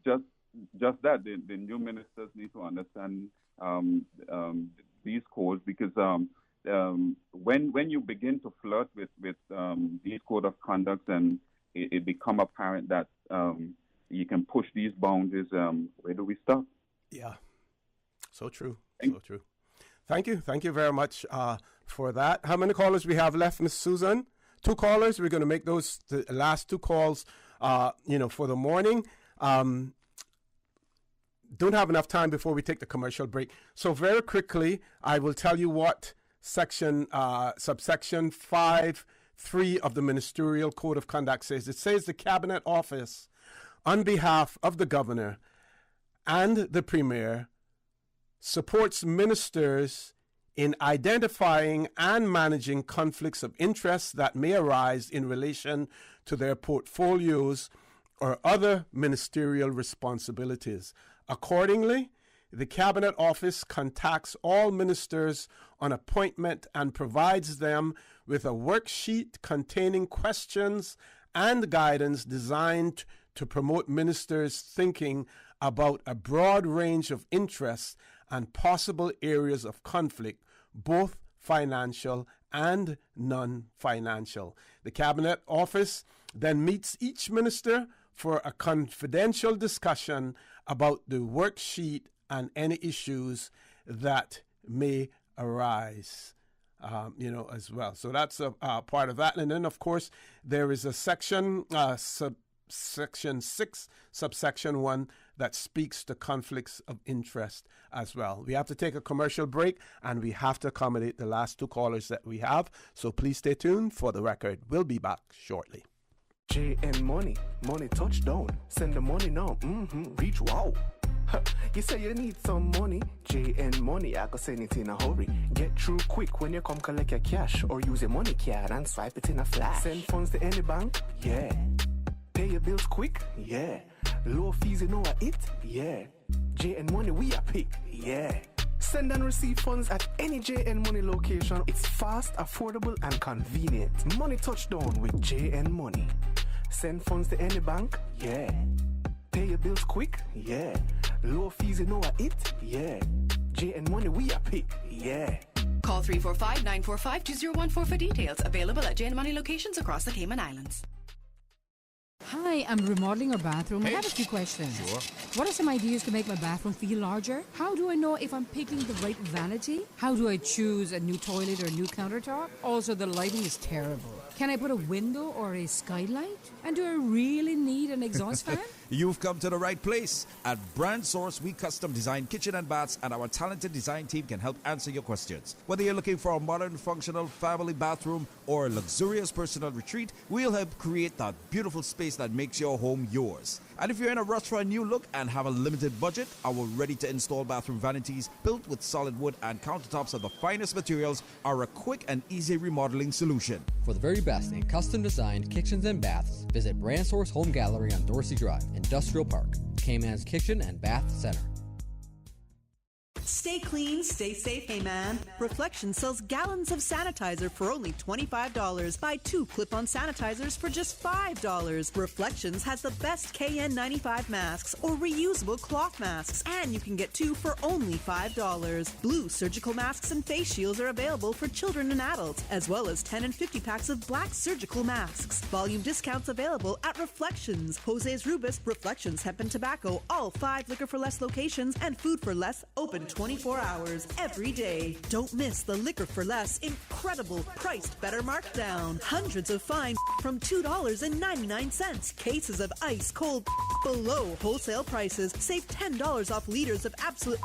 just that the new ministers need to understand these codes, because when you begin to flirt with these code of conducts and it become apparent that you can push these boundaries, where do we stop? Yeah, so true. So true. Thank you very much for that. How many callers we have left, Miss Susan? 2 callers. We're going to make those the last 2 calls, for the morning. Don't have enough time before we take the commercial break. So very quickly, I will tell you what subsection 5(3) of the Ministerial Code of Conduct says. It says the Cabinet Office, on behalf of the Governor and the Premier, supports ministers in identifying and managing conflicts of interest that may arise in relation to their portfolios or other ministerial responsibilities. Accordingly, the Cabinet Office contacts all ministers on appointment and provides them with a worksheet containing questions and guidance designed to promote ministers' thinking about a broad range of interests and possible areas of conflict, both financial and non-financial. The Cabinet Office then meets each minister for a confidential discussion about the worksheet and any issues that may arise, as well. So that's a part of that. And then, of course, there is a section, Section 6, subsection 1, that speaks to conflicts of interest as well. We have to take a commercial break, and we have to accommodate the last 2 callers that we have. So please stay tuned for the record. We'll be back shortly. JN Money touchdown. Send the money now. Reach wow. You say you need some money. JN Money, I can send it in a hurry. Get through quick when you come collect your cash, or use a money card and swipe it in a flash. Send funds to any bank, yeah. Pay your bills quick, yeah. Low fees, you know what it, yeah. JN Money, we are pick, yeah. Send and receive funds at any JN Money location. It's fast, affordable, and convenient. Money touchdown with JN Money. Send funds to any bank, yeah. Pay your bills quick, yeah. Low fees, you know what it, yeah. JN Money, we are pick, yeah. Call 345-945-2014 for details. Available at JN Money locations across the Cayman Islands. Hi, I'm remodeling our bathroom. I have a few questions. Sure. What are some ideas to make my bathroom feel larger? How do I know if I'm picking the right vanity? How do I choose a new toilet or a new countertop? Also, the lighting is terrible. Can I put a window or a skylight? And do I really need an exhaust fan? You've come to the right place. At Brand Source, we custom design kitchen and baths, and our talented design team can help answer your questions. Whether you're looking for a modern, functional family bathroom or a luxurious personal retreat, we'll help create that beautiful space that makes your home yours. And if you're in a rush for a new look and have a limited budget, our ready-to-install bathroom vanities, built with solid wood and countertops of the finest materials, are a quick and easy remodeling solution. For the very best in custom-designed kitchens and baths, visit Brand Source Home Gallery on Dorsey Drive, Industrial Park, Cayman's Kitchen and Bath Center. Stay clean, stay safe, hey man. Reflections sells gallons of sanitizer for only $25. Buy 2 clip-on sanitizers for just $5. Reflections has the best KN95 masks or reusable cloth masks, and you can get 2 for only $5. Blue surgical masks and face shields are available for children and adults, as well as 10 and 50 packs of black surgical masks. Volume discounts available at Reflections, Jose's Rubus, Reflections Hemp and Tobacco, all 5 Liquor for Less locations, and Food for Less, open 24 hours every day. Don't miss the Liquor for Less incredible priced better markdown. Hundreds of fine from $2.99. Cases of ice cold below wholesale prices. Save $10 off liters of absolute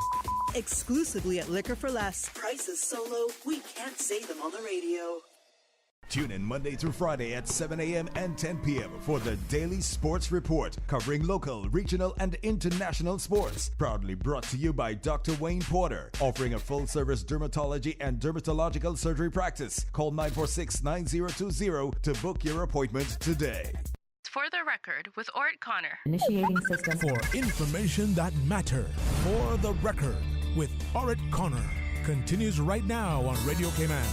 exclusively at Liquor for Less. Prices so low, we can't say them on the radio. Tune in Monday through Friday at 7 a.m. and 10 p.m. for the Daily Sports Report, covering local, regional, and international sports. Proudly brought to you by Dr. Wayne Porter, offering a full-service dermatology and dermatological surgery practice. Call 946-9020 to book your appointment today. For the Record with Ort Connor. Initiating system. For information that matters. For the Record with Ort Connor. Continues right now on Radio Cayman.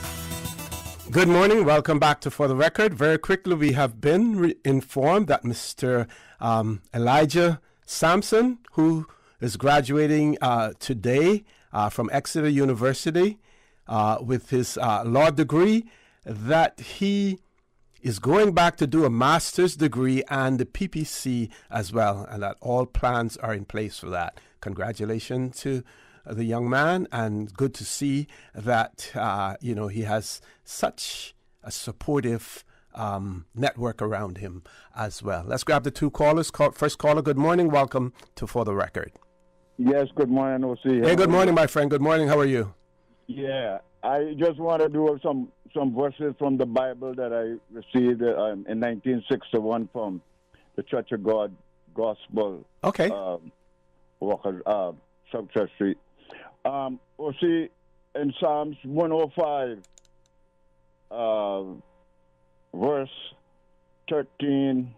Good morning. Welcome back to For the Record. Very quickly, we have been informed that Mr. Elijah Sampson, who is graduating today from Exeter University with his law degree, that he is going back to do a master's degree and the PPC as well, and that all plans are in place for that. Congratulations to the young man, and good to see that he has such a supportive network around him as well. Let's grab the 2 callers. First caller, good morning. Welcome to For the Record. Yes, good morning, OC. Hey, good morning, my friend. Good morning. How are you? Yeah, I just want to do some verses from the Bible that I received in 1961 from the Church of God Gospel. Okay. South Street. OC, in Psalms 105, verse 13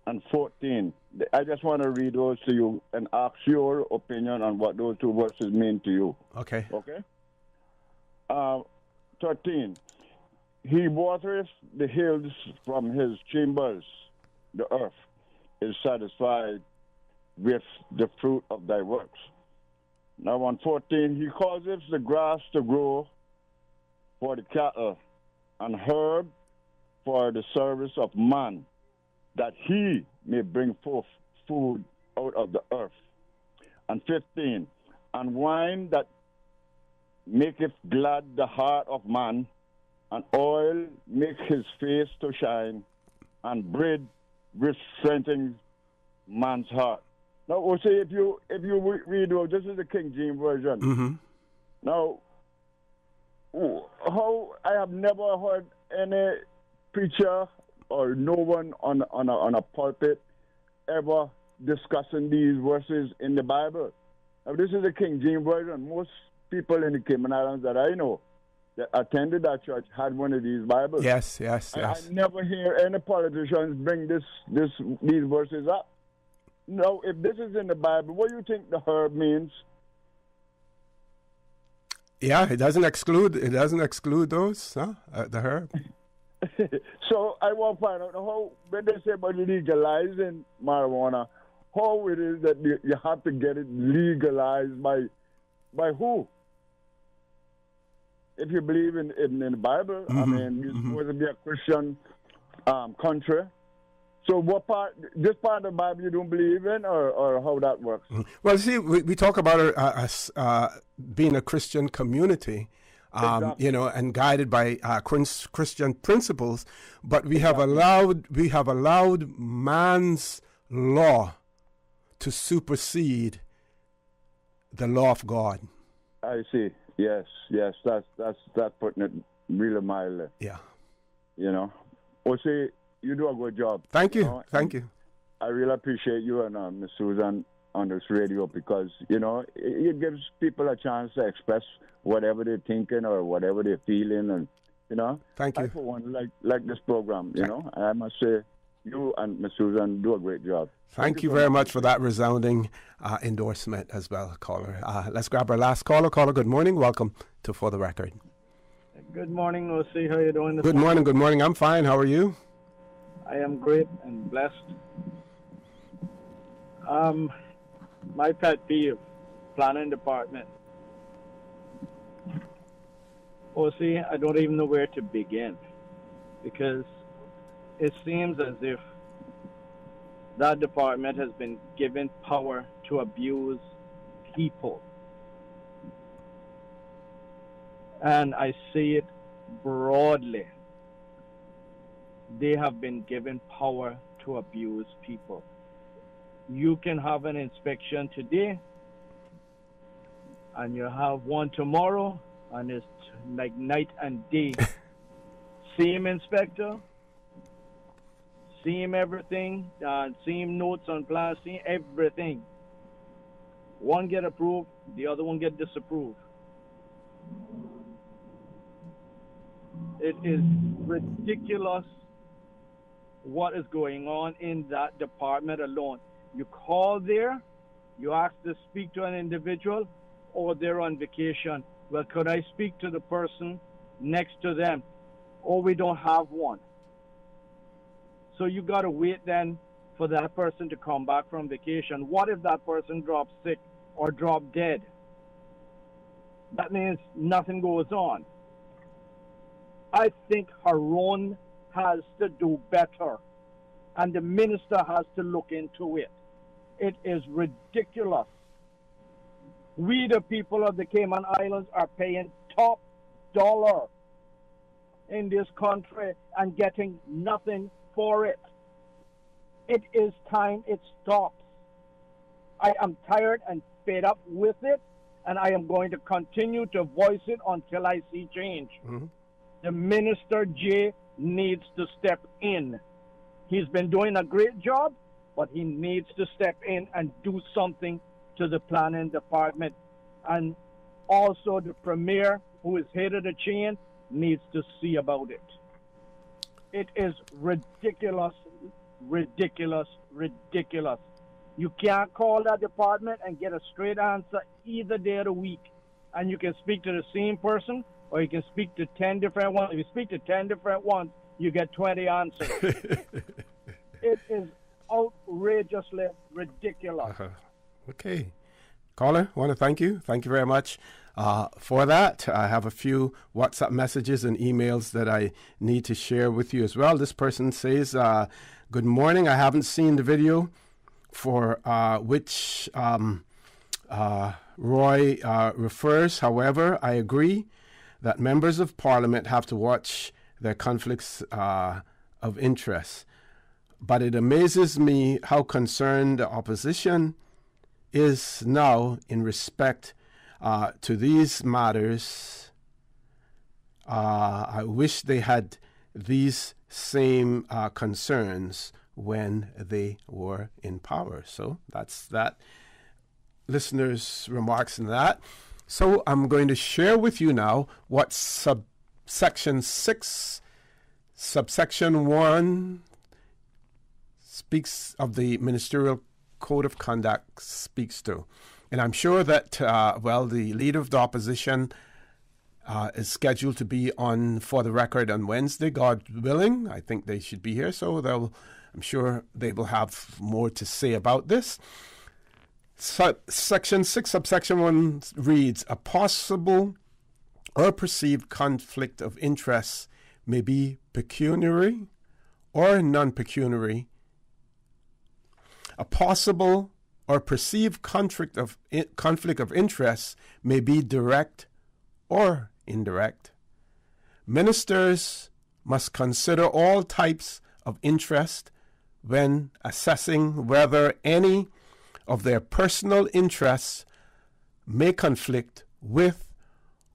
and 14. I just want to read those to you and ask your opinion on what those 2 verses mean to you. Okay. Okay? 13. He watereth the hills from his chambers. The earth is satisfied with the fruit of thy works. Now on 14, he causeth the grass to grow for the cattle and herb for the service of man, that he may bring forth food out of the earth. And 15, and wine that maketh glad the heart of man, and oil make his face to shine, and bread which strengthens man's heart. Now, we'll say if you read, this is the King James Version. Mm-hmm. Now, how I have never heard any preacher or no one on a pulpit ever discussing these verses in the Bible. Now, this is the King James Version. Most people in the Cayman Islands that I know that attended that church had one of these Bibles. Yes. I never hear any politicians bring these verses up. No, if this is in the Bible, what do you think the herb means? Yeah, it doesn't exclude those, the herb. So I want to find out how, when they say about legalizing marijuana, how it is that you have to get it legalized by who? If you believe in the Bible, I mean, you're supposed to be a Christian country. So what part, this part of the Bible you don't believe in, or how that works? Well, see, we talk about us being a Christian community, exactly. And guided by Christian principles, but we have allowed man's law to supersede the law of God. I see. Yes, that's putting it really mildly. Yeah. Well, see, you do a good job. Thank you. Thank you. I really appreciate you and Ms. Susan on this radio because, it gives people a chance to express whatever they're thinking or whatever they're feeling. And, Thank you. I, for one, like this program, I must say, You and Ms. Susan do a great job. Thank you very much for that resounding endorsement as well, caller. Let's grab our last caller. Caller, good morning. Welcome to For the Record. Good morning, O.C. How are you doing this morning? Good morning. I'm fine. How are you? I am great and blessed. My pet peeve, planning department. O.C., I don't even know where to begin, because it seems as if that department has been given power to abuse people. And I see it broadly. They have been given power to abuse people. You can have an inspection today, and you have one tomorrow, and it's like night and day. Same inspector, same everything, same notes on plans, same everything. One get approved, the other one get disapproved. It is ridiculous what is going on in that department alone. You call there, you ask to speak to an individual, or they're on vacation. Well, could I speak to the person next to them? Or we don't have one. So you got to wait then for that person to come back from vacation. What if that person drops sick or drop dead? That means nothing goes on. I think Haroun has to do better, and the minister has to look into it. It is ridiculous. We, the people of the Cayman Islands, are paying top dollar in this country and getting nothing for it. It is time it stops. I am tired and fed up with it, and I am going to continue to voice it until I see change. Mm-hmm. The Minister J needs to step in. He's been doing a great job, but he needs to step in and do something to the planning department. And also the premier, who is head of the chain, needs to see about it. It is ridiculous, ridiculous, ridiculous. You can't call that department and get a straight answer either day of the week. And you can speak to the same person, or you can speak to 10 different ones. If you speak to 10 different ones, you get 20 answers. It is outrageously ridiculous. Okay. Caller, want to thank you. Thank you very much for that. I have a few WhatsApp messages and emails that I need to share with you as well. This person says, good morning. I haven't seen the video for which Roy refers. However, I agree that members of Parliament have to watch their conflicts of interest. But it amazes me how concerned the opposition is now in respect to these matters. I wish they had these same concerns when they were in power. So that's that listener's remarks on that. So I'm going to share with you now what subsection 6, subsection 1 speaks of the Ministerial Code of Conduct speaks to. And I'm sure that, the leader of the opposition is scheduled to be on For the Record on Wednesday, God willing. I think they should be here, so I'm sure they will have more to say about this. Section 6, subsection 1 reads, a possible or perceived conflict of interest may be pecuniary or non-pecuniary. A possible or perceived conflict of interest may be direct or indirect. Ministers must consider all types of interest when assessing whether any of their personal interests may conflict with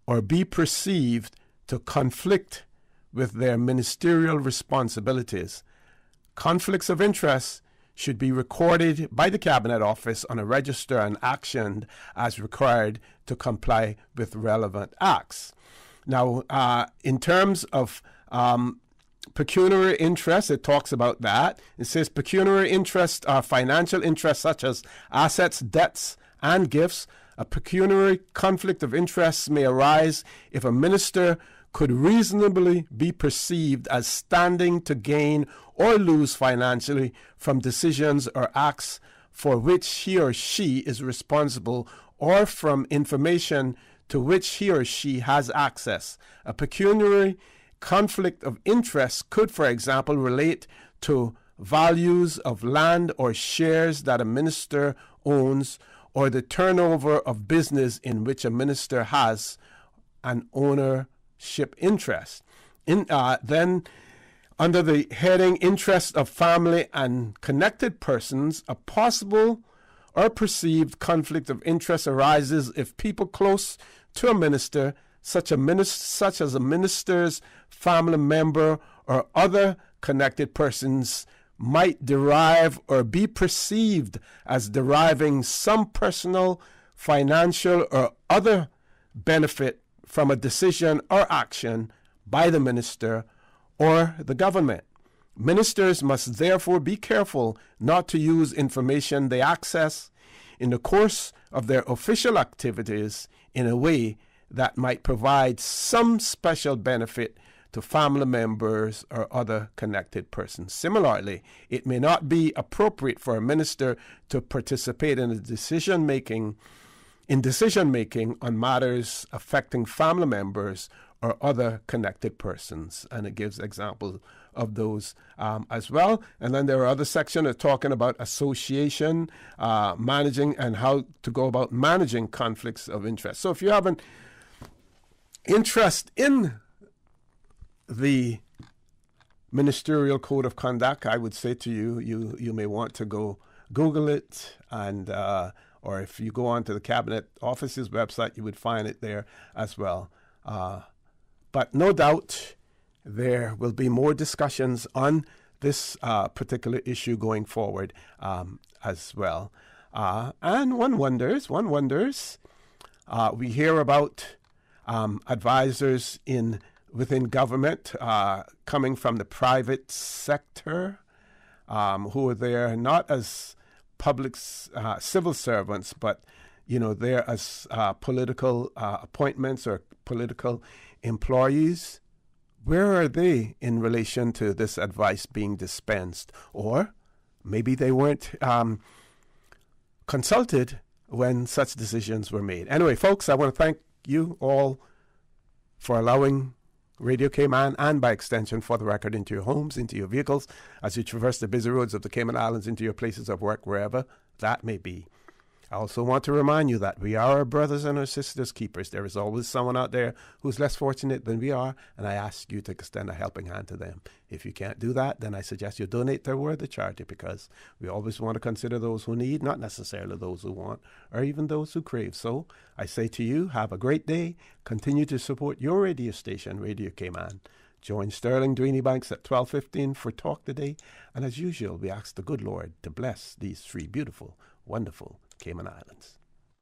or be perceived to conflict with their ministerial responsibilities. Conflicts of interest should be recorded by the Cabinet Office on a register and actioned as required to comply with relevant acts. Now, in terms of pecuniary interest, it talks about that. It says pecuniary interest are financial interests such as assets, debts, and gifts. A pecuniary conflict of interests may arise if a minister could reasonably be perceived as standing to gain or lose financially from decisions or acts for which he or she is responsible, or from information to which he or she has access. A pecuniary conflict of interest could, for example, relate to values of land or shares that a minister owns, or the turnover of business in which a minister has an ownership interest. Then, under the heading Interest of Family and Connected Persons, a possible or perceived conflict of interest arises if people close to a minister, such as a minister's family member or other connected persons, might derive or be perceived as deriving some personal, financial, or other benefit from a decision or action by the minister or the government. Ministers must therefore be careful not to use information they access in the course of their official activities in a way that might provide some special benefit to family members or other connected persons. Similarly, it may not be appropriate for a minister to participate in decision-making on matters affecting family members or other connected persons. And it gives examples of those as well. And then there are other sections talking about association, managing, and how to go about managing conflicts of interest. So if you have an interest in the Ministerial Code of Conduct, I would say to you, you may want to go Google it, and or if you go onto the Cabinet Office's website, you would find it there as well. But no doubt there will be more discussions on this particular issue going forward as well. And one wonders, we hear about advisors within government coming from the private sector who are there not as public civil servants, but there as political appointments or political employees. Where are they in relation to this advice being dispensed? Or maybe they weren't consulted when such decisions were made. Anyway, folks, I want to thank you all for allowing Radio Cayman, and by extension For the Record, into your homes, into your vehicles, as you traverse the busy roads of the Cayman Islands, into your places of work, wherever that may be. I also want to remind you that we are our brothers and our sisters' keepers. There is always someone out there who's less fortunate than we are, and I ask you to extend a helping hand to them. If you can't do that, then I suggest you donate to Worthy Charity, because we always want to consider those who need, not necessarily those who want, or even those who crave. So I say to you, have a great day. Continue to support your radio station, Radio Cayman. Join Sterling Dweeny Banks at 12:15 for Talk Today. And as usual, we ask the good Lord to bless these three beautiful, wonderful Cayman Islands.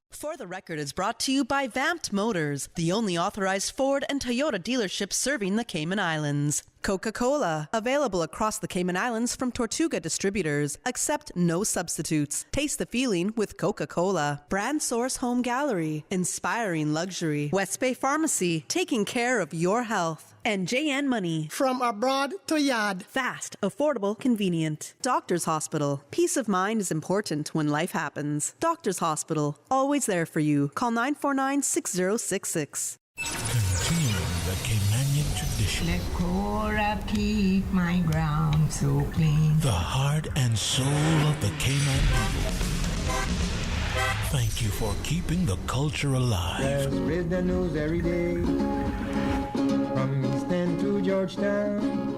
For the Record is brought to you by Vamped Motors, the only authorized Ford and Toyota dealership serving the Cayman Islands. Coca-Cola, available across the Cayman Islands from Tortuga Distributors. Accept no substitutes. Taste the feeling with Coca-Cola. Brand Source Home Gallery, inspiring luxury. West Bay Pharmacy, taking care of your health. And JN Money. From abroad to yard. Fast, affordable, convenient. Doctor's Hospital. Peace of mind is important when life happens. Doctor's Hospital, always there for you. Call 949-6066. Continuing the Caymanian tradition. Let Cora keep my ground so clean. The heart and soul of the Cayman people. Thank you for keeping the culture alive. Let's spread the news every day. From East End to Georgetown.